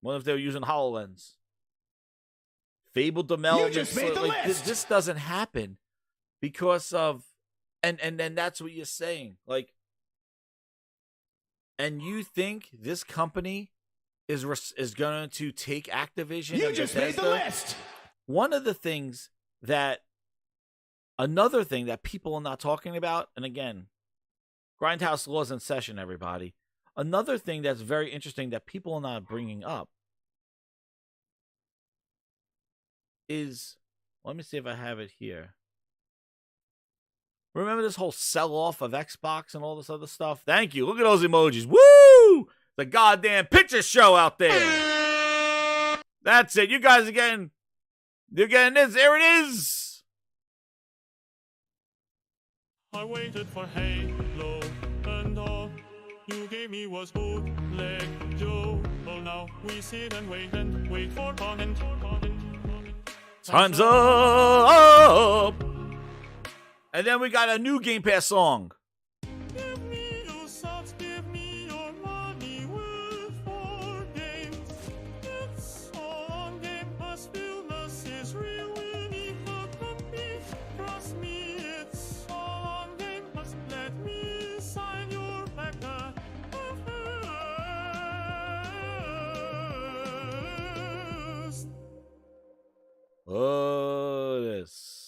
What if they were using HoloLens? Fable development. You just made the list. This doesn't happen because of, and that's what you're saying. Like, and you think this company is going to take Activision? You just made the list. One of the things another thing that people are not talking about, and again, Grindhouse Laws in session, everybody. Another thing that's very interesting that people are not bringing up is, let me see if I have it here. Remember this whole sell-off of Xbox and all this other stuff? Thank you. Look at those emojis. Woo! The goddamn picture show out there. That's it. You guys are you're getting this. There it is. I waited for Halo, and all you gave me was bootleg Joe. Oh, now we sit and wait for comment. Time's up. And then we got a new Game Pass song. Give me your subs, give me your money worth for games. It's all on Game Pass. Philness is real, we need not compete. Trust me, it's all on Game Pass. Let me sign your backlog. Oh, this.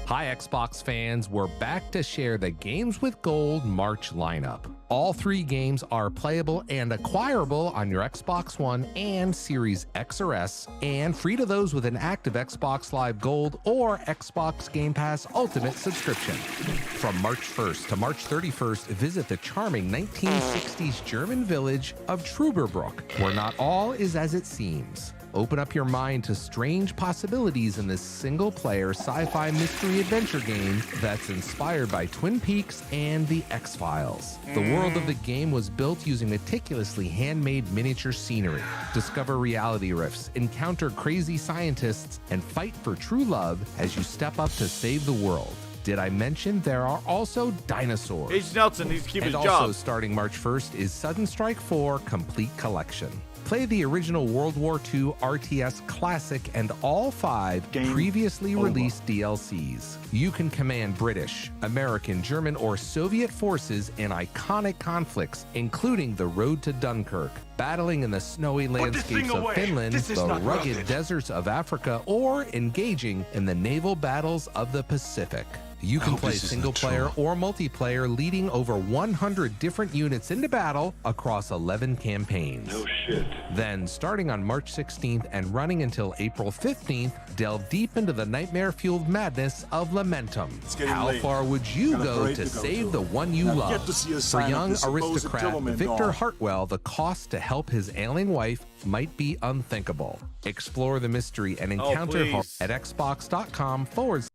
Hi, Xbox fans. We're back to share the Games with Gold March lineup. All 3 games are playable and acquirable on your Xbox One and Series X or S, and free to those with an active Xbox Live Gold or Xbox Game Pass Ultimate subscription. From March 1st to March 31st, visit the charming 1960s German village of Trüberbrook, where not all is as it seems. Open up your mind to strange possibilities in this single-player sci-fi mystery adventure game that's inspired by Twin Peaks and The X-Files. The world of the game was built using meticulously handmade miniature scenery. Discover reality rifts, encounter crazy scientists, and fight for true love as you step up to save the world. Did I mention there are also dinosaurs? H. Nelson needs to keep his and job. Also starting March 1st is Sudden Strike 4 Complete Collection. Play the original World War II RTS Classic and all 5 previously released DLCs. You can command British, American, German, or Soviet forces in iconic conflicts, including the Road to Dunkirk, battling in the snowy landscapes of Finland, the rugged deserts of Africa, or engaging in the naval battles of the Pacific. You can play single player or multiplayer, leading over 100 different units into battle across 11 campaigns. No shit. Then, starting on March 16th and running until April 15th, delve deep into the nightmare-fueled madness of Lamentum. How late. far would you Got a go parade to to go save to. the one you Now, love? get to see a For sign of young the supposed aristocrat gentleman Victor dog. Hartwell, the cost to help his ailing wife might be unthinkable. Explore the mystery and encounter horror please. at xbox.com/.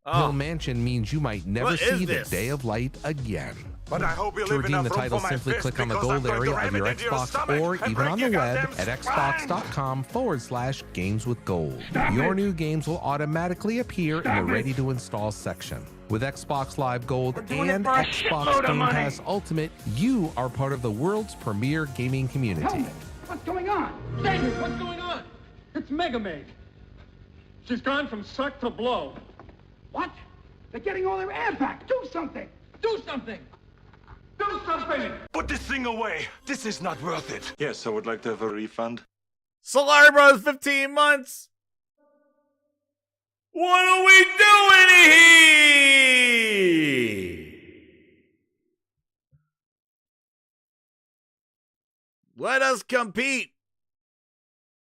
Oh. Hill Mansion means you might never What is see the this? day of light again. But I hope you To leave redeem enough the room title, for my simply fist click on the because I'm gold going to area ram of it your into your Xbox stomach or and even break on the your web goddamn at spine. xbox.com/gameswithgold. Your new games will automatically appear in the ready to install section. With Xbox Live Gold and Xbox Game Pass Ultimate, you are part of the world's premier gaming community. What's going on? David, what's going on? It's Mega Meg. She's gone from suck to blow. What? They're getting all their air back. Do something. Do something. Do something. Put this thing away. This is not worth it. Yes, I would like to have a refund. Solari Bros, 15 months. What are we doing here? Let us compete.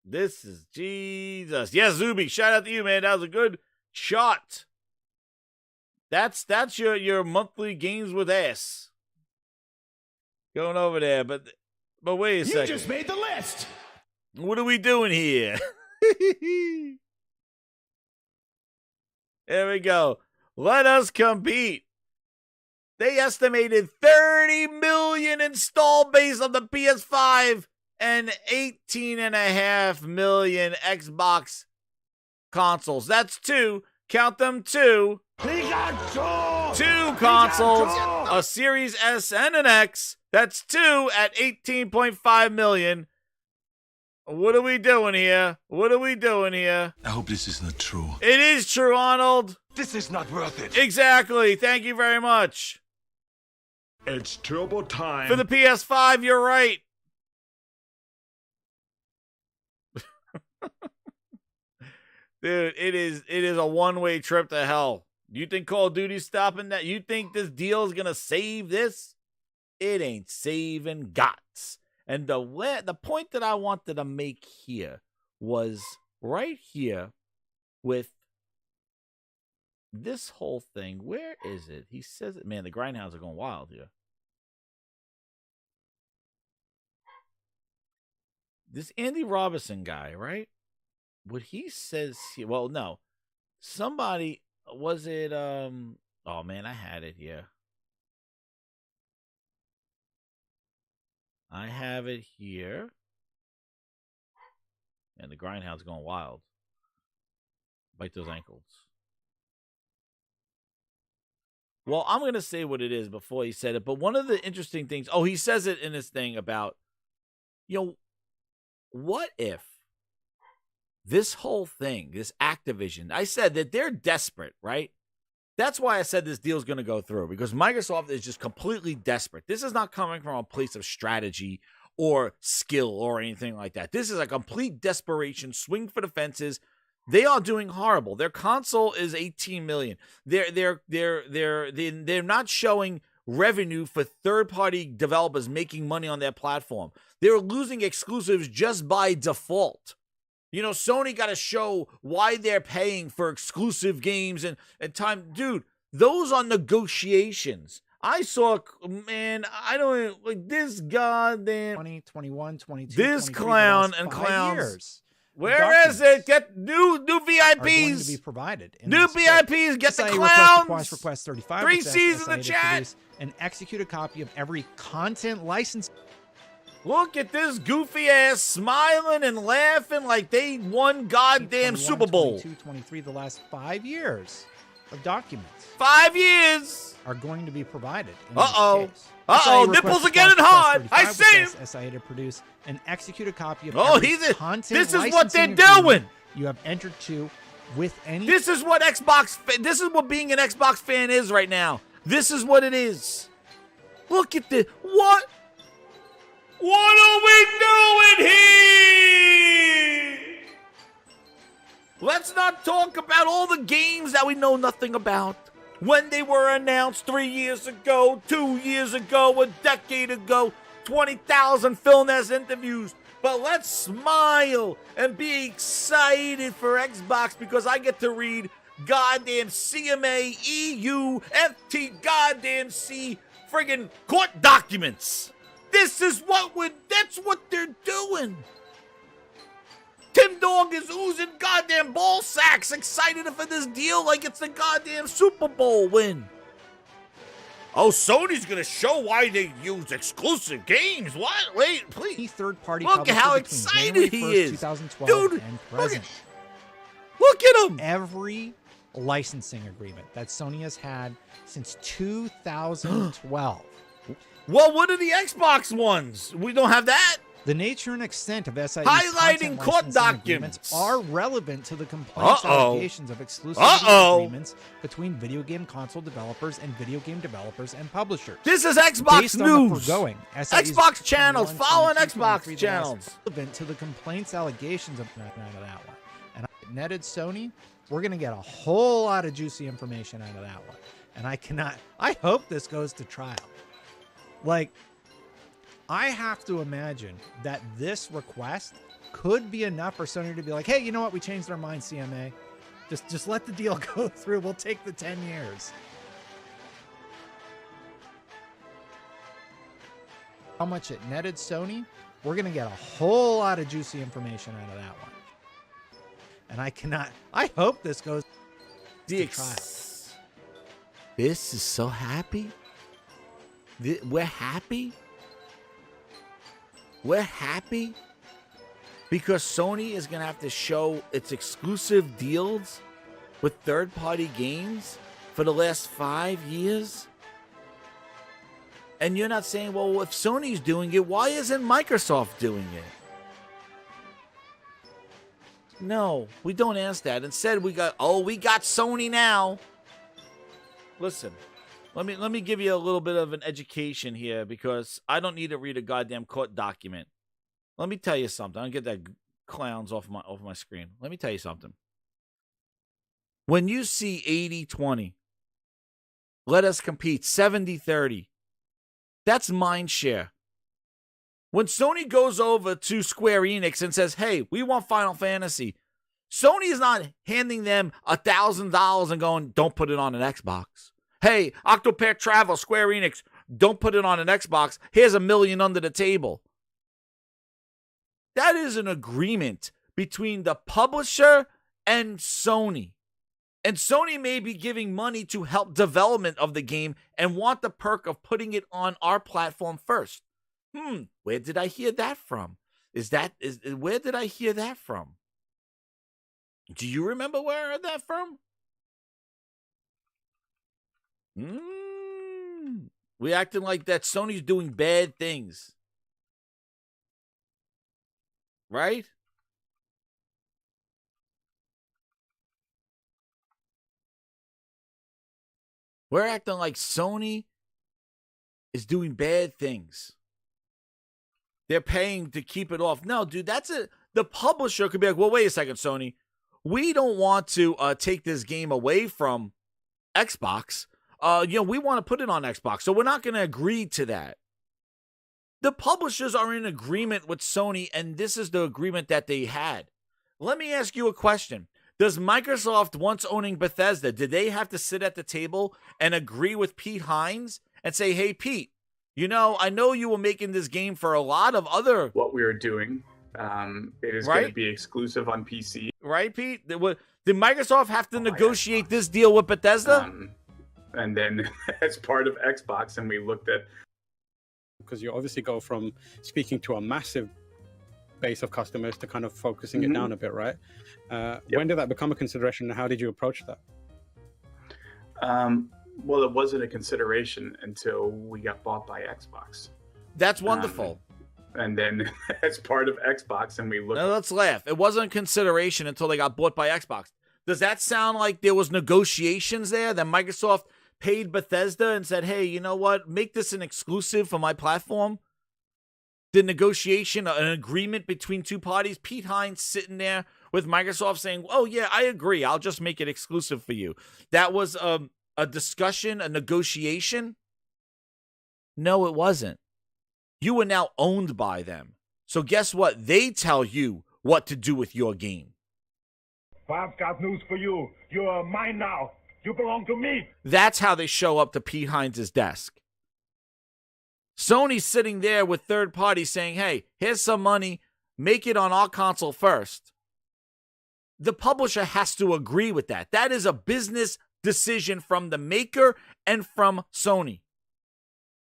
This is Jesus. Yes, Zuby, shout out to you, man. That was a good shot. That's your monthly games with ass. Going over there, but wait a second. You just made the list. What are we doing here? There we go. Let us compete. They estimated 30 million install base on the PS5 and 18.5 million Xbox consoles. That's 2. Count them 2. Two consoles, a Series S and an X. That's 2 at 18.5 million. What are we doing here? What are we doing here? I hope this is not true. It is true, Arnold. This is not worth it. Exactly. Thank you very much. It's turbo time. For the PS5, you're right. Dude, it is a one-way trip to hell. You think Call of Duty's stopping that? You think this deal is gonna save this? It ain't saving gots. And the point that I wanted to make here was right here with this whole thing. Where is it? He says it. Man, the grindhounds are going wild here. This Andy Robinson guy, right? What he says here, well, no. Somebody, was it, oh man, I had it here. I have it here. And the grindhound's going wild. Bite those ankles. Well, I'm going to say what it is before he said it. But one of the interesting things, he says it in this thing about, what if this whole thing, this Activision, I said that they're desperate, right? That's why I said this deal is going to go through, because Microsoft is just completely desperate. This is not coming from a place of strategy or skill or anything like that. This is a complete desperation, swing for the fences. They are doing horrible. Their console is 18 million. They're not showing revenue for third-party developers making money on their platform. They're losing exclusives just by default. Sony got to show why they're paying for exclusive games and time. Dude, those are negotiations. I saw, man, I don't like this goddamn 20, 21, 22, this 23, clown the last and 5 clowns. years. Where is it? Get new Are going VIPs. to be provided. in New this space. VIPs. Get the SIA clowns. Request 35. 3 C's in the chat. And execute a copy of every content license. Look at this goofy ass smiling and laughing like they won goddamn 21, Super Bowl. 22, 23, the last 5 years. of documents. 5 years are going to be provided. Uh-oh. Nipples are getting hard. I see him. SIA to produce and execute a copy of This is what they're doing. You have entered to with any. This is what this is what being an Xbox fan is right now. This is what it is. Look at this. What are we doing here? Let's not talk about all the games that we know nothing about. When they were announced 3 years ago, 2 years ago, a decade ago, 20,000 Philness interviews. But let's smile and be excited for Xbox because I get to read goddamn CMA, EU, FT, goddamn C, friggin' court documents. That's what they're doing. Tim Dog is oozing goddamn ball sacks, excited for this deal like it's the goddamn Super Bowl win. Oh, Sony's gonna show why they use exclusive games. What? Wait, please. Third-party. Look at how excited he is, 2012 dude. And present. Look at him. Every licensing agreement that Sony has had since 2012. Well, what are the Xbox ones? We don't have that. The nature and extent of SIE's highlighting court documents are relevant to the complaints allegations of exclusive agreements between video game console developers and video game developers and publishers. This is Xbox Based news. On the foregoing, Xbox channels, following Xbox channels. Relevant to the complaints allegations of that one. And I netted Sony, we're going to get a whole lot of juicy information out of that one. And I hope this goes to trial. Like, I have to imagine that this request could be enough for Sony to be like, hey, you know what? We changed our mind, CMA. Just let the deal go through. We'll take the 10 years. How much it netted Sony? We're going to get a whole lot of juicy information out of that one. And I hope this goes to trial. This is so happy. We're happy. We're happy because Sony is going to have to show its exclusive deals with third-party games for the last 5 years. And you're not saying, well, if Sony's doing it, why isn't Microsoft doing it? No, we don't ask that. Instead, we got Sony now. Listen, let me give you a little bit of an education here because I don't need to read a goddamn court document. Let me tell you something. I'll get that clowns off my screen. Let me tell you something. When you see 80-20, let us compete 70-30, that's mind share. When Sony goes over to Square Enix and says, hey, we want Final Fantasy, Sony is not handing them $1,000 and going, don't put it on an Xbox. Hey, Octopath Travel, Square Enix, don't put it on an Xbox. Here's $1 million under the table. That is an agreement between the publisher and Sony. And Sony may be giving money to help development of the game and want the perk of putting it on our platform first. Where did I hear that from? Where did I hear that from? Do you remember where I heard that from? We acting like that Sony's doing bad things. Right? We're acting like Sony is doing bad things. They're paying to keep it off. No, dude, the publisher could be like, well, wait a second, Sony. We don't want to take this game away from Xbox. We want to put it on Xbox, so we're not going to agree to that. The publishers are in agreement with Sony, and this is the agreement that they had. Let me ask you a question. Does Microsoft, once owning Bethesda, did they have to sit at the table and agree with Pete Hines and say, hey, Pete, I know you were making this game for a lot of other... What we are doing, it is going to be exclusive on PC. Right, Pete? Did Microsoft have to negotiate this deal with Bethesda? And then as part of Xbox, and we looked at... Because you obviously go from speaking to a massive base of customers to kind of focusing it down a bit, right? When did that become a consideration and how did you approach that? Well, it wasn't a consideration until we got bought by Xbox. That's wonderful. And then as part of Xbox, and we looked. Now let's laugh. It wasn't a consideration until they got bought by Xbox. Does that sound like there was negotiations there that Microsoft paid Bethesda and said, hey, you know what? Make this an exclusive for my platform? The negotiation, an agreement between two parties, Pete Hines sitting there with Microsoft saying, oh, yeah, I agree. I'll just make it exclusive for you. That was a discussion, a negotiation? No, it wasn't. You are now owned by them. So guess what? They tell you what to do with your game. I've got news for you. You're mine now. You belong to me. That's how they show up to Pete Hines' desk. Sony's sitting there with third parties saying, hey, here's some money. Make it on our console first. The publisher has to agree with that. That is a business decision from the maker and from Sony.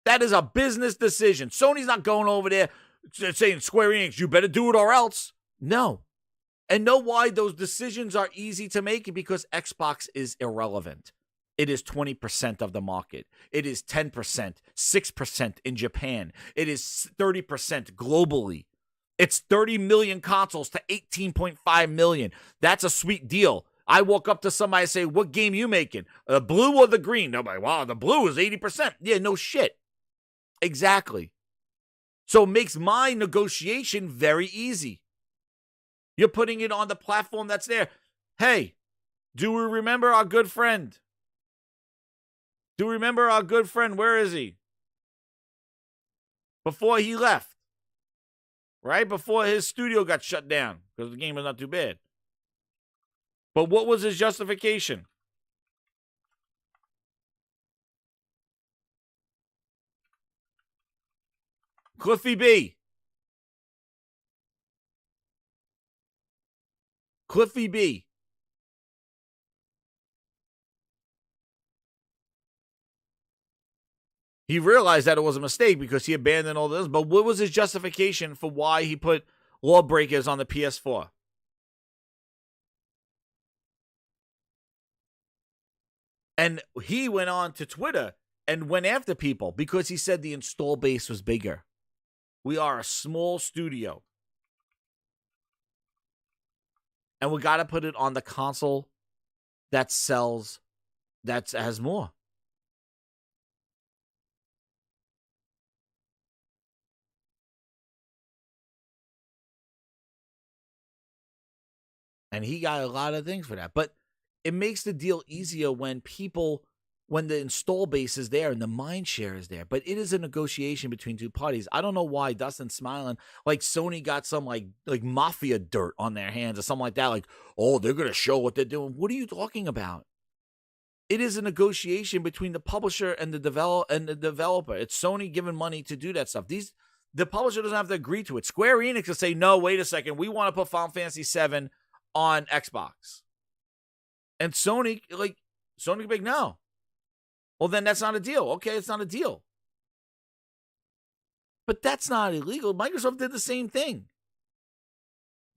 That is a business decision. Sony's not going over there saying, Square Enix, you better do it or else. No. And know why those decisions are easy to make? Because Xbox is irrelevant. It is 20% of the market. It is 10%, 6% in Japan. It is 30% globally. It's 30 million consoles to 18.5 million. That's a sweet deal. I walk up to somebody and say, what game you making? The blue or the green? Nobody, wow, the blue is 80%. Yeah, no shit. Exactly. So it makes my negotiation very easy. You're putting it on the platform that's there. Hey, do we remember our good friend? Do we remember our good friend? Where is he? Before he left. Right? Before his studio got shut down. Because the game was not too bad. But what was his justification? Cliffy B. Cliffy B. He realized that it was a mistake because he abandoned all this. But what was his justification for why he put Lawbreakers on the PS4? And he went on to Twitter and went after people because he said the install base was bigger. We are a small studio. And we got to put it on the console that sells, that has more. And he got a lot of things for that. But it makes the deal easier when the install base is there and the mind share is there. But it is a negotiation between two parties. I don't know why Dustin's smiling like Sony got some like mafia dirt on their hands or something like that. Like, oh, they're going to show what they're doing. What are you talking about? It is a negotiation between the publisher and the developer. It's Sony giving money to do that stuff. The publisher doesn't have to agree to it. Square Enix can say, no, wait a second. We want to put Final Fantasy VII on Xbox. And Sony can be like, no. Well, then that's not a deal. Okay, it's not a deal. But that's not illegal. Microsoft did the same thing.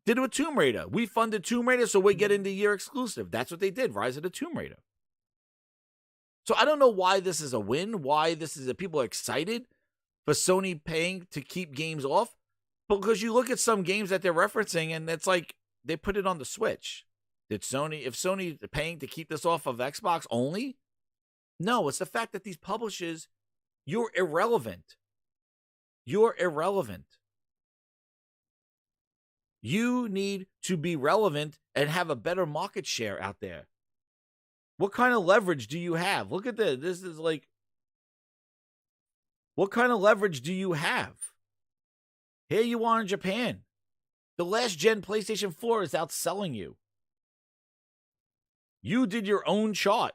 Did it with Tomb Raider. We funded Tomb Raider, so we get into year exclusive. That's what they did, Rise of the Tomb Raider. So I don't know why this is a win, why this is people are excited for Sony paying to keep games off. Because you look at some games that they're referencing, and it's like they put it on the Switch. If Sony is paying to keep this off of Xbox only? No, it's the fact that these publishers, you're irrelevant. You're irrelevant. You need to be relevant and have a better market share out there. What kind of leverage do you have? Look at this. This is like, what kind of leverage do you have? Here you are in Japan. The last gen PlayStation 4 is outselling you. You did your own chart.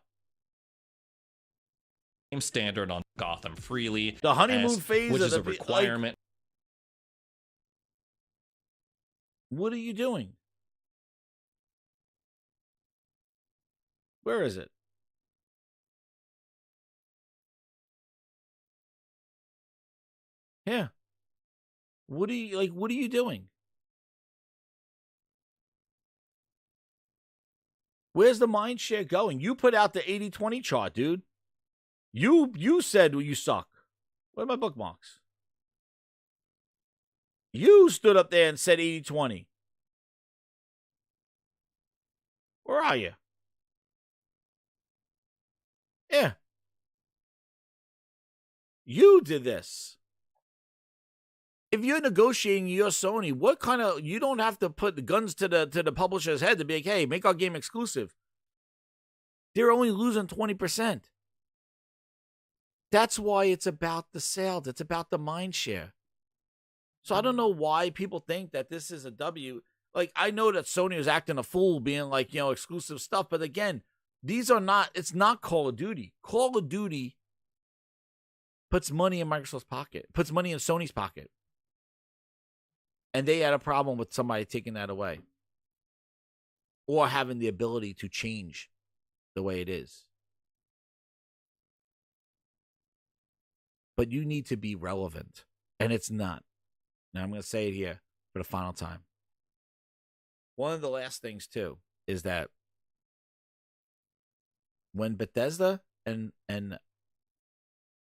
Standard on Gotham Freely. The honeymoon phase, which is a requirement. What are you doing? Where is it? Yeah. What are you doing? Where's the mind share going? You put out the 80-20 chart, dude. You said you suck. Where are my bookmarks? You stood up there and said 80-20. Where are you? Yeah. You did this. If you're negotiating your Sony, what kind of, you don't have to put the guns to the publisher's head to be like, hey, make our game exclusive. They're only losing 20%. That's why it's about the sales. It's about the mind share. So I don't know why people think that this is a W. Like, I know that Sony was acting a fool being like, exclusive stuff. But again, these are not, it's not Call of Duty. Call of Duty puts money in Microsoft's pocket, puts money in Sony's pocket. And they had a problem with somebody taking that away. Or having the ability to change the way it is. But you need to be relevant. And it's not. Now I'm going to say it here for the final time. One of the last things, too, is that when Bethesda and I'm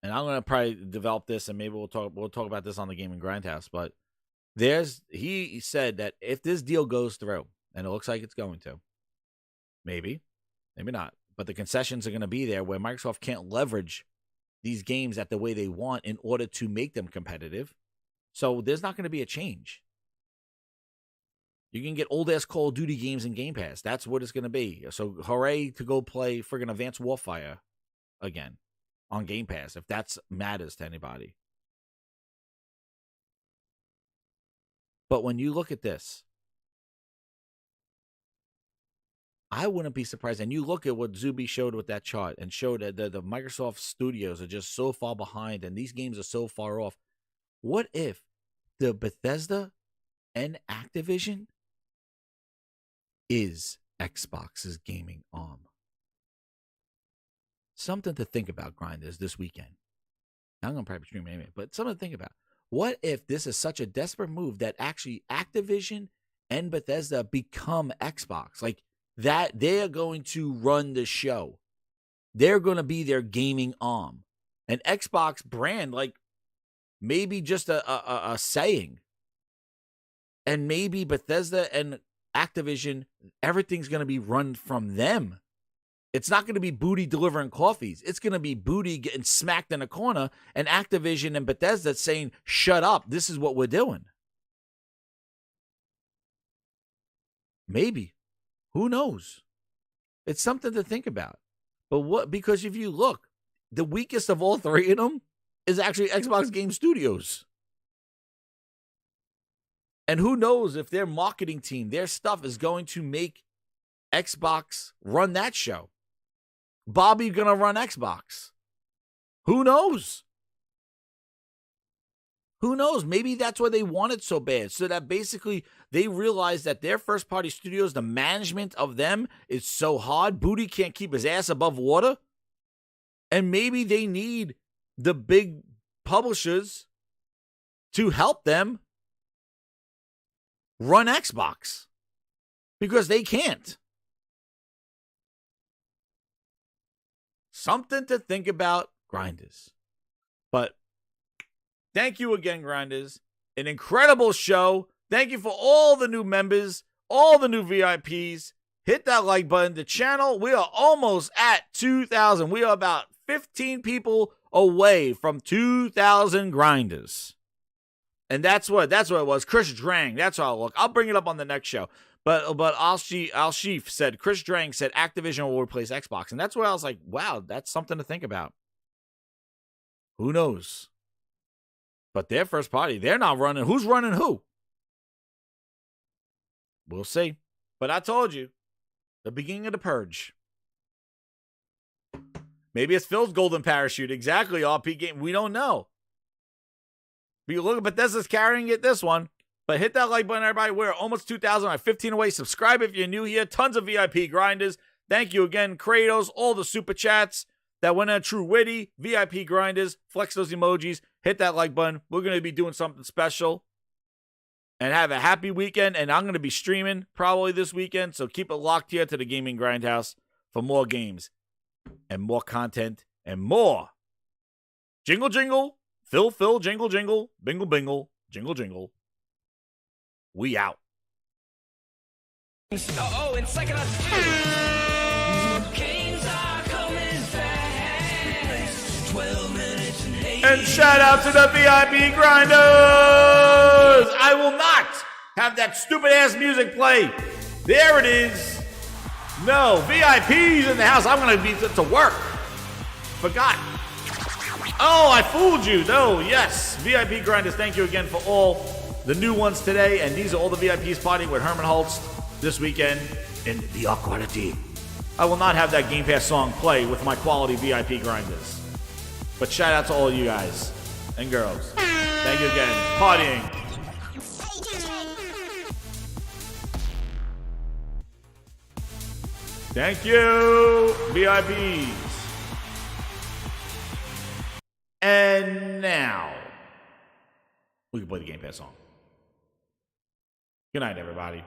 going to probably develop this, and maybe we'll talk about this on the Gaming Grindhouse, but he said that if this deal goes through, and it looks like it's going to, maybe not, but the concessions are going to be there where Microsoft can't leverage these games at the way they want in order to make them competitive. So there's not going to be a change. You can get old-ass Call of Duty games in Game Pass. That's what it's going to be. So hooray to go play friggin' Advanced Warfare again on Game Pass, if that matters to anybody. But when you look at this, I wouldn't be surprised. And you look at what Zuby showed with that chart and showed that the Microsoft studios are just so far behind and these games are so far off. What if the Bethesda and Activision is Xbox's gaming arm? Something to think about, Grinders, this weekend. I'm going to probably stream anyway, but something to think about. What if this is such a desperate move that actually Activision and Bethesda become Xbox? Like that, they are going to run the show. They're going to be their gaming arm. An Xbox brand, like maybe just a saying. And maybe Bethesda and Activision, everything's going to be run from them. It's not going to be Booty delivering coffees. It's going to be Booty getting smacked in a corner and Activision and Bethesda saying, shut up, this is what we're doing. Maybe. Who knows? It's something to think about. But because if you look, the weakest of all three of them is actually Xbox Game Studios. And who knows if their marketing team, their stuff is going to make Xbox run that show. Bobby gonna run Xbox. Who knows? Who knows? Maybe that's why they want it so bad. So that basically they realize that their first party studios, the management of them is so hard. Booty can't keep his ass above water. And maybe they need the big publishers to help them run Xbox. Because they can't. Something to think about, Grinders. But thank you again, Grinders. An incredible show. Thank you for all the new members, all the new VIPs. Hit that like button. The channel, we are almost at 2,000. We are about 15 people away from 2,000 Grinders. And that's what it was. Chris Drang. That's how I look. I'll bring it up on the next show. But Al-Sheef said, Chris Drang said Activision will replace Xbox. And that's where I was like, wow, that's something to think about. Who knows? But their first party, they're not running. Who's running who? We'll see. But I told you, the beginning of the purge. Maybe it's Phil's golden parachute. Exactly, RP game. We don't know. But you look at Bethesda's carrying it this one. But hit that like button, everybody. We're almost 2,000. I'm 15 away. Subscribe if you're new here. Tons of VIP grinders. Thank you again, Kratos. All the super chats that went in. True Witty, VIP grinders. Flex those emojis. Hit that like button. We're going to be doing something special and have a happy weekend. And I'm going to be streaming probably this weekend, so keep it locked here to the Gaming Grindhouse for more games and more content and more. Jingle, jingle. Phil, jingle, jingle. Bingle, bingle. Jingle, jingle. We out. Oh, and second on games are coming fast. 12 minutes and 8. And shout out to the VIP Grinders! I will not have that stupid ass music play. There it is. No, VIPs in the house. I'm going to be to work. Forgot. Oh, I fooled you. No, yes. VIP Grinders, thank you again for all the new ones today. And these are all the VIPs partying with Herman Holtz this weekend in the quality. I will not have that Game Pass song play with my quality VIP Grinders. But shout out to all of you guys and girls. Thank you again. Partying. Thank you, VIPs. And now, we can play the Game Pass song. Good night, everybody.